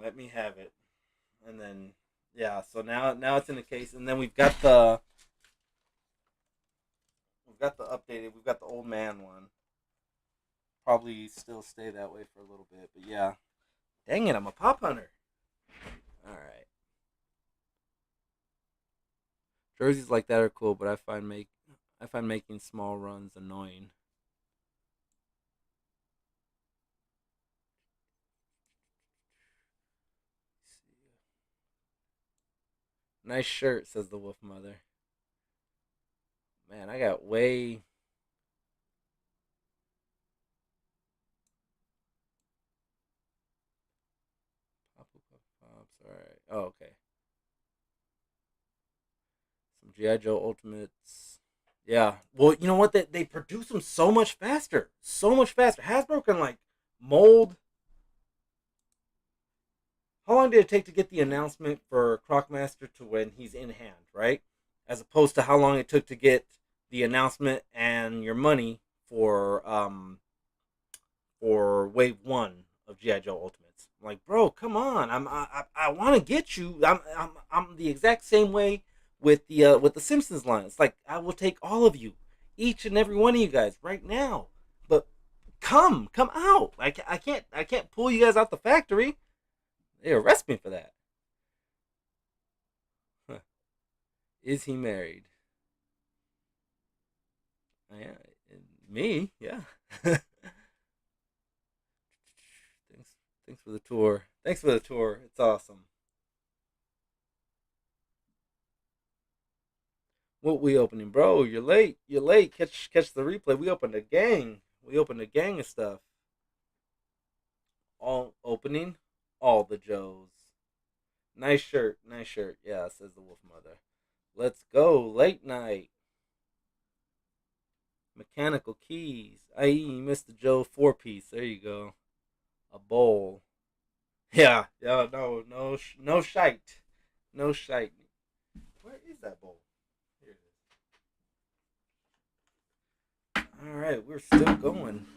Let me have it. And then yeah, so now it's in the case, and then we've got the updated, we've got the old man one. Probably still stay that way for a little bit, but yeah. Dang it, I'm a pop hunter. All right. Jerseys like that are cool, but I find making small runs annoying. Nice shirt, says the wolf mother. Man, I got way. Pops. All right. Oh, okay. Some GI Joe Ultimates. Yeah. Well, you know what? They produce them so much faster. So much faster. Hasbro can like mold. How long did it take to get the announcement for Crocmaster to when he's in hand, right? As opposed to how long it took to get the announcement and your money for Wave One of GI Joe Ultimates. I'm like, bro, come on! I want to get you. I'm the exact same way with the Simpsons line. It's like I will take all of you, each and every one of you guys, right now. But come out! I can't pull you guys out the factory. They arrest me for that. Huh. Is he married? Yeah, me. Yeah. thanks, thanks for the tour. Thanks for the tour. It's awesome. What we opening, bro? You're late. You're late. Catch the replay. We opened a gang. We opened a gang of stuff. All opening, all the Joes. Nice shirt. Nice shirt. Yeah, says the Wolf Mother. Let's go. Late night. Mechanical keys. I.e., you missed the Joe 4 piece. There you go. A bowl. Yeah. Yeah. No. No. No shite. No shite. Where is that bowl? Here it is. All right. We're still going.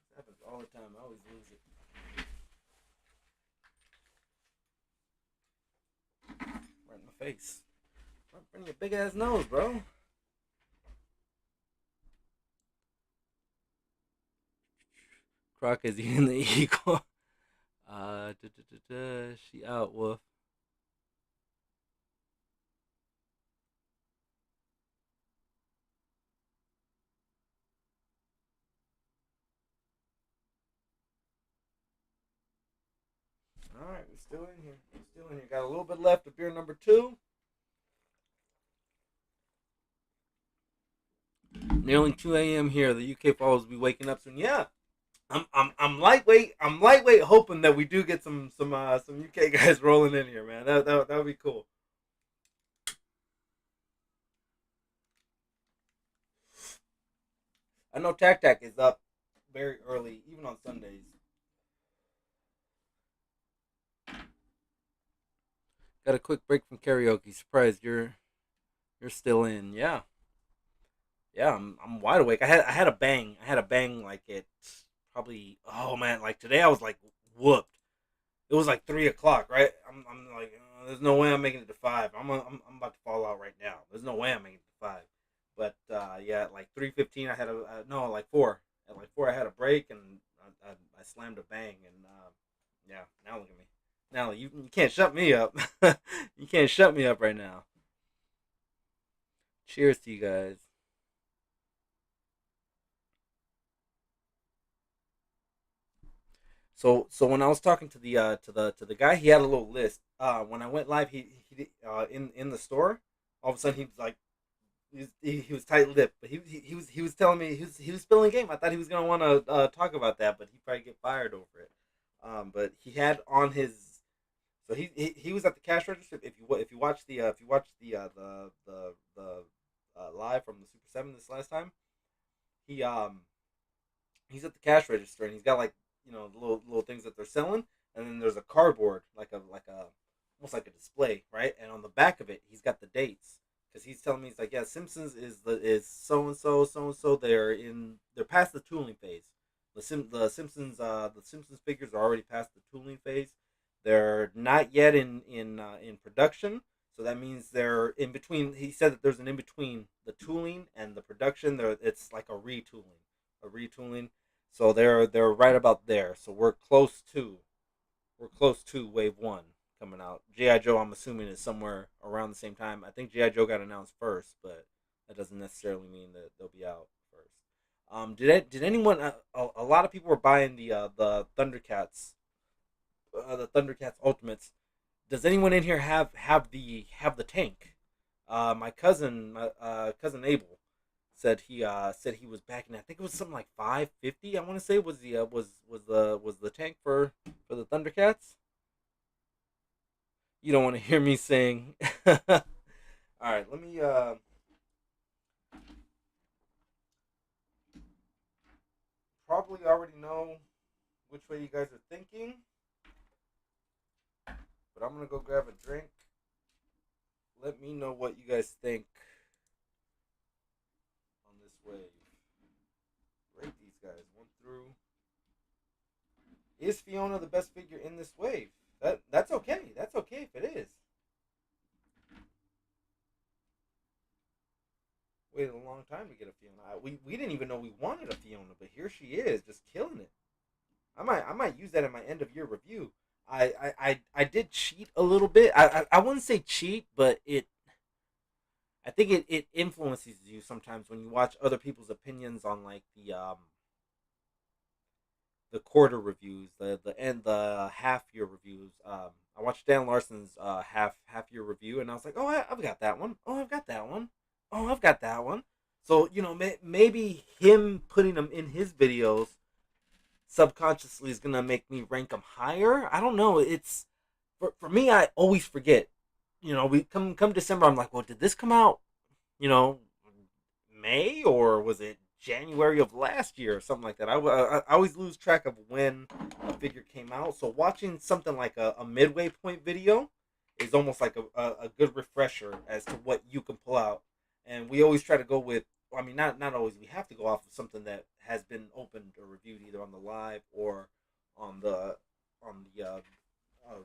This happens all the time. I always lose it. Right in my face. Right in your big ass nose, bro. Croc is eating the eagle. She out, Wolf. All right, we're still in here. We're still in here. Got a little bit left of beer number 2. Nearly 2 a.m. here. The UK followers will be waking up soon. Yeah, I'm lightweight. I'm lightweight, hoping that we do get some UK guys rolling in here, man. That would be cool. I know Tac Tac is up very early, even on Sundays. Got a quick break from karaoke. Surprised you're still in. Yeah, yeah. I'm wide awake. I had a bang. I had a bang like it probably. Oh man, like today I was like whooped. It was like 3 o'clock, right? I'm like, there's no way I'm making it to 5. I'm about to fall out right now. There's no way I'm making it to 5. But yeah, at like 3:15, I had no, like 4. At like 4, I had a break and I slammed a bang and yeah. Now look at me. Now you can't shut me up. You can't shut me up right now. Cheers to you guys. So when I was talking to the guy, he had a little list. When I went live, in the store, all of a sudden he was like, he was tight lipped, but he was telling me he was spilling game. I thought he was gonna want to talk about that, but he'd probably get fired over it. But he had on his, so he was at the cash register. If you watch the live from the Super Seven this last time, he he's at the cash register and he's got like the little things that they're selling, and then there's a cardboard like a almost like a display, right? And on the back of it, he's got the dates because he's telling me he's like, yeah, Simpsons is so and so. They're past the tooling phase. The Simpsons figures are already past the tooling phase. They're not yet in production, so that means they're in between. He said that there's an in between the tooling and the production. There, it's like a retooling. So they're right about there. So we're close to Wave One coming out. GI Joe, I'm assuming, is somewhere around the same time. I think GI Joe got announced first, but that doesn't necessarily mean that they'll be out first. Did anyone? A lot of people were buying the Thundercats Ultimates. Does anyone in here have the tank? My cousin, cousin Abel, said he was backing. I think it was something like 550. I want to say was the tank for the Thundercats. You don't want to hear me sing. All right, let me probably already know which way you guys are thinking, but I'm gonna go grab a drink. Let me know what you guys think on this wave. Rate these guys one through. Is Fiona the best figure in this wave? That's okay. That's okay if it is. Waited a long time to get a Fiona. We didn't even know we wanted a Fiona, but here she is, just killing it. I might use that in my end of year review. I did cheat a little bit. I wouldn't say cheat, but I think it influences you sometimes when you watch other people's opinions on like the quarter reviews, the half year reviews. I watched Dan Larson's half year review, and I was like, oh, I've got that one. Oh, I've got that one. Oh, I've got that one. So maybe him putting them in his videos subconsciously is gonna make me rank them higher. I don't know. It's for me. I always forget. We come December. I'm like, well, did this come out? You know, May or was it January of last year or something like that? I always lose track of when a figure came out. So watching something like a midway point video is almost like a good refresher as to what you can pull out. And we always try to go with. I mean, not always. We have to go off of something that has been opened or reviewed either on the live or on the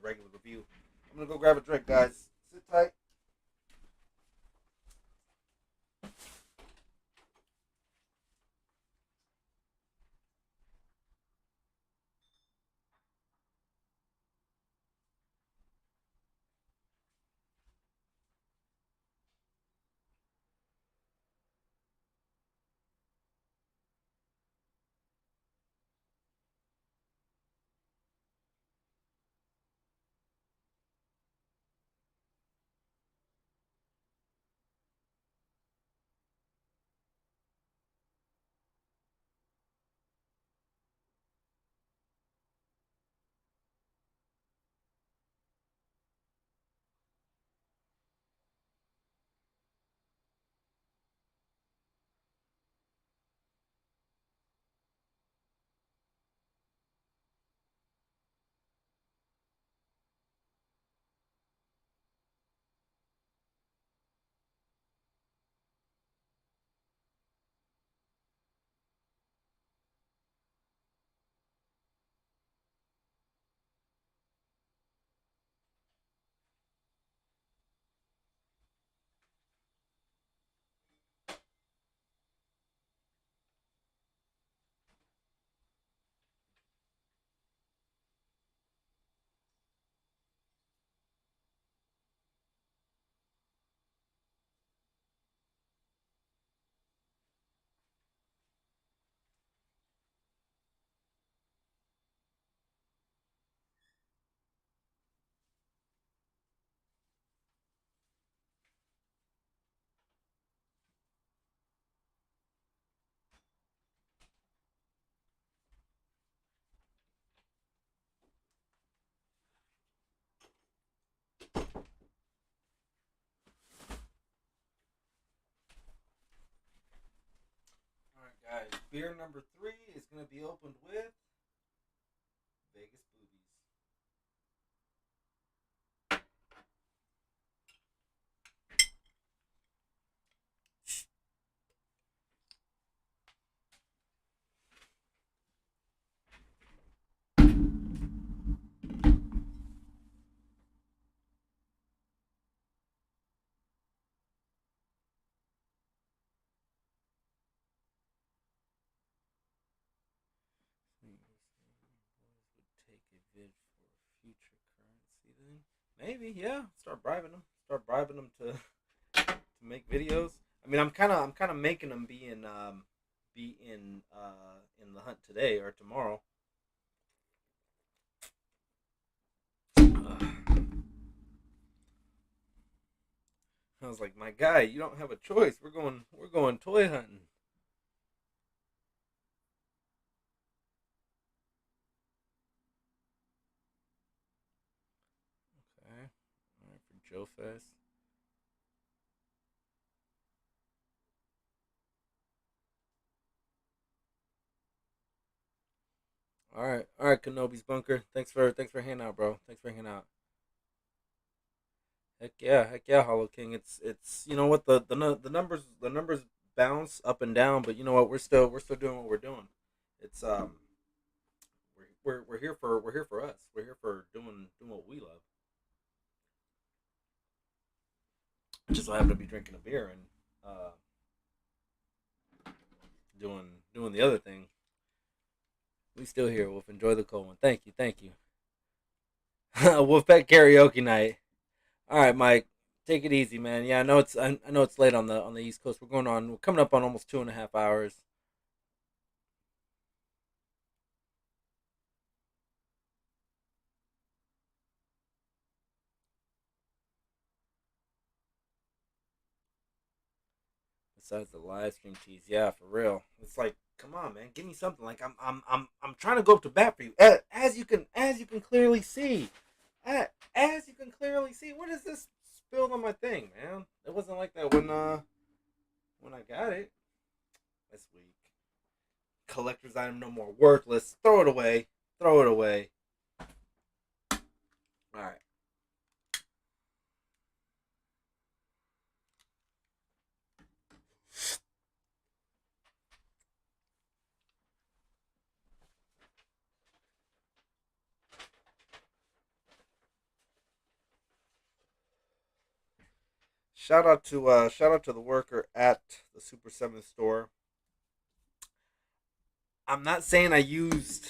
regular review. I'm gonna go grab a drink, guys. Sit tight. All right, guys. Beer number 3 is gonna be opened with Vegas Boobies. vid for future currency then. Maybe, yeah. Start bribing them. Start bribing them to make videos. I mean, I'm kind of making them be in the hunt today or tomorrow. I was like, my guy, you don't have a choice. We're going toy hunting. Okay, all right for Joe Fest. All right, Kenobi's bunker. Thanks for hanging out, bro. Thanks for hanging out. Heck yeah, Hollow King. It's you know what the numbers bounce up and down, but you know what we're still doing what we're doing. It's we're here for us. We're here for doing what we love. I just so happen to be drinking a beer and uh, doing the other thing. We still here, Wolf. Enjoy the cold one. Thank you, thank you. Wolfpack karaoke night. All right, Mike. Take it easy, man. Yeah, I know it's late on the East Coast. We're coming up on almost 2.5 hours. Besides the live stream cheese, yeah, for real. It's like, come on, man, give me something. Like I'm trying to go up to bat for you. As you can clearly see, as you can clearly see, what is this spilled on my thing, man? It wasn't like that when I got it. This week, collector's item no more worthless. Throw it away. Throw it away. All right. Shout out to the worker at the Super Seven store. I'm not saying I used.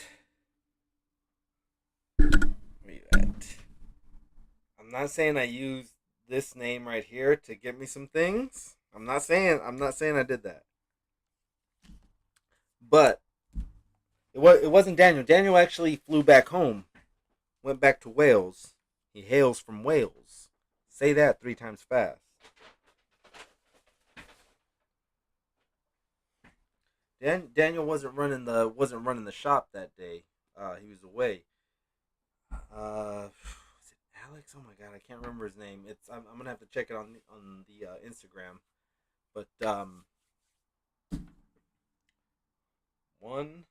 Where you at? I'm not saying I used this name right here to get me some things. I'm not saying I did that. But it wasn't Daniel. Daniel actually flew back home, went back to Wales. He hails from Wales. Say that 3 times fast. Daniel wasn't running the shop that day. He was away. Was it Alex? Oh my god, I can't remember his name. I'm gonna have to check it on the Instagram. But 1,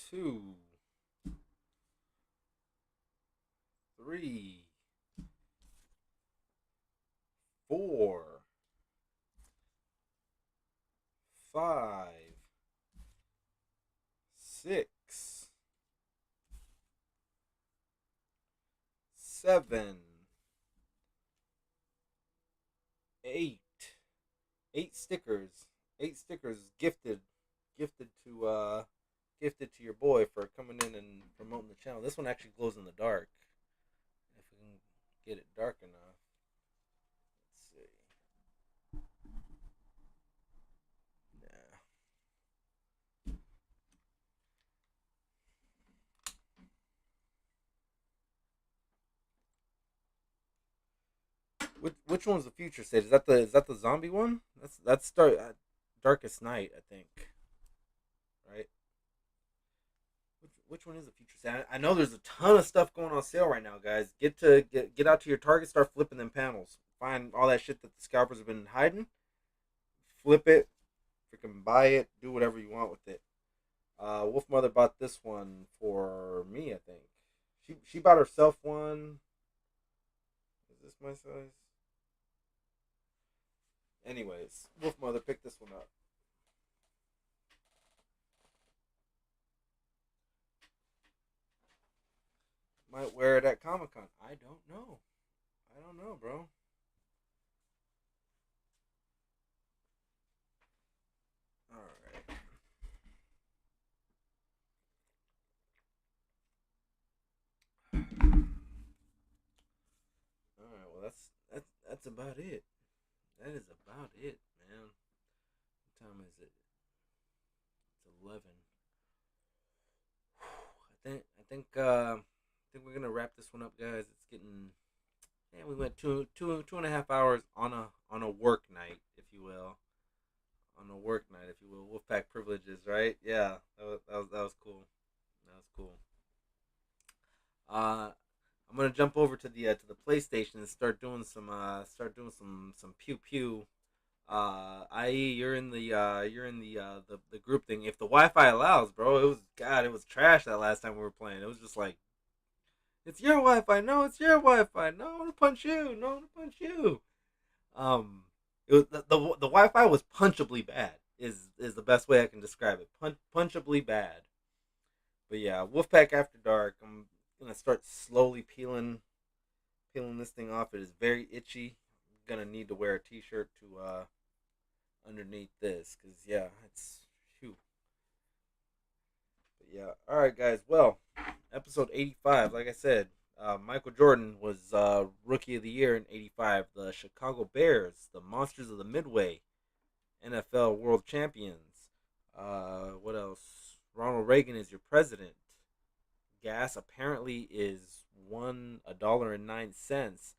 2, 3, 4, 5, 6, 7, 8. 8 stickers. 8 stickers gifted to your boy for coming in and promoting the channel. This one actually glows in the dark. If we can get it dark enough. Let's see. Yeah. Which one's the future state? Is that the zombie one? That's Darkest Night, I think. Right? Which one is the future state? I know there's a ton of stuff going on sale right now, guys. Get out to your Target, start flipping them panels. Find all that shit that the scalpers have been hiding. Flip it, freaking buy it, do whatever you want with it. Wolf Mother bought this one for me, I think. She bought herself one. Is this my size? Anyways, Wolf Mother picked this one up. Might wear it at Comic Con. I don't know. I don't know, bro. All right. that's about it. That is about it, man. What time is it? It's 11. I think we're gonna wrap this one up, guys. It's getting, man. We went two and a half hours on a work night, if you will, on a work night, if you will. Wolfpack privileges, right? Yeah, that was cool. That was cool. I'm gonna jump over to the PlayStation and start doing some pew pew. I.e., you're in the group thing. If the Wi-Fi allows, bro, it was trash that last time we were playing. It was just like, it's your Wi-Fi. No, it's your Wi-Fi. No, I want to punch you. No, I want to punch you. Um, it was the Wi-Fi was punchably bad. Is the best way I can describe it. Punchably bad. But yeah, Wolfpack After Dark. I'm gonna start slowly peeling this thing off. It is very itchy. I'm gonna need to wear a T-shirt to underneath this, because yeah, it's phew. But yeah, all right, guys. Well, episode 85. Like I said, Michael Jordan was rookie of the year in '85. The Chicago Bears, the Monsters of the Midway, NFL World Champions. What else? Ronald Reagan is your president. Gas apparently is $1.09.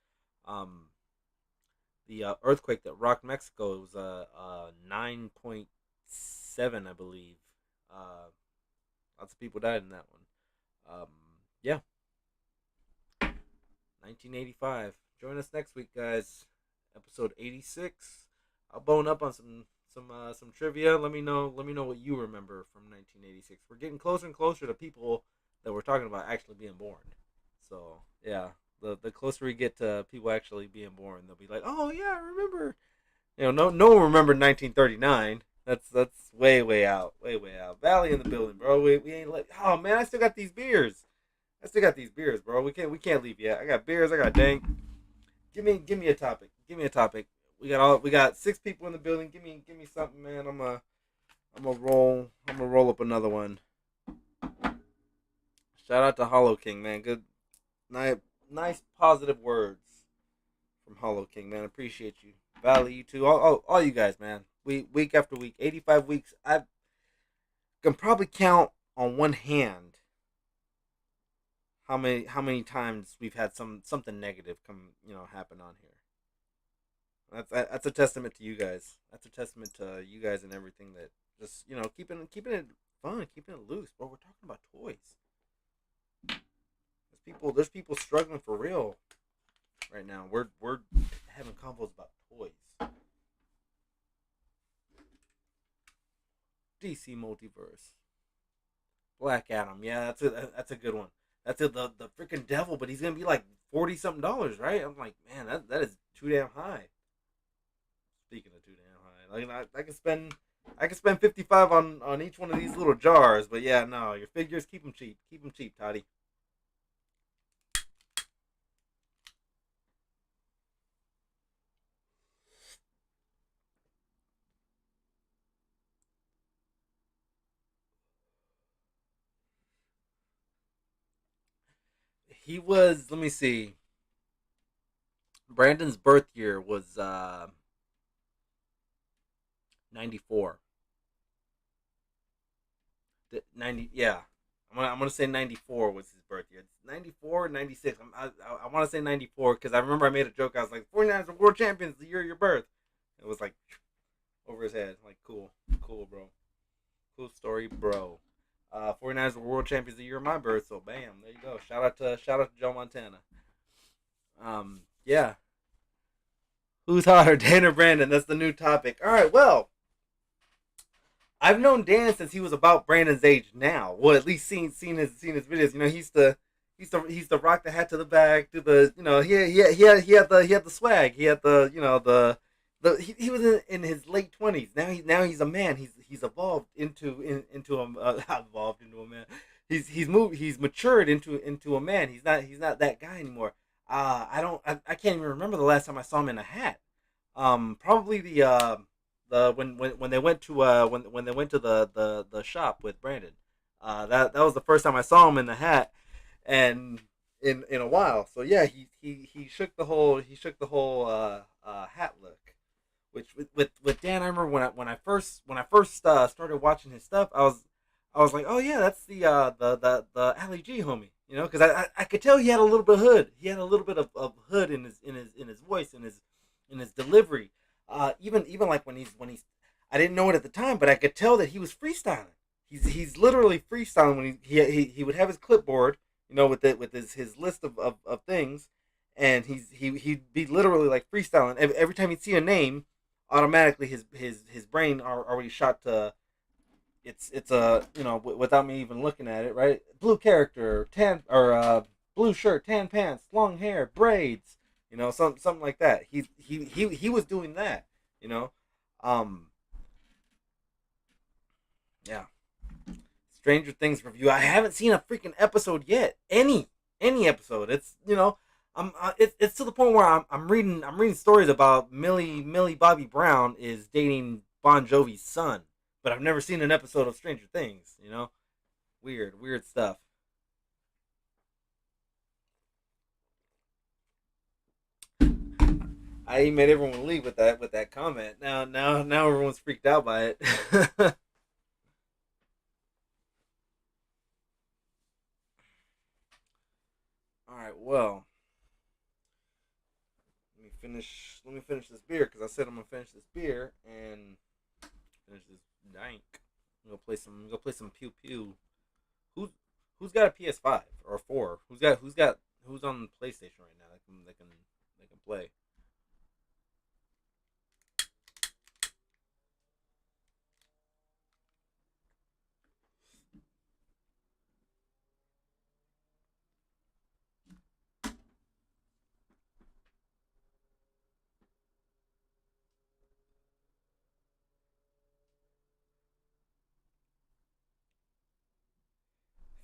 Um, the earthquake that rocked Mexico was 9.7, I believe. Uh, Lots of people died in that one. Yeah, 1985. Join us next week, guys. Episode 86. I'll bone up on some trivia. Let me know what you remember from 1986. We're getting closer and closer to people that we're talking about actually being born. So yeah, the closer we get to people actually being born, they'll be like, oh yeah, I remember. No one remembered 1939. That's way out, way out. Valley in the building, bro. We ain't let. Oh man, I still got these beers. Bro. We can't leave yet. I got beers. I got dank. Give me a topic. Give me a topic. We got 6 people in the building. Give me something, man. I'm gonna roll up another one. Shout out to Hollow King, man. Good, nice positive words from Hollow King, man. Appreciate you. Valley, you too. All you guys, man. Week after week, 85 weeks. I can probably count on one hand how many times we've had something negative happen on here. That's a testament to you guys. That's a testament to you guys and everything, that just keeping it fun, keeping it loose. But we're talking about toys. There's people struggling for real right now. We're having combos about toys. DC Multiverse, Black Adam. Yeah, that's a good one. That's the freaking devil, but he's gonna be like $40 something, right? I'm like, man, that is too damn high. Speaking of too damn high, like I can spend 55 on each one of these little jars, but yeah, no, your figures, keep them cheap, Toddy. He was. Let me see. Brandon's birth year was 94. 90. Yeah, I'm gonna say 94 was his birth year. It's 94, 96. I want to say 94 because I remember I made a joke. I was like, 49ers are world champions the year of your birth. It was like over his head. Like, cool, bro. Cool story, bro. 49ers were world champions the year of my birth. So bam, there you go. Shout out to Joe Montana. Yeah. Who's hotter, Dan or Brandon? That's the new topic. All right, well, I've known Dan since he was about Brandon's age now. Well, at least seen his videos. He's the rock that had to the back, to the he had the swag. He had he was in his late 20s. Now he's a man. He's evolved into a evolved into a man. He's matured into a man. He's not that guy anymore. I can't even remember the last time I saw him in a hat. Probably the when they went to when they went to the shop with Brandon. That was the first time I saw him in the hat, and in a while. So yeah, he shook the whole hat look. Which with Dan, I remember when I first started watching his stuff, I was like, oh yeah, that's the Ali G homie, you know, because I could tell he had a little bit of hood. He had a little bit of hood in his voice, in his delivery. Even like when he's I didn't know it at the time, but I could tell that he was freestyling. He's literally freestyling when he would have his clipboard, you know, with his list of things, and he'd be literally like freestyling. Every time he'd see a name, automatically his brain already shot to it's a, you know, without me even looking at it, right? Blue character, tan or blue shirt, tan pants, long hair, braids, you know, something like that. He was doing that, you know. Um, yeah. Stranger Things review. I haven't seen a freaking episode yet. Any episode. It's, you know, it's to the point where I'm reading stories about Millie Bobby Brown is dating Bon Jovi's son, but I've never seen an episode of Stranger Things. You know, weird stuff. I made everyone leave with that comment. Now everyone's freaked out by it. All right, well, let me finish this beer because I said I'm gonna finish this beer and finish this dank. I'm gonna play some pew pew. Who's who's got a PS5 or 4? Who's on PlayStation right now that can play?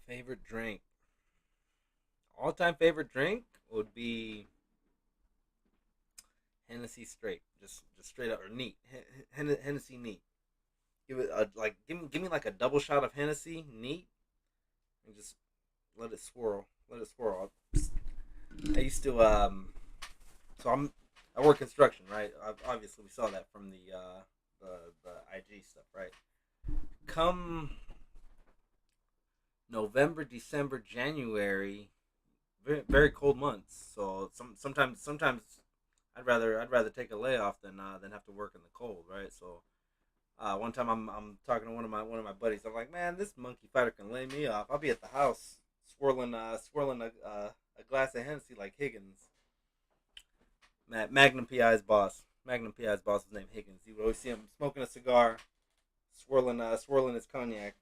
Favorite drink. All time favorite drink would be Hennessy straight, just straight up or neat. Hennessy neat. Give it a, like give me like a double shot of Hennessy neat and just let it swirl. Let it swirl. I used to so I work construction, right? Obviously we saw that from the IG stuff, right? Come November, December, January, very cold months. So sometimes I'd rather take a layoff than have to work in the cold, right? So one time I'm talking to one of my buddies. I'm like, man, this monkey fighter can lay me off. I'll be at the house swirling a glass of Hennessy like Higgins. Magnum PI's boss. Magnum PI's boss was named Higgins. You would always see him smoking a cigar, swirling his cognac,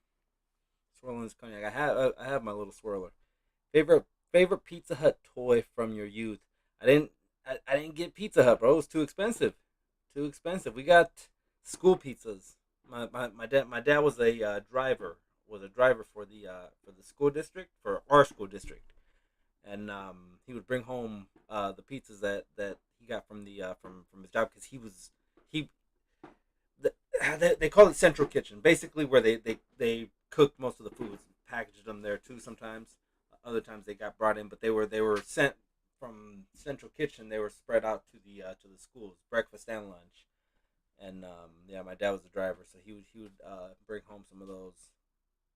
swirling his cognac. I have my little swirler. Favorite favorite Pizza Hut toy from your youth. I didn't I didn't get Pizza Hut, bro. It was too expensive. Too expensive. We got school pizzas. My dad was a driver. Was a driver for the school district, for our school district, and he would bring home the pizzas that he got from from his job because he they call it central kitchen, basically where they cooked most of the foods, packaged them there too. Sometimes, other times they got brought in, but they were sent from central kitchen. They were spread out to the schools, breakfast and lunch. And yeah, my dad was the driver, so he would bring home some of those.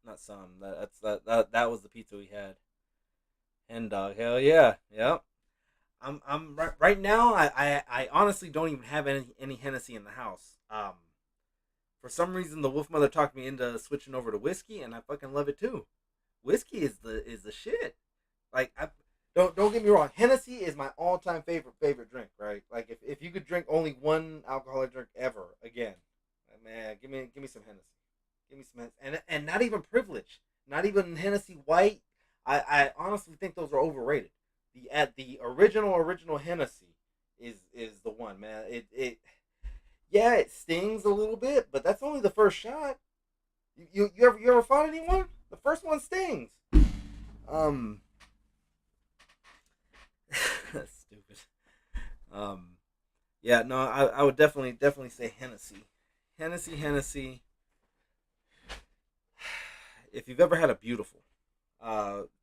Not some. That was the pizza we had. Hen dog, hell yeah, yep. I'm right now. I honestly don't even have any Hennessy in the house. For some reason, the Wolf Mother talked me into switching over to whiskey, and I fucking love it too. Whiskey is the shit. Like I don't get me wrong. Hennessy is my all time favorite drink. Right? Like if you could drink only one alcoholic drink ever again, man, give me some Hennessy. Give me some Hennessy. And not even privilege. Not even Hennessy White. I honestly think those are overrated. The original Hennessy is the one, man. It yeah, it stings a little bit, but that's only the first shot. You ever fought anyone? The first one stings. Um, that's stupid. Um, yeah, no, I would definitely say Hennessy, Hennessy. If you've ever had a beautiful,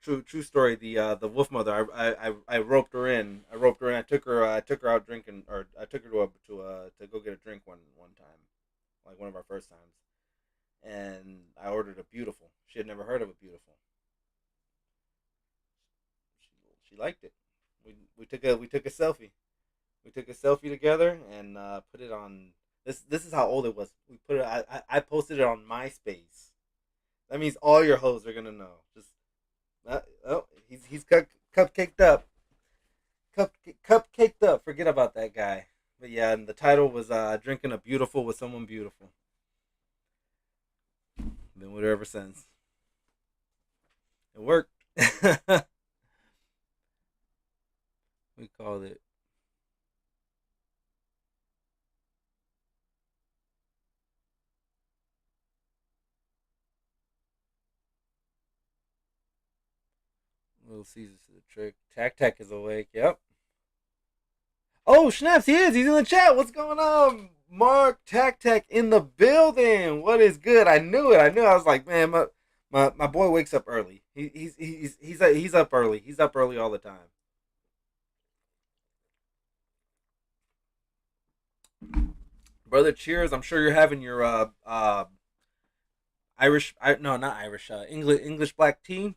True story. The wolf mother. I roped her in. I roped her in. I took her out drinking, or I took her to go get a drink one time, like one of our first times, and I ordered a beautiful. She had never heard of a beautiful. She liked it. We took a selfie. We took a selfie together and put it on. This is how old it was. We put it. I posted it on MySpace. That means all your hoes are gonna know. Just oh, he's cupcaked up. Cupcaked up. Forget about that guy. But yeah, and the title was "Drinking a Beautiful with Someone Beautiful." Been with her ever since. It worked. We called it Little Caesars to the trick. Tac Tac is awake. Yep. Oh, snaps, he is. He's in the chat. What's going on? Mark Tac Tac in the building. What is good? I knew it. I knew it. I was like, man, my boy wakes up early. He's up early. He's up early all the time. Brother, cheers. I'm sure you're having your Irish, no, not Irish, English black tea.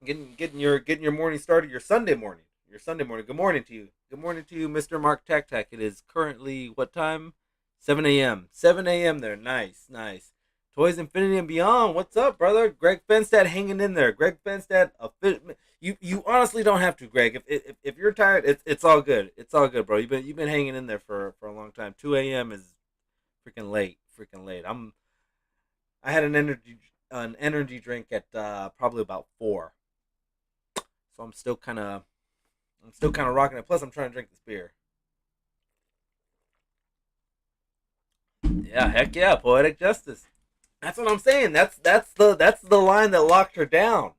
Getting your morning started. Your Sunday morning. Your Sunday morning. Good morning to you. Good morning to you, Mr. Mark Tac Tac. It is currently what time? 7 a.m. 7 a.m. there. Nice, nice. Toys Infinity and Beyond. What's up, brother? Greg Fenstad hanging in there. Greg Fenstad, you honestly don't have to, Greg. If you're tired, it's all good. It's all good, bro. You've been hanging in there for a long time. 2 a.m. is freaking late. Freaking late. I had an energy drink at probably about 4. So I'm still kind of rocking it. Plus, I'm trying to drink this beer. Yeah, heck yeah, poetic justice. That's what I'm saying. That's the line that locked her down.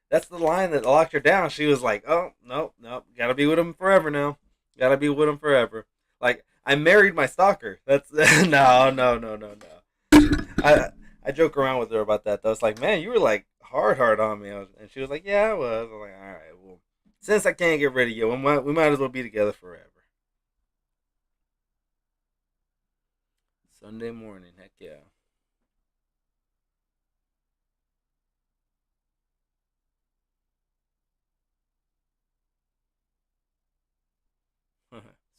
That's the line that locked her down. She was like, "Oh no, no, gotta be with him forever now. Gotta be with him forever." Like I married my stalker. That's no, no, no, no, no. I joke around with her about that though. It's like, man, you were like hard on me, and she was like, "Yeah, I was." I'm like, "All right, well, since I can't get rid of you, we might as well be together forever." Sunday morning, heck yeah.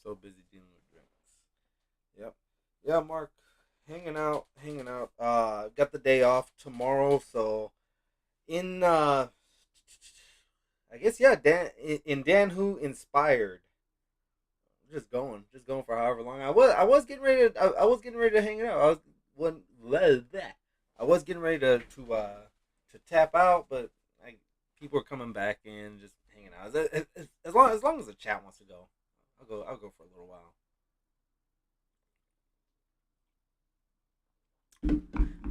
So busy dealing with drinks. Yep. Yeah, Mark, hanging out, hanging out. Got the day off tomorrow, so in I guess yeah, Dan in Dan Who inspired. Just going for however long. I was getting ready to I was getting ready to hang out. When I was getting ready to tap out, but I, people are coming back in, just hanging out. As long as the chat wants to go, I'll go for a little while.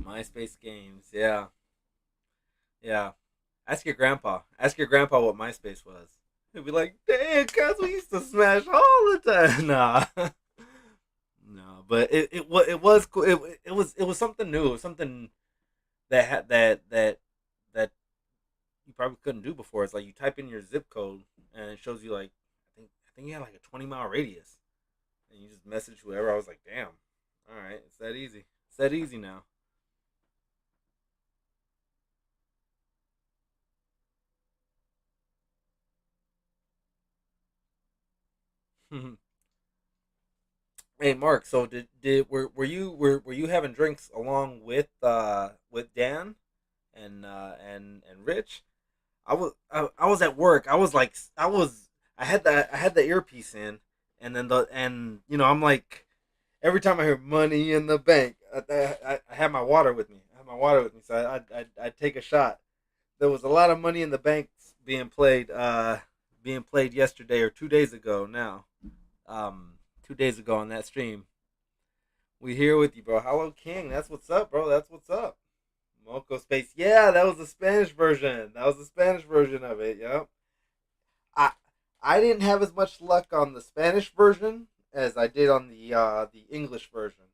MySpace games, yeah, yeah. Ask your grandpa what MySpace was. He'll be like, "Damn, cuz we used to smash all the time." Nah, no, but it was cool. It was something new. It was something that you probably couldn't do before. It's like you type in your zip code and it shows you like I think you had like a 20-mile radius, and you just message whoever. I was like, "Damn, all right, it's that easy. It's that easy now." Hey Mark, so did were you having drinks along with Dan and Rich? I was at work. I had the earpiece in, and then I'm like every time I hear money in the bank, I have my water with me. I have my water with me, so I take a shot. There was a lot of money in the bank being played yesterday or 2 days ago now. 2 days ago on that stream. We here with you, bro. Hello King. That's what's up, bro. That's what's up. Moco Space. Yeah, that was the Spanish version. That was the Spanish version of it. Yep. I I didn't have as much luck on the Spanish version as I did on the English version.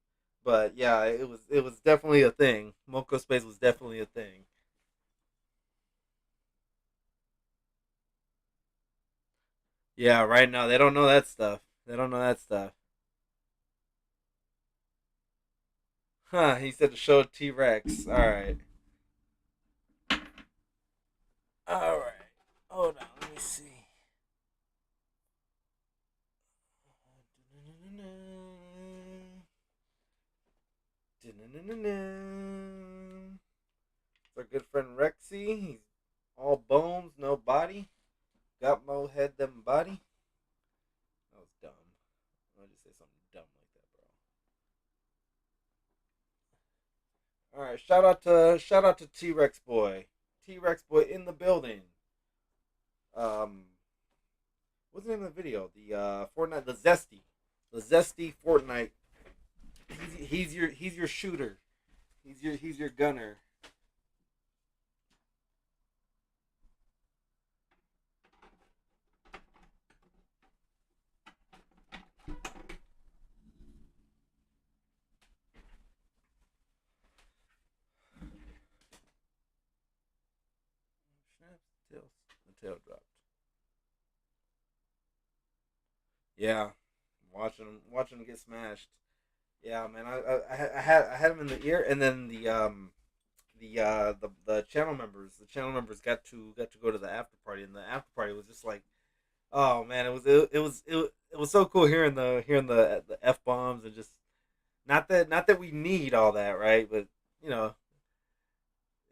But yeah, it was definitely a thing. Moco Space was definitely a thing. Yeah, right now they don't know that stuff. They don't know that stuff. Huh? He said to show T Rex. All right. All right. Hold on. Let me see. It's our good friend Rexy. He's all bones, no body. Got more head than body. That was dumb. I'll just say something dumb like that, bro. All right. Shout out to T Rex boy. T Rex boy in the building. Um, what's the name of the video? The Fortnite, the Zesty Fortnite. He's your shooter. He's your gunner. Tail, the tail dropped. Yeah, watching him get smashed. Yeah, man. I had him in the ear, and then the channel members got to go to the after party, and the after party was just like, oh man, it was so cool hearing the f bombs and just not that we need all that, right? But you know,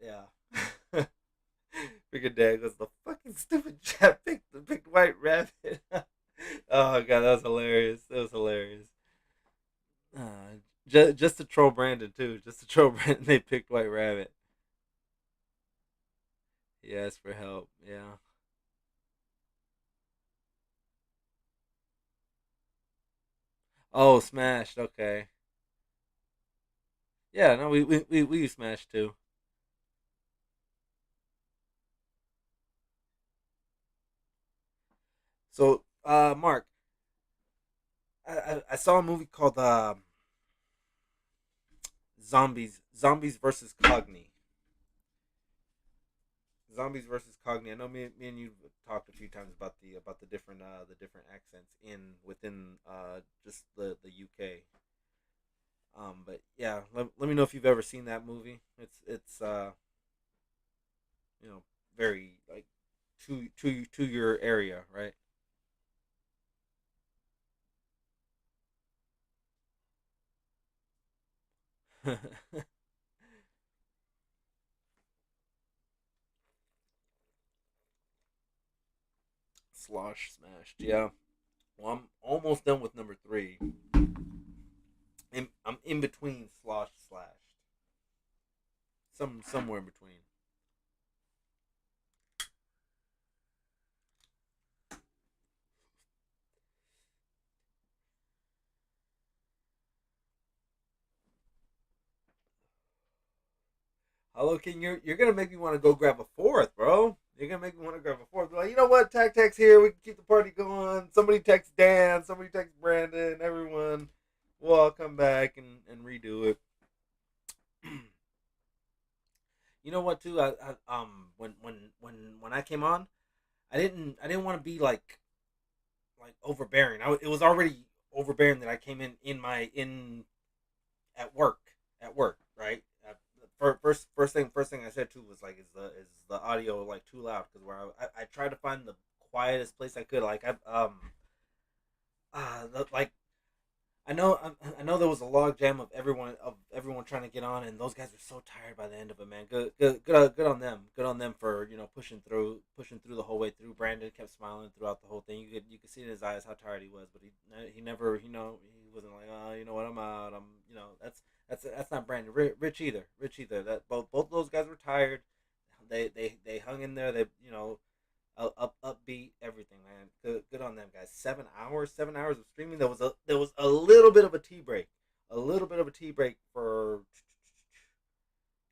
yeah. Freaking dad goes, the fucking stupid chat picked the big white rabbit. Oh god, that was hilarious. That was hilarious. Just to troll Brandon too. Just to troll Brandon, they picked White Rabbit. He asked for help. Yeah. Oh, smashed. Okay. Yeah. No, we use smashed too. So, Mark, I saw a movie called Zombies versus Cogni. Zombies versus Cogni. I know me and you talked a few times about the different accents in within just the UK. But yeah, let me know if you've ever seen that movie. It's you know very like to your area, right? Slosh smashed. Yeah. Well, I'm almost done with number three. I'm in between slosh slashed. Somewhere in between. Hello King, you're gonna make me want to go grab a fourth, bro. You're gonna make me want to grab a fourth. Be like, you know what? Tac's here. We can keep the party going. Somebody text Dan. Somebody text Brandon. Everyone. We'll all come back and redo it. You know what? Too. When I came on, I didn't want to be like overbearing. It was already overbearing that I came in at work, right? First thing I said too was like, is the audio like too loud? Because where I tried to find the quietest place I could. Like like I know there was a log jam of everyone trying to get on, and those guys were so tired by the end of it, man. Good on them. Good on them for pushing through the whole way through. Brandon kept smiling throughout the whole thing. You could see in his eyes how tired he was, but he never he wasn't like, oh, you know what, I'm out. That's not Brandon. Rich either. Rich either. That both those guys were tired. They hung in there. They upbeat, everything, man. Good on them guys. 7 hours, 7 hours of streaming. There was a little bit of a tea break, a little bit of a tea break for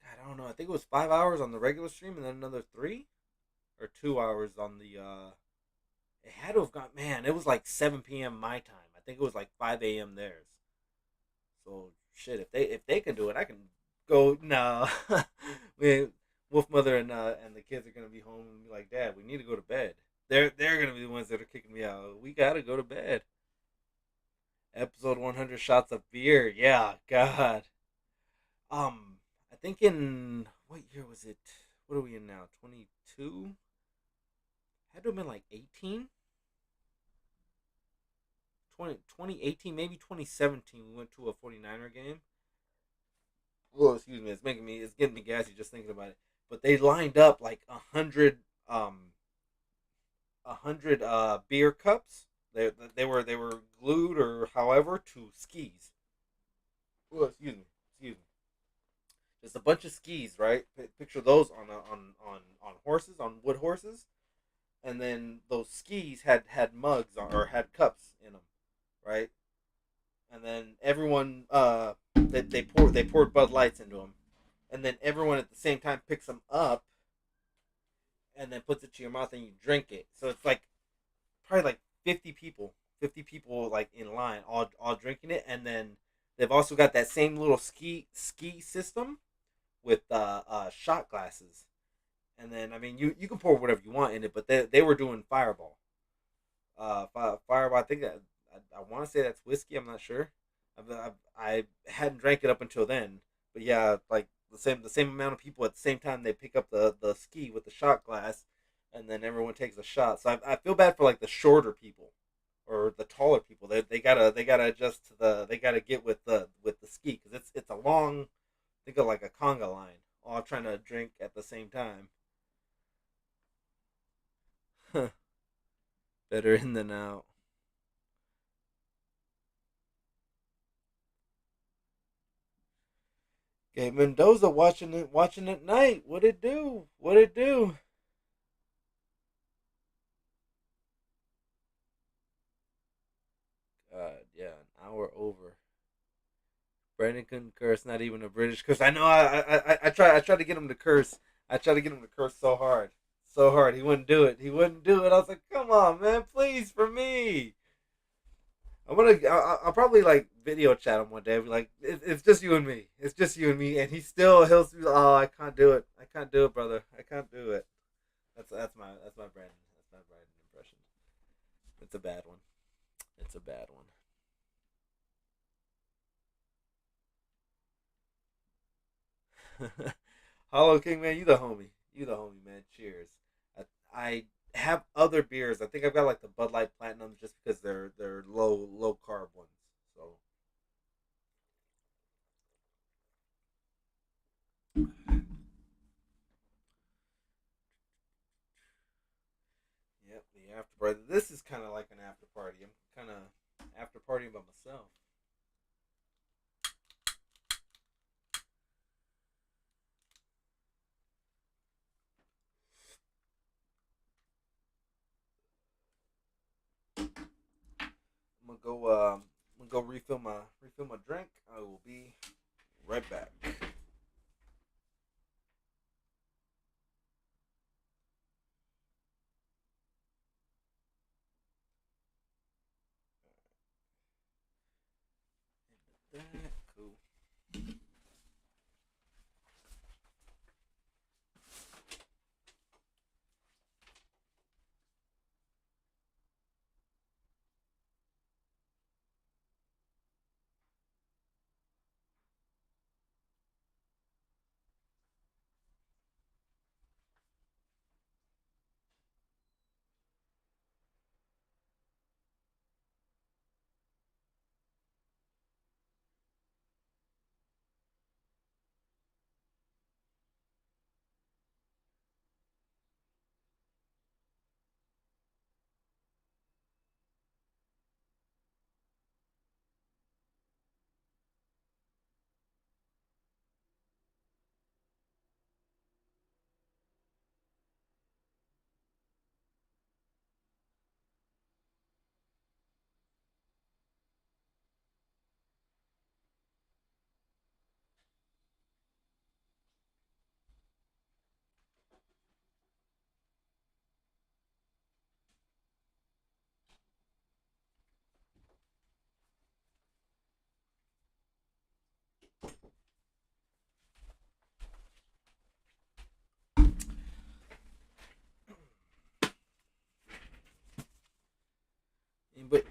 God, I don't know. I think it was 5 hours on the regular stream, and then another 3 or 2 hours on the. It had to have gone. Man, it was like 7 p.m. my time. I think it was like 5 a.m. theirs. So shit, if they can do it, I can go. No, we Wolf Mother and the kids are gonna be home and be like, Dad, we need to go to bed. They're gonna be the ones that are kicking me out. We gotta go to bed. Episode 100 shots of beer. Yeah, God. I think in what year was it? What are we in now? 22. Had to have been like 18, 2018, maybe 2017. We went to a 49er game. Well, excuse me. It's getting me gassy just thinking about it. But they lined up like 100 beer cups. They were glued or however to skis. Well, excuse me. Just a bunch of skis, right? Picture those on horses, on wood horses, and then those skis had mugs or had cups in them, right? And then everyone they poured Bud Lights into them, and then everyone at the same time picks them up and then puts it to your mouth and you drink it. So it's like probably like 50 people like in line, all drinking it, and then they've also got that same little ski system with shot glasses. And then I mean you can pour whatever you want in it, but they were doing Fireball. Fireball. I think I want to say that's whiskey. I'm not sure. I hadn't drank it up until then, but yeah, like the same amount of people at the same time they pick up the ski with the shot glass, and then everyone takes a shot. So I feel bad for like the shorter people or the taller people. They gotta adjust to they gotta get with the ski because it's a long, think of like a conga line, all trying to drink at the same time. Better in than out. Okay, Mendoza watching at night. What it do? What it do? God, yeah, an hour over. Brandon couldn't curse, not even a British curse. I know. I tried to get him to curse. I tried to get him to curse so hard, so hard. He wouldn't do it. He wouldn't do it. I was like, come on, man, please for me. I'll probably like video chat him one day. Be like, it's just you and me. It's just you and me. And he'll be like, oh, I can't do it. I can't do it, brother. I can't do it. That's my Brandon. That's my Brandon impression. It's a bad one. It's a bad one. Hollow King, man, you the homie. You the homie, man. Cheers. I have other beers. I think I've got like the Bud Light Platinum just because they're low carb ones. So yep, the after party. This is kind of like an after party. I'm kind of after partying by myself. I'm gonna go refill my drink. I will be right back. That cool.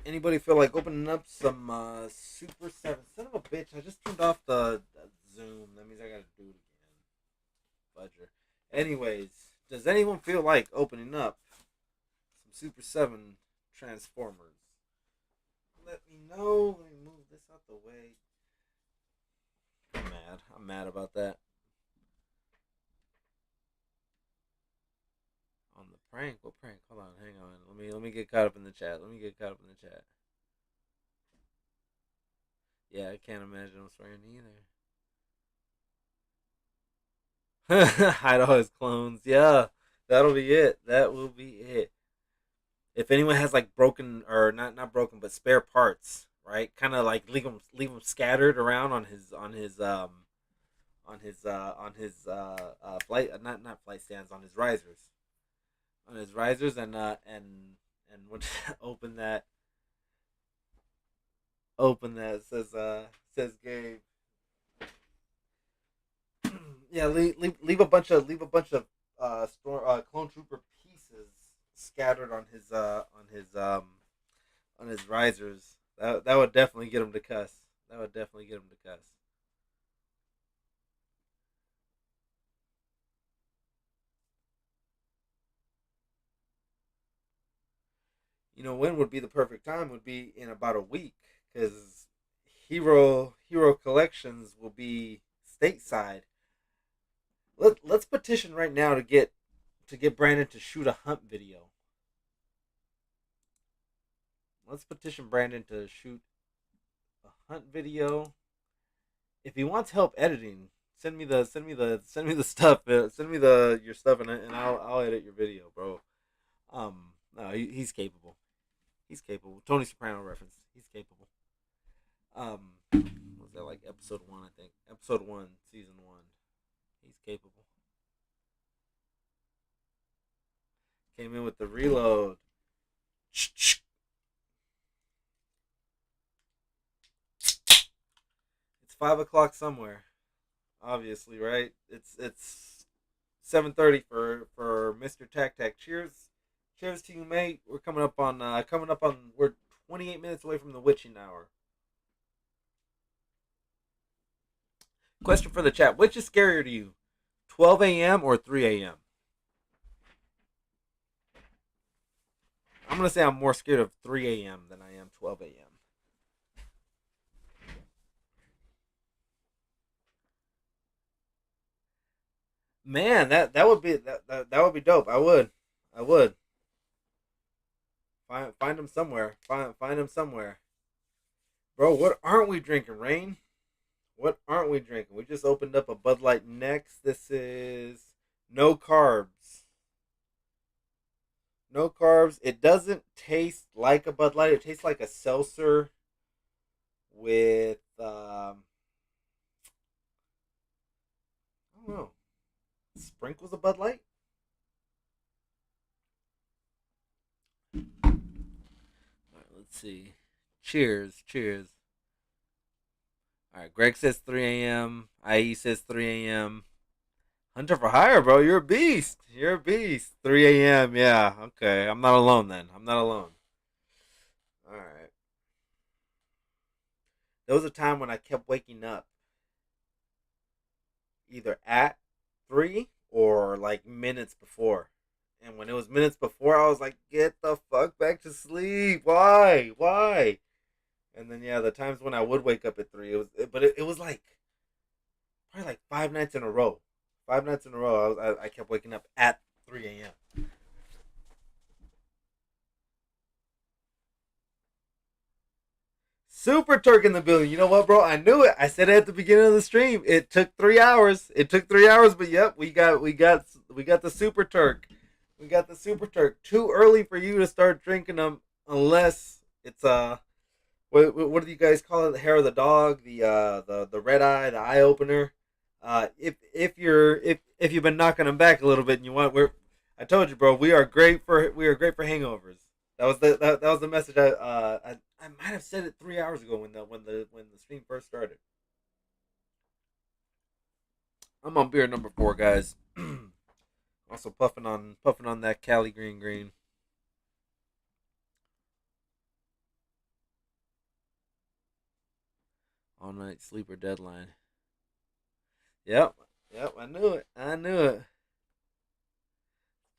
Anybody feel like opening up some Super 7? Son of a bitch, I just turned off the Zoom. That means I gotta do it again. Fudger. Anyways, does anyone feel like opening up some Super 7 Transformers? Let me know. Let me move this out the way. I'm mad. I'm mad about that. On the prank? What prank? Hold on, hang on. Let me get caught up in the chat. Let me get caught up in the chat. Yeah, I can't imagine him swearing either. Hide all his clones. Yeah, that'll be it. That will be it. If anyone has like broken or not broken but spare parts, right? Kind of like leave them scattered around on his flight not flight stands, on his risers, and would open that says Gabe. Yeah, leave a bunch of clone trooper pieces scattered on his risers. That would definitely get him to cuss. That would definitely get him to cuss. When would be the perfect time? Would be in about a week, because hero collections will be stateside. Let's petition right now to get Brandon to shoot a hunt video. Let's petition Brandon to shoot a hunt video. If he wants help editing, send me the stuff. Send me the your stuff, and I'll edit your video, bro. No, he's capable. He's capable. Tony Soprano reference. He's capable. Was that like episode 1? I think episode 1, season 1. He's capable. Came in with the reload. It's 5 o'clock somewhere. Obviously, right? It's 7:30 for Mr. Tac Tac. Cheers to you, mate. We're coming up on. We're 28 minutes away from the witching hour. Question for the chat: which is scarier to you, 12 a.m. or 3 a.m.? I'm gonna say I'm more scared of 3 a.m. than I am 12 a.m. Man, that would be that would be dope. I would find him somewhere. Find him somewhere, bro. What aren't we drinking, Rain? What aren't we drinking? We just opened up a Bud Light next. This is no carbs. No carbs. It doesn't taste like a Bud Light. It tastes like a seltzer with I don't know, sprinkles of Bud Light. All right, let's see. Cheers. All right, Greg says 3 a.m. IE says 3 a.m. Hunter for hire, bro. You're a beast. You're a beast. 3 a.m. Yeah. Okay. I'm not alone then. I'm not alone. All right. There was a time when I kept waking up either at 3 or like minutes before. And when it was minutes before, I was like, get the fuck back to sleep. Why? Why? And then, yeah, the times when I would wake up at 3, it was like probably like 5 nights in a row. 5 nights in a row, I kept waking up at 3 a.m. Super Turk in the building. You know what, bro? I knew it. I said it at the beginning of the stream. It took 3 hours. But yep, we got the Super Turk. We got the Super Turk. Too early for you to start drinking them, unless it's what do you guys call it? The hair of the dog, the red eye, the eye opener. If you've been knocking them back a little bit and you want, I told you, bro, we are great for hangovers. That was the message. I might have said it 3 hours ago when the stream first started. I'm on beer number 4, guys. Also puffing on that Cali Green Green. All night sleeper deadline. Yep. Yep. I knew it. I knew it.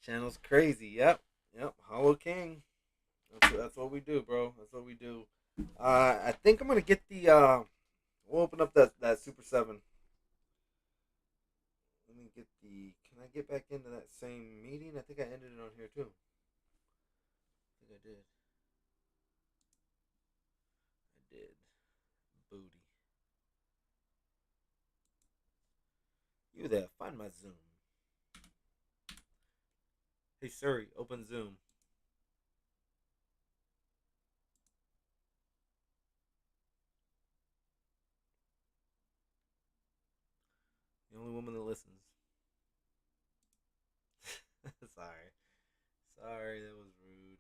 Channel's crazy. Yep. Yep. Hollow King. That's what we do, bro. That's what we do. I think I'm gonna get the. We'll open up that Super Seven. Let me get the. Can I get back into that same meeting? I think I ended it on here too. I think I did. I did. Booty. You there? Find my Zoom. Hey Siri, open Zoom. The only woman that listens. Sorry. Sorry, that was rude.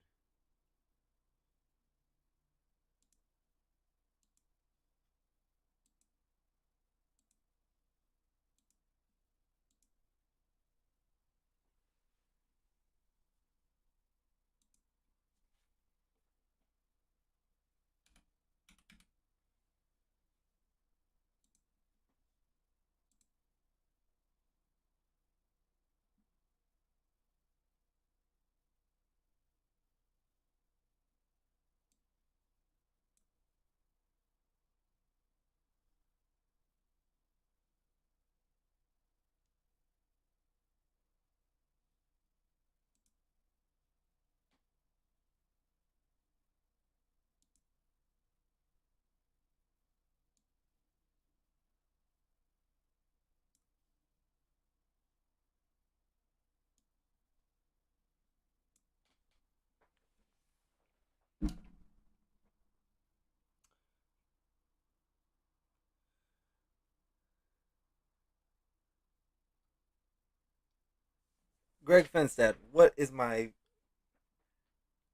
Greg Fenstad, what is my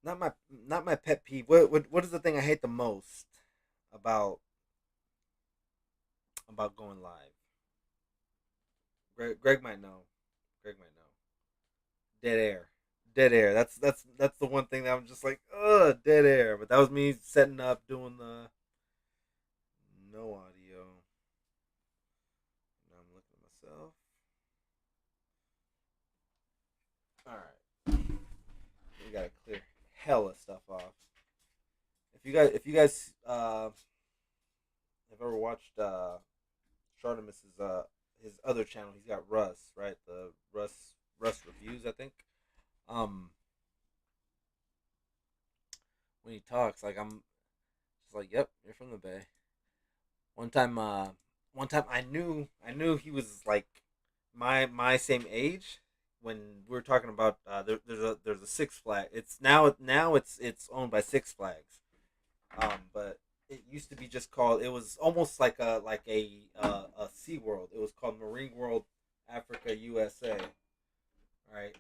not my pet peeve? What is the thing I hate the most about going live? Greg might know. Greg might know. Dead air. Dead air. That's the one thing that I'm just like, ugh, dead air. But that was me setting up, doing the no audio. Now I'm looking at myself. All right, we gotta clear hella stuff off. If you guys have ever watched Shartimus's his other channel, he's got Russ, right? The Russ reviews, I think. Um, when he talks, like I'm just like, yep, you're from the Bay. One time, one time I knew he was like my same age when we were talking about there's a Six Flag. It's now it's owned by Six Flags. But it used to be just called. It was almost like a Sea World. It was called Marine World Africa USA. Right.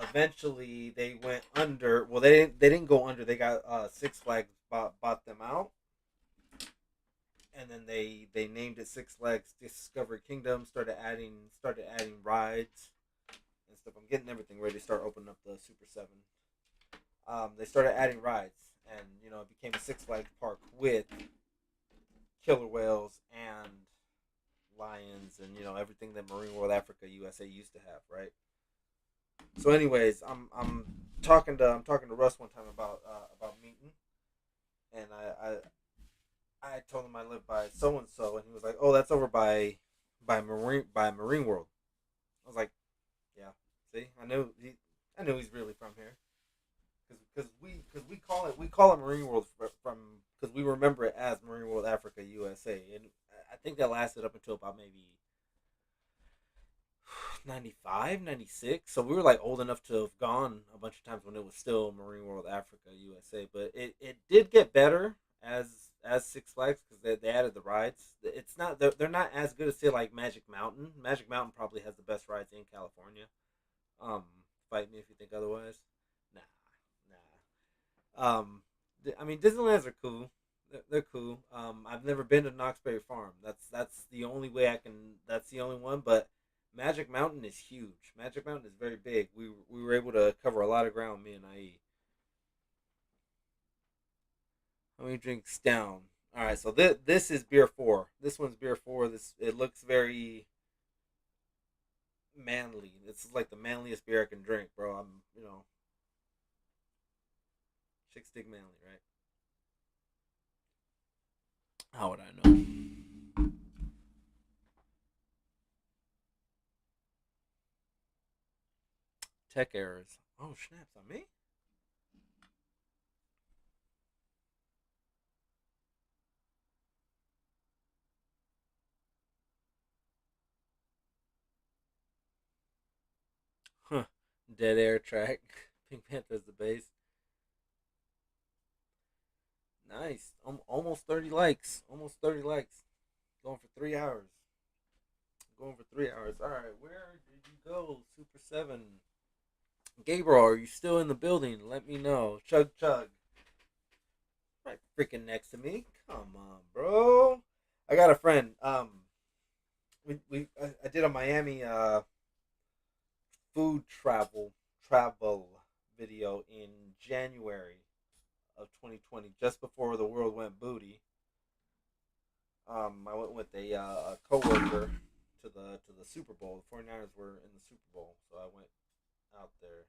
Eventually, they went under. Well, they didn't go under. They got Six Flags bought them out, and then they named it Six Flags Discovery Kingdom. Started adding rides and stuff. I'm getting everything ready to start opening up the Super Seven. They started adding rides, and it became a Six Flags park with killer whales and lions, and everything that Marine World Africa USA used to have, right? So, anyways, I'm talking to Russ one time about meeting, and I told him I live by so and so, and he was like, "Oh, that's over by Marine World." I was like, "Yeah, see, I knew he's really from here." Because we call it Marine World from because we remember it as Marine World Africa USA, and I think that lasted up until about maybe 95, 96. So we were like old enough to have gone a bunch of times when it was still Marine World Africa USA. But it did get better as Six Flags because they added the rides. It's not they're not as good as say like Magic Mountain. Magic Mountain probably has the best rides in California. Um, Fight me if you think otherwise. Nah, nah. I mean Disneylands are cool. They're cool. I've never been to Knoxbury Farm. That's the only way I can. That's the only one. But Magic Mountain is huge. Magic Mountain is very big. We were able to cover a lot of ground. Me and IE. How many drinks down? All right, so this is beer four. This one's beer four. This it looks very manly. This is like the manliest beer I can drink, bro. I'm chick stick manly, right? How would I know? Tech errors. Oh snaps on me. Huh. Dead air track. Pink Panther's the base. Nice. Almost 30 likes. Almost 30 likes. Going for 3 hours. Going for 3 hours. All right, where did you go, Super Seven? Gabriel, are you still in the building? Let me know. Chug chug. Right, freaking next to me. Come on, bro. I got a friend. I did a Miami food travel video in January of 2020, just before the world went booty. I went with a coworker to the Super Bowl. The 49ers were in the Super Bowl, so I went out there.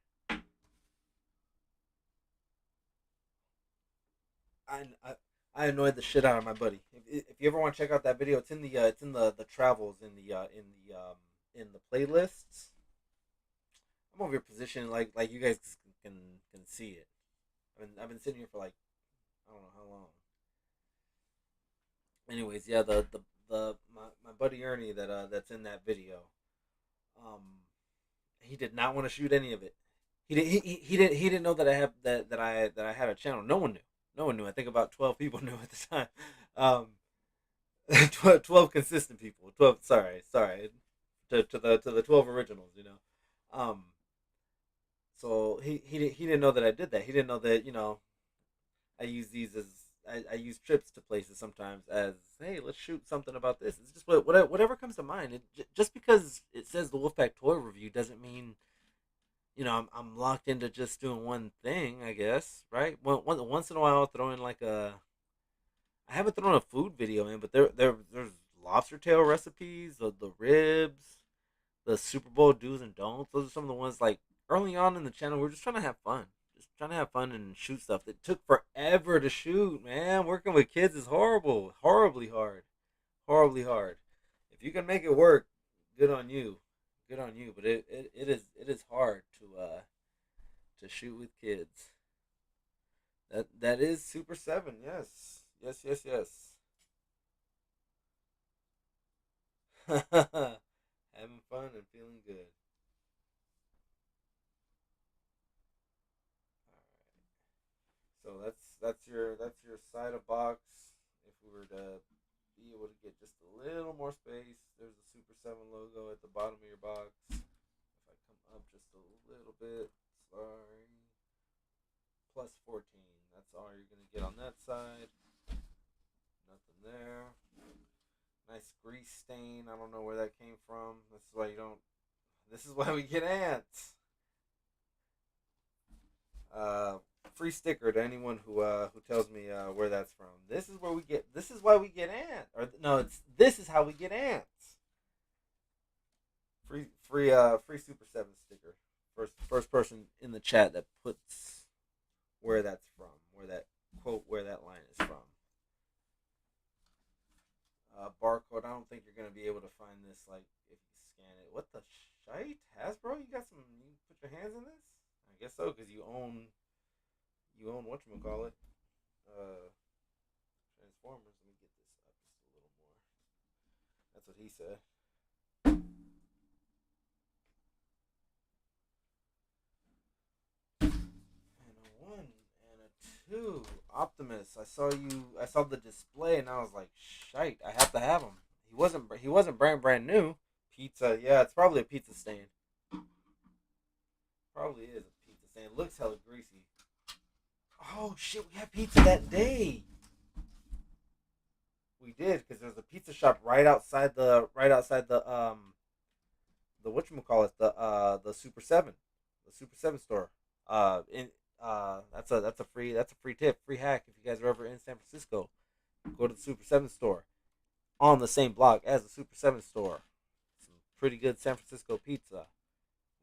I annoyed the shit out of my buddy. If you ever want to check out that video, it's in the travels in the playlists. I'm over here positioned like you guys can can see it. I've been sitting here for like I don't know how long. Anyways, yeah, my buddy Ernie that's in that video. Um, he did not want to shoot any of it. He didn't know that I have that I had a channel. No one knew. No one knew. I think about 12 people knew at the time. Um, 12 consistent people. 12. Sorry. To the 12 originals. Um, so he didn't know that I did that. He didn't know that I use these as I use trips to places sometimes as hey, let's shoot something about this. It's just whatever comes to mind. Just because it says the Wolfpack toy review doesn't mean I'm locked into just doing one thing. I guess right. Once in a while, I'll throw in like a. I haven't thrown a food video in, but there's lobster tail recipes, the ribs, the Super Bowl do's and don'ts. Those are some of the ones like early on in the channel. We're just trying to have fun, just trying to have fun and shoot stuff that took forever to shoot. Man, working with kids is horrible, horribly hard. If you can make it work, good on you, good on you. But it is hard to shoot with kids. That is Super Seven. Yes, yes. Having fun and feeling good. So that's your side of box. If we were to be able to get just a little more space, there's the Super Seven logo at the bottom of your box. If I come up just a little bit, sorry, plus 14. That's all you're gonna get on that side. Nothing there. Nice grease stain. I don't know where that came from. This is why you don't. This is why we get ants. Uh, Free sticker to anyone who tells me where that's from. This is where we get. This is why we get ants. Or no, it's this is how we get ants. Free Super Seven sticker. First person in the chat that puts where that's from, where that quote, where that line is from. Barcode. I don't think you're gonna be able to find this like if you scan it. What the shite, Hasbro? You got some? You put your hands in this? I guess so, because you own what you call it. Uh, Transformers. Let me get this up just a little more. That's what he said. And a one and a two. Optimus. I saw the display and I was like, shite. I have to have him. He wasn't brand new. Pizza. Yeah, it's probably a pizza stain. Probably is a pizza stain. It looks hella greasy. Oh shit, we had pizza that day. We did because there's a pizza shop right outside the whatchamacallit, the Super Seven, the Super Seven store. In that's a free tip, free hack if you guys are ever in San Francisco. Go to the Super 7 store on the same block as the Super 7 store. Some pretty good San Francisco pizza.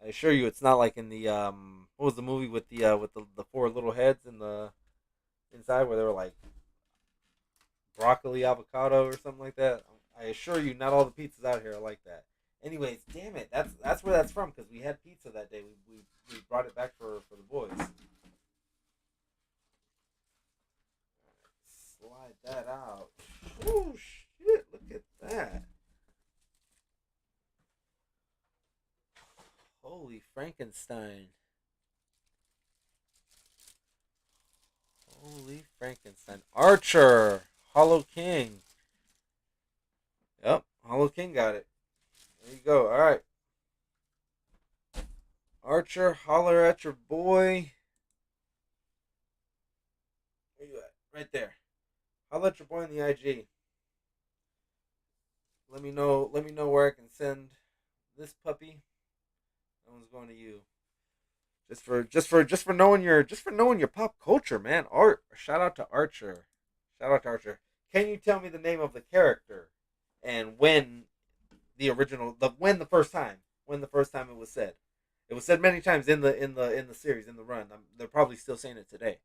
I assure you, it's not like in the what was the movie with the four little heads in the inside where they were like broccoli avocado or something like that. I assure you, not all the pizzas out here are like that. Anyways, damn it, that's where that's from because we had pizza that day. We brought it back for the boys. Slide that out. Oh shit! Look at that. Holy Frankenstein. Holy Frankenstein. Archer. Hollow King. Yep. Hollow King got it. There you go. All right. Archer, holler at your boy. Where you at? Right there. Holler at your boy in the IG. Let me know. Let me know where I can send this puppy. That one's going to you. Just for knowing your pop culture, man. Art. Shout out to Archer. Shout out to Archer. Can you tell me the name of the character and when the original the when the first time it was said? It was said many times in the series in the run. They're probably still saying it today.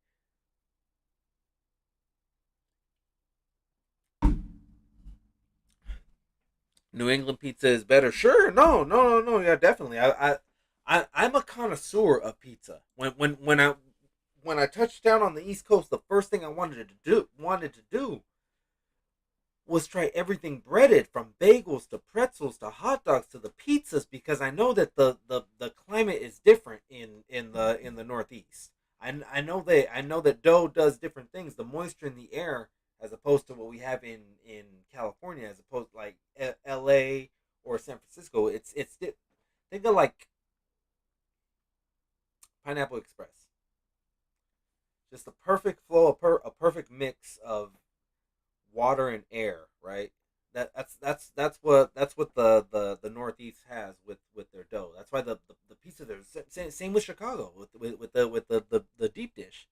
New England pizza is better. Sure, no. Yeah, definitely. I'm a connoisseur of pizza. When I touched down on the East Coast, the first thing I wanted to do was try everything breaded, from bagels to pretzels to hot dogs to the pizzas, because I know that the climate is different in the Northeast. I know that dough does different things. The moisture in the air, as opposed to what we have in California, as opposed like L.A. or San Francisco. Think of like Pineapple Express, just a perfect flow, a perfect mix of water and air, right? That's what the Northeast has with their dough. That's why the pizza there. Same with Chicago with the deep dish.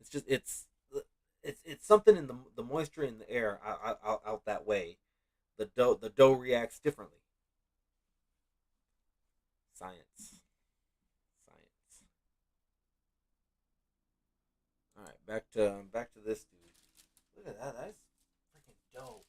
It's just it's something in the moisture in the air out that way. The dough reacts differently. Science, science. All right, back to this dude. Look at that. That's freaking dope.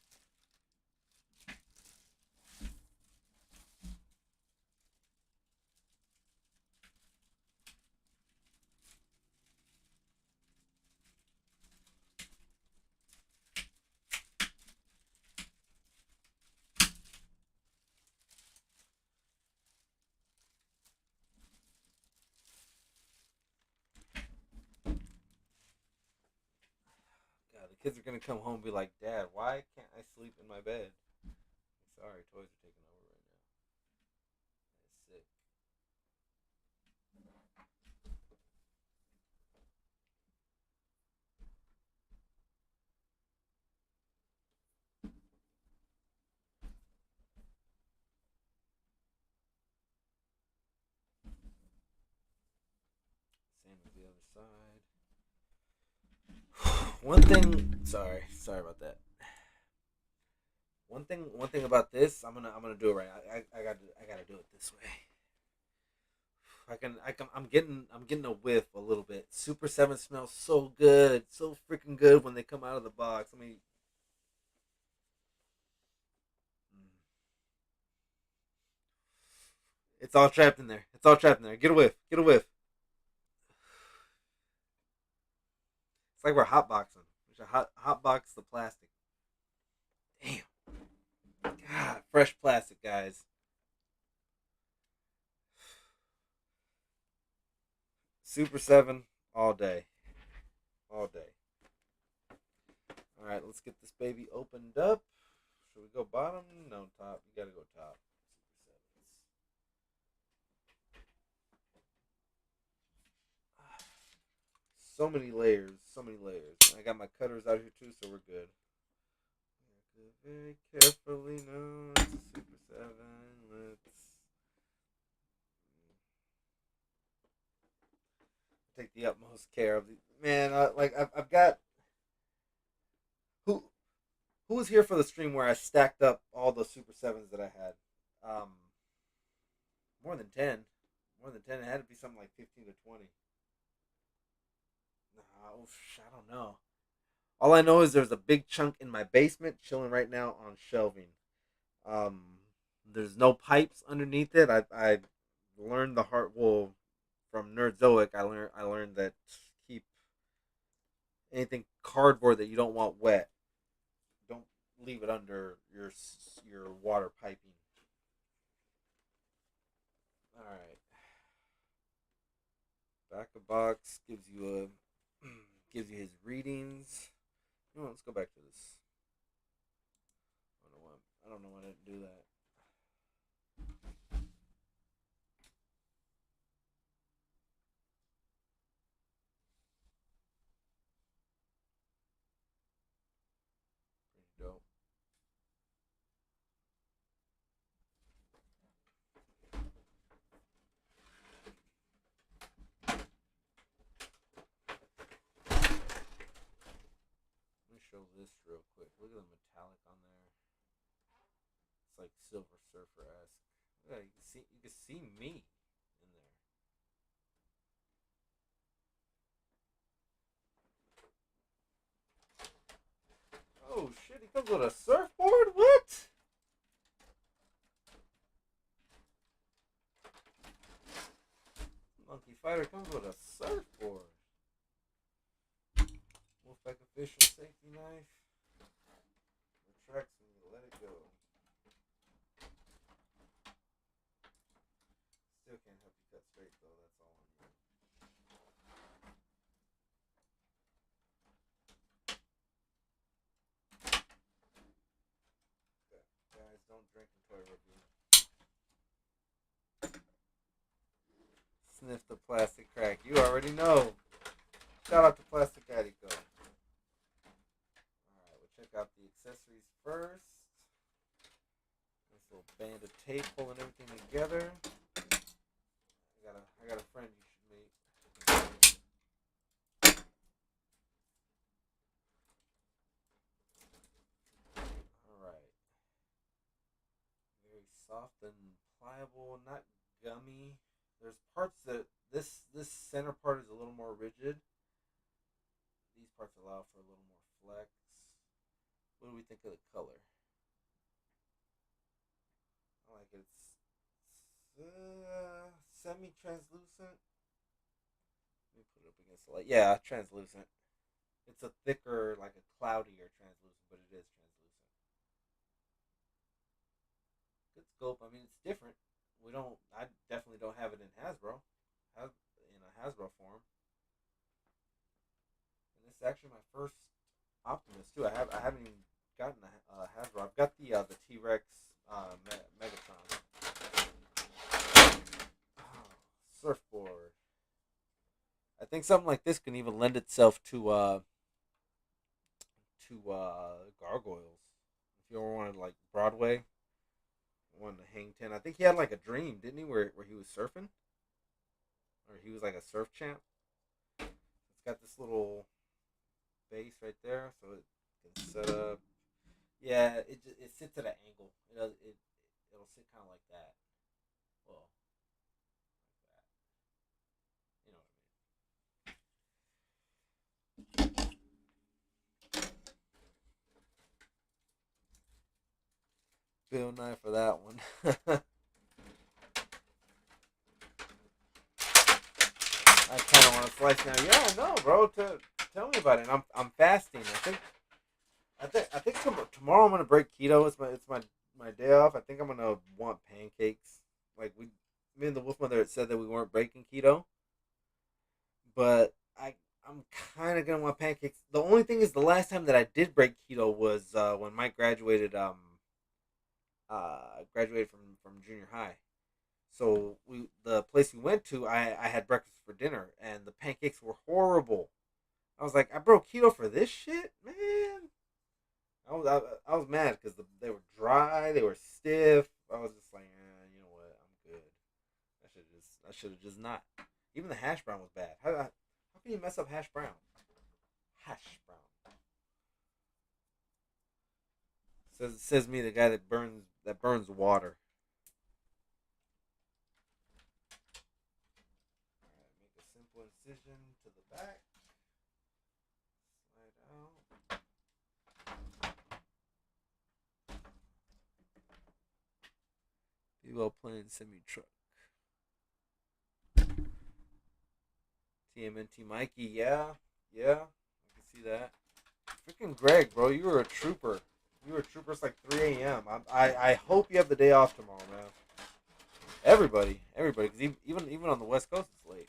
God, the kids are gonna come home and be like, "Dad, why can't I sleep in my bed?" Sorry, toys are taking over right now. That's sick. Same as the other side. One thing. Sorry about that. One thing about this, I'm gonna do it right. I gotta do it this way. I'm getting a whiff a little bit. Super Seven smells so good, so freaking good when they come out of the box. I mean, mm, it's all trapped in there. It's all trapped in there. Get a whiff. Get a whiff. It's like we're hotboxing. We should hotbox the plastic. Damn. God, fresh plastic, guys. Super Seven all day, all day. All right, let's get this baby opened up. Should we go bottom? No, top. You gotta go top. Super Sevens. So many layers. So many layers. I got my cutters out here too, so we're good. Very carefully. No, it's a Super Seven. Let's take the utmost care of the man. Like I've got who Who was here for the stream where I stacked up all the Super Sevens that I had? Um, more than 10. More than 10. It had to be something like 15 to 20. Nah, I don't know. All I know is there's a big chunk in my basement chilling right now on shelving. Um, there's no pipes underneath it. I learned the hard well from Nerdzoic. I learned that keep anything cardboard that you don't want wet. Don't leave it under your water piping. All right. Back of box gives you his readings. Let's go back to this. I don't know why I didn't do that. Pretty dope. Let me show this real quick. Look at the metallic on there. It's like Silver Surfer esque. Yeah, you can see me in there. Oh shit! He comes with a surfboard. What? Monkey Fighter comes with a surfboard. Wolfpack official safety knife. Retracts when you let it go. Still can't help you cut straight though. That's all on you. Okay. Guys, don't drink and toy review. Sniff the plastic crack. You already know. Shout out to Plastic Addict though. Alright, we'll check out the accessories first. This little band of tape pulling everything together. I got a friend you should meet. Alright. Very soft and pliable, not gummy. There's parts that this center part is a little more rigid. These parts allow for a little more flex. What do we think of the color? I like it. It's semi-translucent. Let me put it up against the light. Yeah, translucent. It's a thicker, like a cloudier translucent, but it is translucent. Good scope. I mean, it's different. We don't. I definitely don't have it in Hasbro. In a Hasbro form. And this is actually my first Optimus too. I haven't even gotten a Hasbro. I've got the T Rex Megatron. Oh, surfboard. I think something like this can even lend itself to gargoyles. If you ever wanted like Broadway, wanted to hang ten. I think he had like a dream, didn't he, where he was surfing, or he was like a surf champ. It's got this little base right there, so it can set up. Yeah, it sits at an angle. It'll sit kind of like that. Well, like that. You know what I mean. Bill Nye for that one. I kind of want to slice now. Yeah, no, bro. Tell me about it. I'm fasting. I think tomorrow I'm gonna break keto. It's my day off. I think I'm gonna want pancakes. Like me and the Wolf Mother had said that we weren't breaking keto, but I'm kind of gonna want pancakes. The only thing is, the last time that I did break keto was when Mike graduated from junior high. So the place we went to, I had breakfast for dinner, and the pancakes were horrible. I was like, I broke keto for this shit, man. I was mad because they were dry, they were stiff. I was just like, you know what, I'm good. I should have just not. Even the hash brown was bad. How can you mess up hash brown? Hash brown. Says me, the guy that burns water. All right, make a simple incision to the back. Slide out. Be well playing semi truck. TMNT Mikey, yeah, I can see that. Freaking Greg, bro, you were a trooper. You were a trooper. It's like 3 a.m. I hope you have the day off tomorrow, man. Everybody, because even on the West Coast, it's late.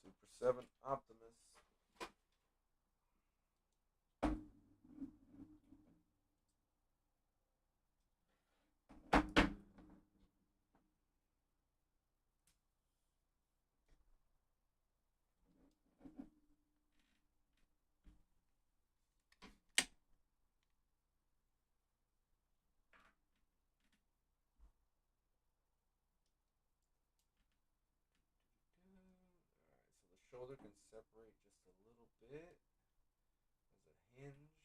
Super 7 Optimus. Alright, so the shoulder can separate just a little bit. There's a hinge.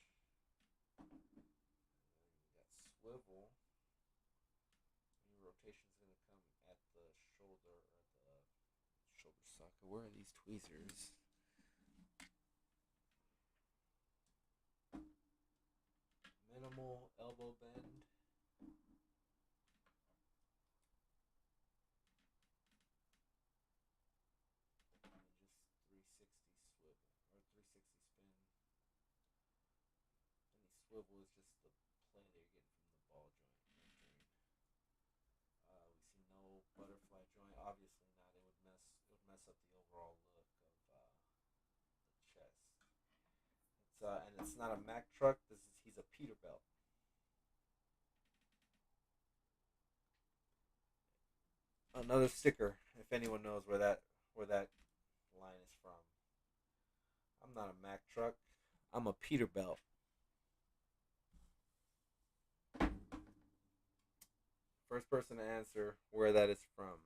You got swivel. Your rotation is going to come at the shoulder or the shoulder socket. Where are these tweezers? Minimal elbow bend. And just 360 swivel or 360 spin. Any swivel is just the play that you're getting from the ball joint. We see no butterfly joint. Obviously not. It would mess up the overall look of the chest. And it's not a Mack truck. He's a Peterbilt. Another sticker. If anyone knows where that line is from. I'm not a Mack truck. I'm a Peterbilt. First person to answer where that is from.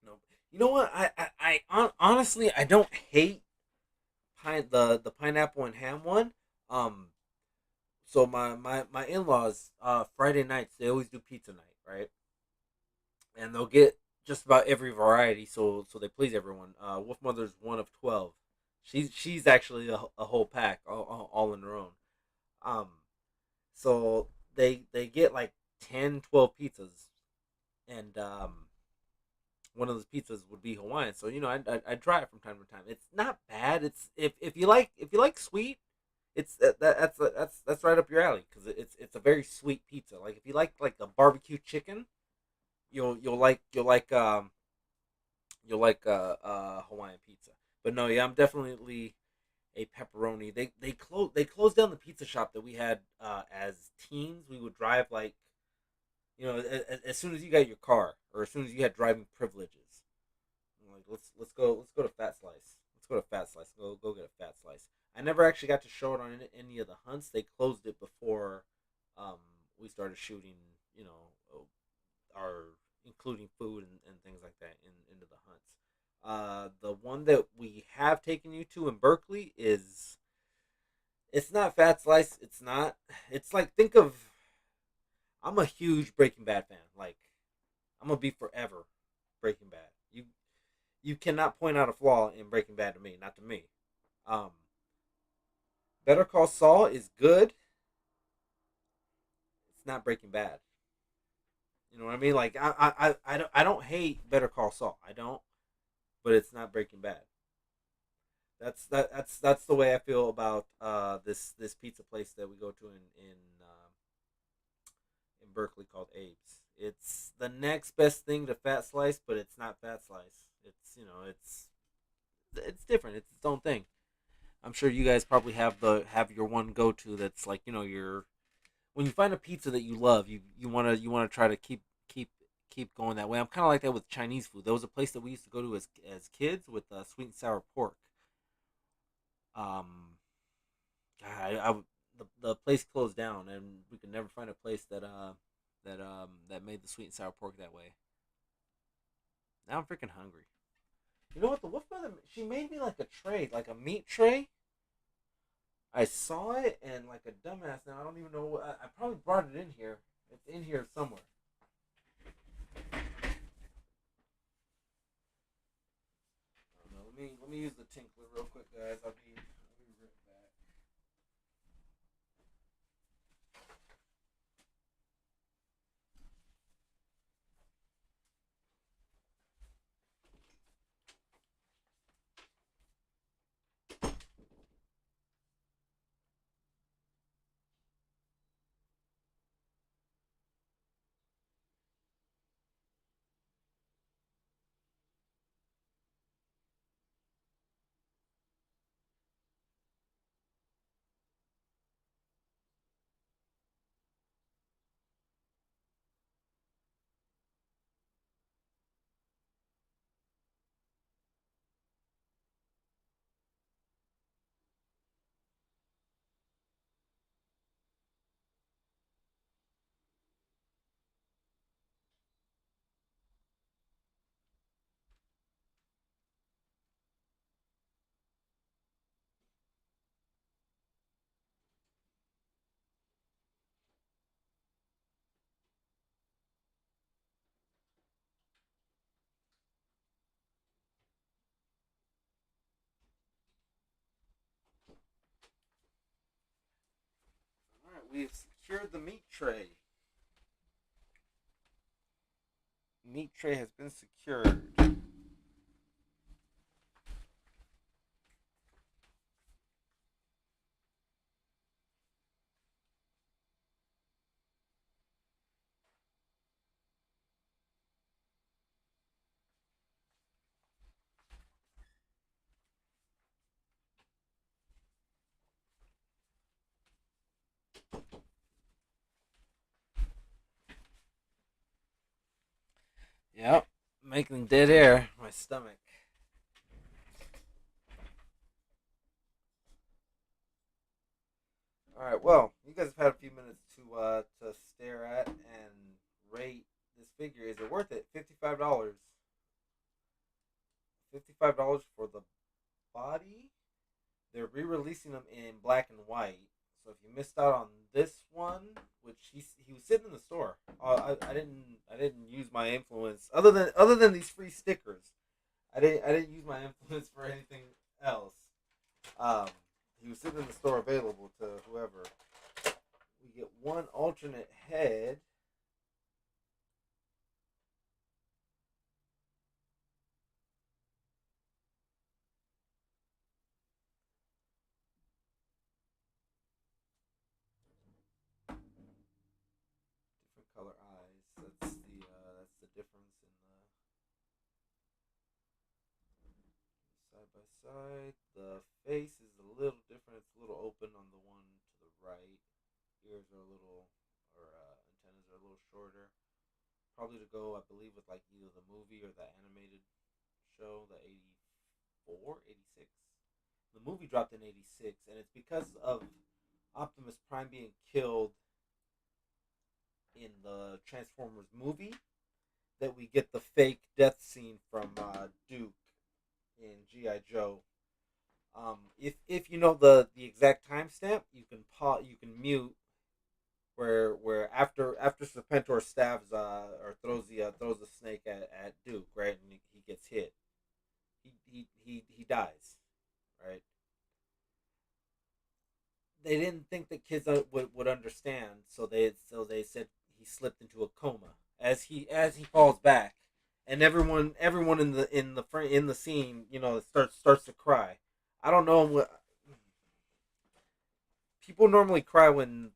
Nope. You know what? Honestly, I don't hate the pineapple and ham one. Um, so my in laws Friday nights they always do pizza night, right? And they'll get just about every variety, so they please everyone. Wolf Mother's one of 12. She's actually a whole pack, all in her own. Um, so they get like 10, 12 pizzas, and one of those pizzas would be Hawaiian. So I try it from time to time. It's not bad. It's if you like sweet, it's that's right up your alley because it's a very sweet pizza. Like if you like a barbecue chicken, you'll like Hawaiian pizza. But no, yeah, I'm definitely a pepperoni. They closed down the pizza shop that we had as teens. We would drive like as soon as you got your car or as soon as you had driving privileges. I'm like let's go to Fat Slice. Let's go to Fat Slice. Go get a Fat Slice. I never actually got to show it on any of the hunts. They closed it before um, we started shooting. You know, our including food and things like that into the hunts. The one that we have taken you to in Berkeley is it's not Fat Slice. It's not. It's like think of. I'm a huge Breaking Bad fan. Like I'm gonna be forever Breaking Bad. You cannot point out a flaw in Breaking Bad to me. Not to me. Um, Better Call Saul is good. It's not Breaking Bad. You know what I mean? Like I don't hate Better Call Saul. I don't, but it's not Breaking Bad. That's the way I feel about this pizza place that we go to in Berkeley called Abe's. It's the next best thing to Fat Slice, but it's not Fat Slice. It's different. It's its own thing. I'm sure you guys probably have your one go to that's like your when you find a pizza that you love, you wanna try to keep going that way. I'm kind of like that with Chinese food. There was a place that we used to go to as kids with sweet and sour pork. Um, the place closed down, and we could never find a place that made the sweet and sour pork that way. Now I'm freaking hungry. You know what? The Wolf Mother, she made me like a tray, like a meat tray. I saw it and like a dumbass. Now I don't even know. I probably brought it in here. It's in here somewhere. I don't know. Let me use the tinkler real quick, guys. I'll be right back. All right, we've secured the meat tray. Meat tray has been secured. Yep, making dead air. My stomach. All right. Well, you guys have had a few minutes to stare at and rate this figure. Is it worth it? $55. $55 for the body. They're re-releasing them in black and white. So if you missed out on this one, which he was sitting in the store, I didn't use my influence other than these free stickers. I didn't use my influence for anything else. Um, he was sitting in the store available to whoever. We get one alternate head. Different color eyes. That's the difference in the side by side. The face is a little different. It's a little open on the one to the right. Ears are a little, or antennas are a little shorter. Probably to go, I believe, with like either the movie or the animated show, the 84, 86. The movie dropped in 86, and it's because of Optimus Prime being killed in the Transformers movie that we get the fake death scene from Duke in GI Joe. If you know the exact timestamp, you can mute where after Serpentor stabs or throws the snake at Duke, right, and he gets hit. He dies, right? They didn't think the kids would understand, so they said he slipped into a coma as he falls back, and everyone in the scene, starts to cry. I don't know what people normally cry when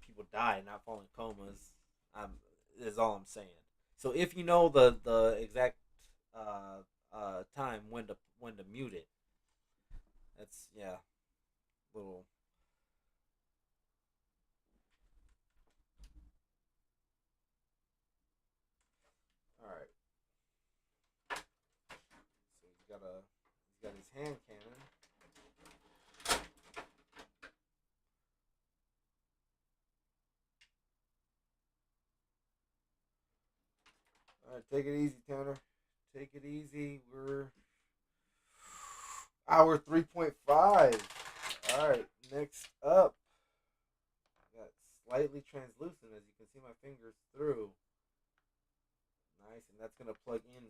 people die, not fall in comas. Is all I'm saying. So if you know the exact time when to mute it, that's yeah, little. All right. So he's got his hand cannon. All right, take it easy, Tanner. Take it easy. We're hour 3.5. All right, next up. Got slightly translucent, as you can see my fingers through. Nice, and that's gonna plug in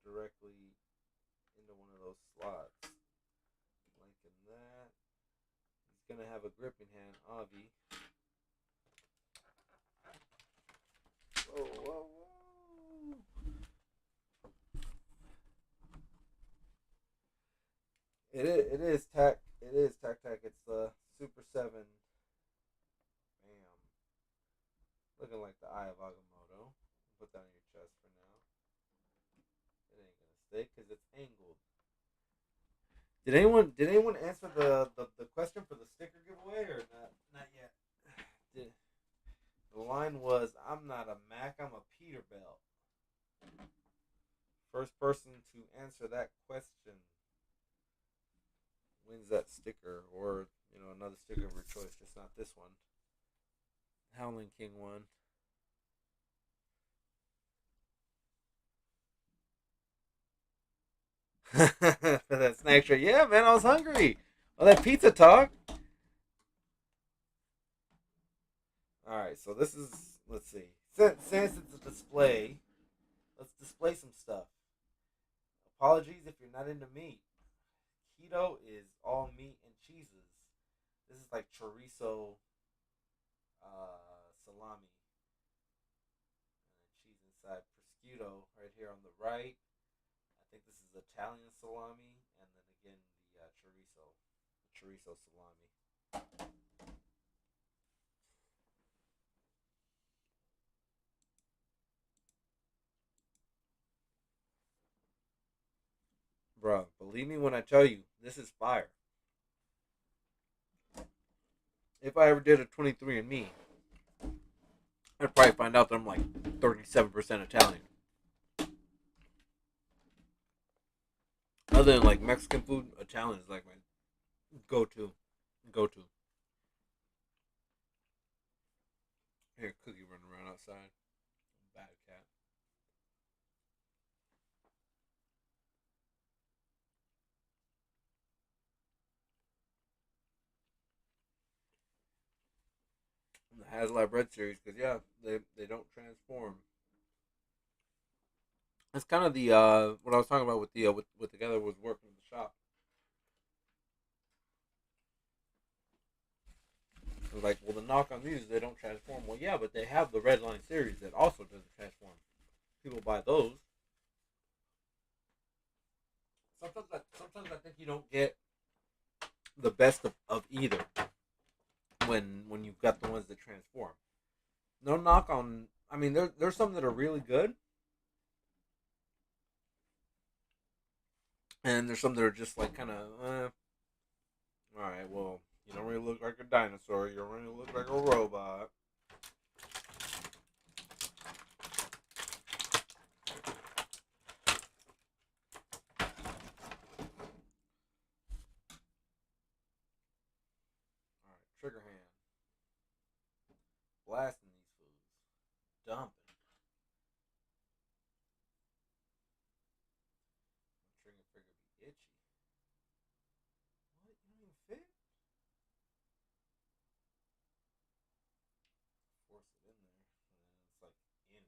directly into one of those slots, like in that. He's gonna have a gripping hand, Avi. Whoa, whoa, whoa! It is tac. It is tac. It's the Super 7. Bam. Looking like the Eye of Agamotto. Put that on your chest for now. It ain't gonna stick because it's angled. Did anyone answer the question for the sticker giveaway or not yet? Did, the line was, "I'm not a Mac, I'm a Peterbilt." First person to answer that question wins that sticker, or another sticker of your choice, just not this one. Howling King won. For that snack tray. Yeah, man, I was hungry. Oh, that pizza talk. All right, so this is, let's see. Since it's a display, let's display some stuff. Apologies if you're not into meat. Keto is all meat and cheeses. This is like chorizo, salami, and cheese inside. Prosciutto right here on the right. I think this is Italian salami, and then again the chorizo salami. Bro, believe me when I tell you, this is fire. If I ever did a 23andMe, I'd probably find out that I'm like 37% Italian. Other than like Mexican food, Italian is like my go-to. Go-to. Here, Cookie running around outside. Bad cat. The Haslab Bread series, because yeah, they don't transform. It's kind of the what I was talking about with the with the guy that was working in the shop. It was like, well, the knock on these is they don't transform. Well, yeah, but they have the Red Line series that also doesn't transform. People buy those. Sometimes I think you don't get the best of either when you've got the ones that transform. No knock on. I mean, there's some that are really good, and there's some that are just like kind of. All right, well, you don't really look like a dinosaur. You don't really look like a robot. All right, trigger hand. Blasting these foods. Dumping. My trigger finger be itchy. What? You don't even fit? Force it in there. And it's like in.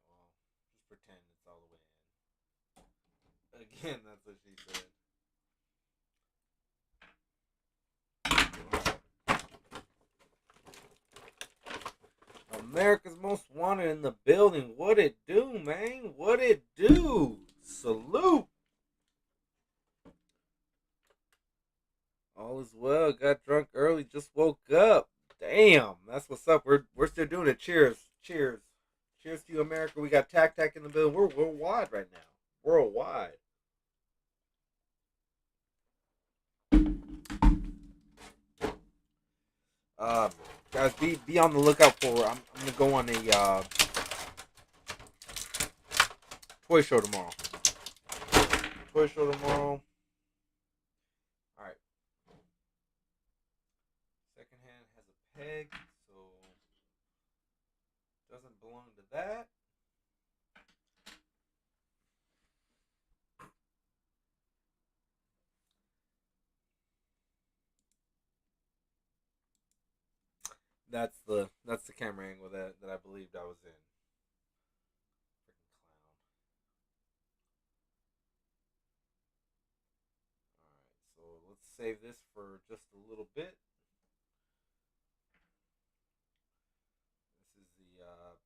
Alright, well, just pretend it's all the way in. Again, that's what she said. America's Most Wanted in the building. What it do, man? What it do? Salute. All is well. Got drunk early. Just woke up. Damn, that's what's up. We're still doing it. Cheers. Cheers. Cheers to you, America. We got Tac Tac in the building. We're worldwide right now. Worldwide. Um, guys, be on the lookout for. I'm gonna go on a toy show tomorrow. Toy show tomorrow. All right. Second hand has a peg, so doesn't belong to that. That's the camera angle that I believed I was in. Freaking clown. Alright, so let's save this for just a little bit. This is the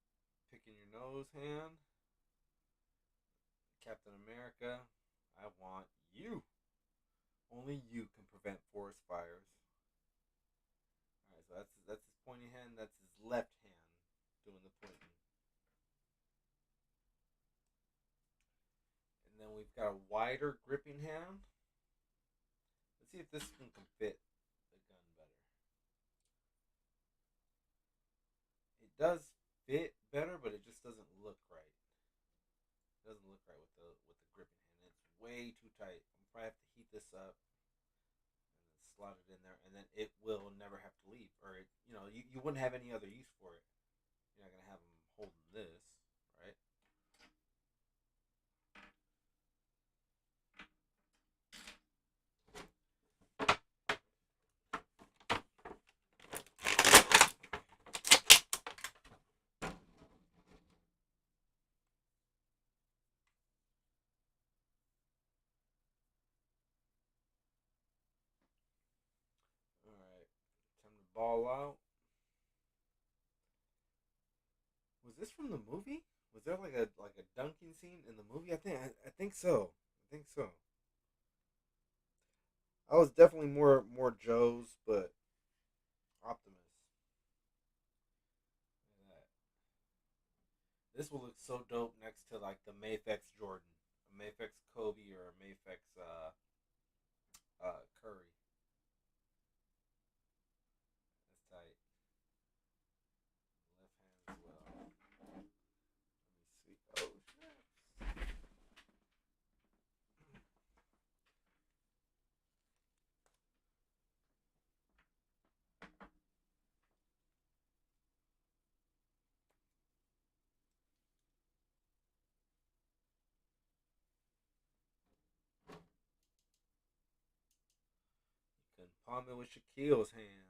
picking your nose hand. Captain America, I want you. Only you can prevent forest fires. Alright, so that's his pointy hand. That's his left hand doing the pointing. And then we've got a wider gripping hand. Let's see if this one can fit the gun better. It does fit better, but it just doesn't look right. It doesn't look right with the gripping hand. It's way too tight. I'm probably have to heat this up and then slot it in there, and then it will never have to leave. Or you wouldn't have any other use for it. You're not gonna have them holding this, right? All right, time to ball out. Was this from the movie? Was there like a dunking scene in the movie? I think so. I think so. I was definitely more Joe's, but Optimus. Look at that. This will look so dope next to like the Mayfex Jordan, a Mayfex Kobe, or a Mayfex Curry. That's tight. Left hand as well. Let me see. Oh snap! You can palm it with Shaquille's hands.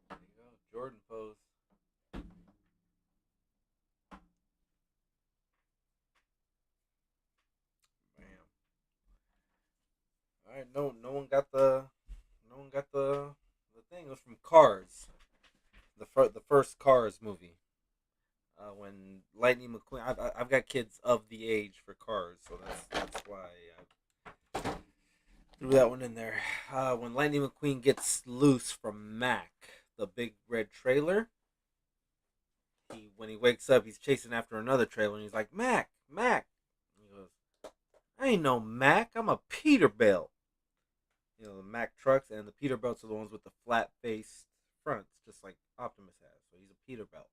There you go, Jordan pose. Bam. All right, no one got the thing. It was from Cars, the first Cars movie. When Lightning McQueen, I've got kids of the age for Cars, so that's why I threw that one in there. When Lightning McQueen gets loose from Mac, the big red trailer, when he wakes up, he's chasing after another trailer, and he's like, Mac, Mac. And he goes, I ain't no Mac, I'm a Peterbilt. The Mack trucks and the Peterbilts are the ones with the flat faced fronts, just like Optimus has. So he's a Peterbilt.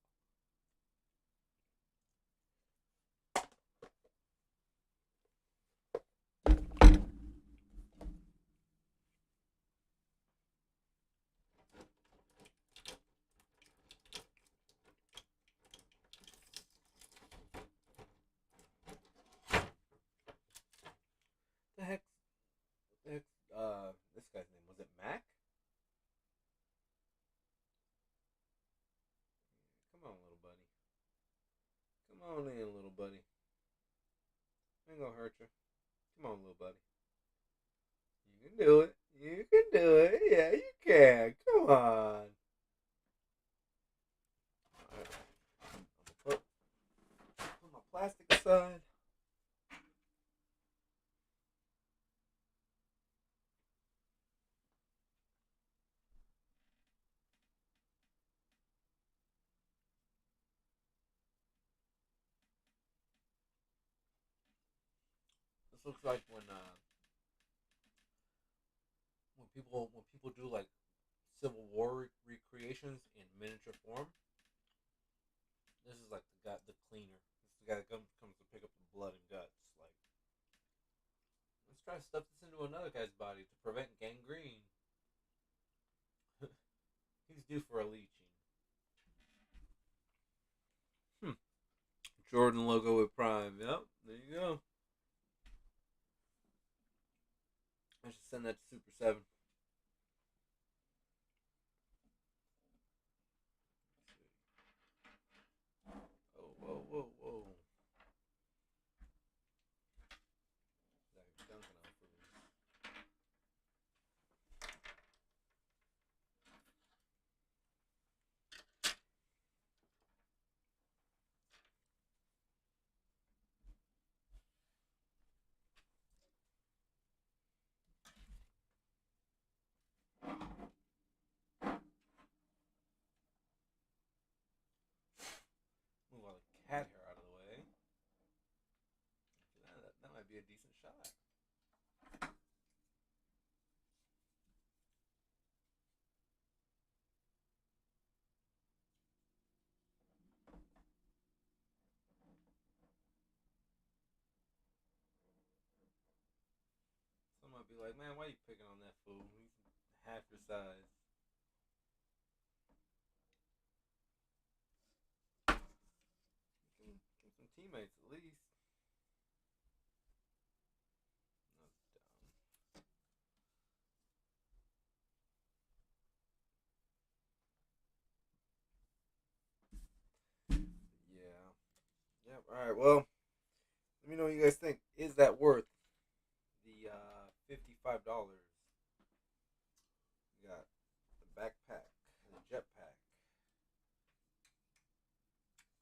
The heck? The heck? This guy's name was it Mac? Come on, little buddy. Come on in, little buddy. Ain't gonna hurt you. Come on, little buddy. You can do it. You can do it. Yeah, you can. Come on. Alright. Put my plastic aside. This looks like when people do like Civil War recreations in miniature form. This is like the cleaner. This is the guy that comes to pick up the blood and guts. Like, let's try to stuff this into another guy's body to prevent gangrene. He's due for a leeching. Hmm. Jordan logo with Prime. Yep, there you go. I should send that to Super 7. Oh, whoa, whoa, whoa. Zach dunking on food. Move all the cat hair out of the way. That might be a decent shot. Some might be like, man, why are you picking on that fool? He's half your size. Get some teammates at least. That's dumb. Yeah. Yep. All right. Well, let me know what you guys think. Is that worth the $55? You got the backpack, the jetpack,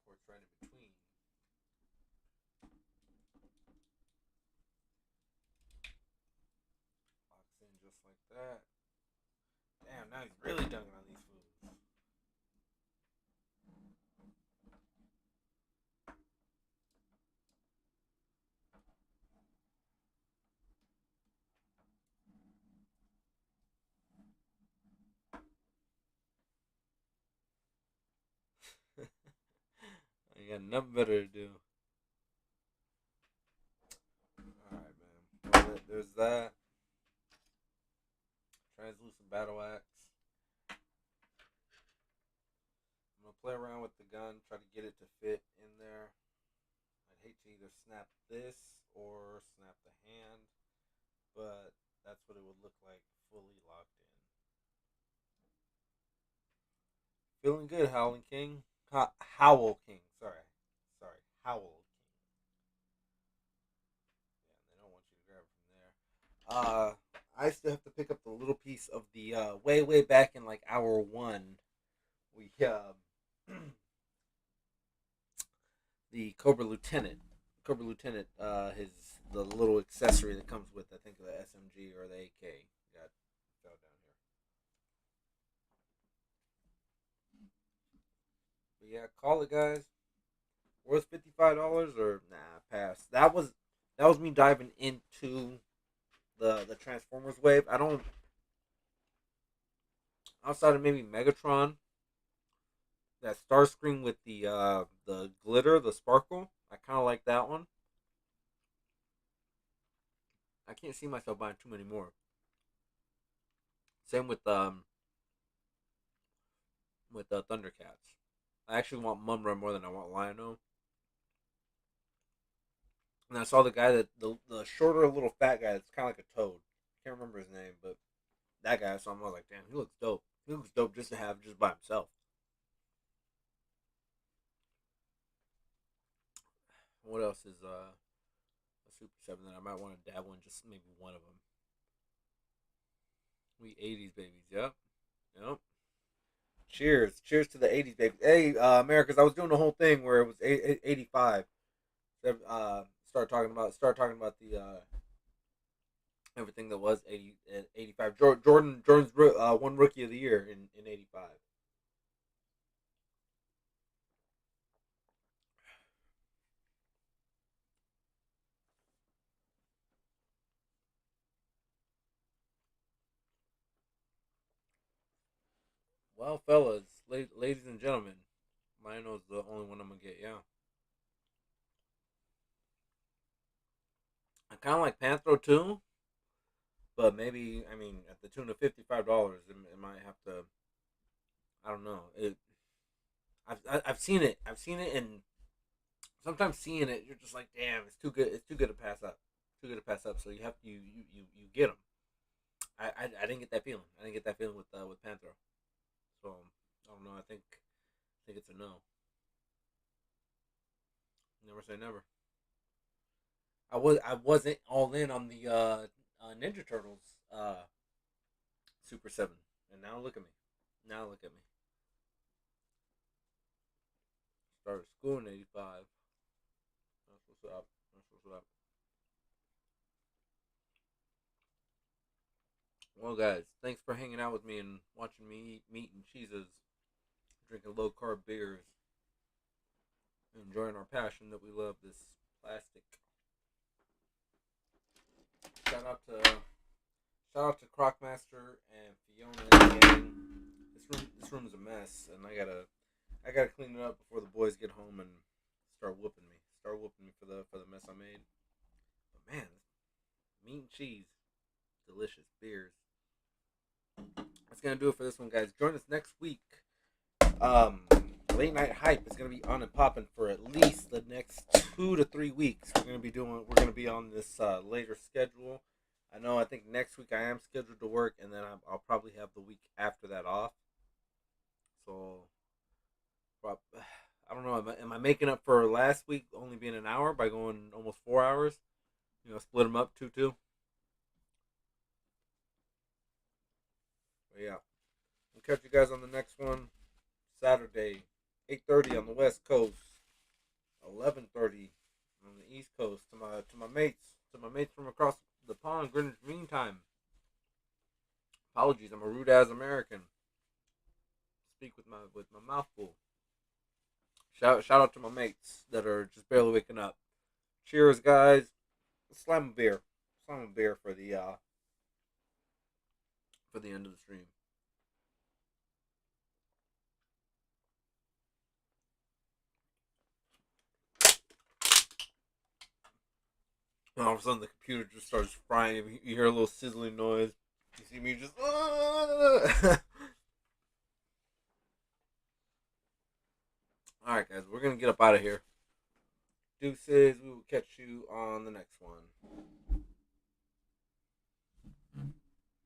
ports right in between. Locks in just like that. Damn, now he's really dunking on these fools. I got nothing better to do. Alright, man. Well, there's that. Translucent battle axe. I'm gonna play around with the gun, try to get it to fit in there. I'd hate to either snap this or snap the hand, but that's what it would look like fully locked in. Feeling good, Howling King. Howl King. Sorry. Howl King. Yeah, they don't want you to grab it from there. I still have to pick up the little piece of the way back in like hour one. We the Cobra Lieutenant. Cobra Lieutenant, his the little accessory that comes with I think the SMG or the AK got fell down here. But yeah, call it, guys. Worth $55 or nah? Pass. That was me diving into the Transformers wave. I don't outside of maybe Megatron, that Starscream with the glitter, the sparkle. I kind of like that one. I can't see myself buying too many more. Same with the Thundercats. I actually want Mumra more than I want Lion-O. And I saw the guy that the shorter little fat guy that's kind of like a toad. Can't remember his name, but that guy. So I was like, damn, he looks dope. He looks dope just to have just by himself. What else is a Super Seven that I might want to dabble in? Just maybe one of them. We '80s babies. Yep. Yep. Cheers to the '80s babies. Hey, Americans, I was doing the whole thing where it was '85. Start talking about the everything that was 80 and 85. Jordan's one rookie of the year in '85. Well, fellas, ladies and gentlemen, Lionel's the only one I'm gonna get. Yeah, I kind of like Panthro too, but maybe I mean at the tune of $55, it might have to. I don't know. I've seen it. I've seen it, and sometimes seeing it, you're just like, damn, it's too good. It's too good to pass up. Too good to pass up. So you have to you get them. I didn't get that feeling. I didn't get that feeling with Panthro. So I don't know. I think it's a no. Never say never. I wasn't all in on the Ninja Turtles Super Seven, and now look at me. Now look at me. Started school in '85. That's what's up. That's what's up. Well, guys, thanks for hanging out with me and watching me eat meat and cheeses, drinking low carb beers, enjoying our passion that we love this plastic. Shout out to Crocmaster and Fiona and gang. This room is a mess, and I gotta clean it up before the boys get home and start whooping me for the mess I made. But man, meat and cheese, delicious beers. That's gonna do it for this one, guys. Join us next week. Um, Late night hype is gonna be on and popping for at least the next 2 to 3 weeks. We're gonna be on this later schedule. I know. I think next week I am scheduled to work, and then I'll probably have the week after that off. So, I don't know. Am I making up for last week only being an hour by going almost 4 hours? Split them up 2-2. But yeah, we'll catch you guys on the next one. Saturday, 8:30 on the West Coast, 11:30 on the East Coast. To my mates from across the pond, Greenwich Mean Time. Apologies, I'm a rude ass American. Speak with my mouth full. Shout out to my mates that are just barely waking up. Cheers, guys. Slam a beer. Slam a beer for the end of the stream. And all of a sudden, the computer just starts frying. You hear a little sizzling noise. You see me just. All right, guys, we're gonna get up out of here. Deuces. We will catch you on the next one.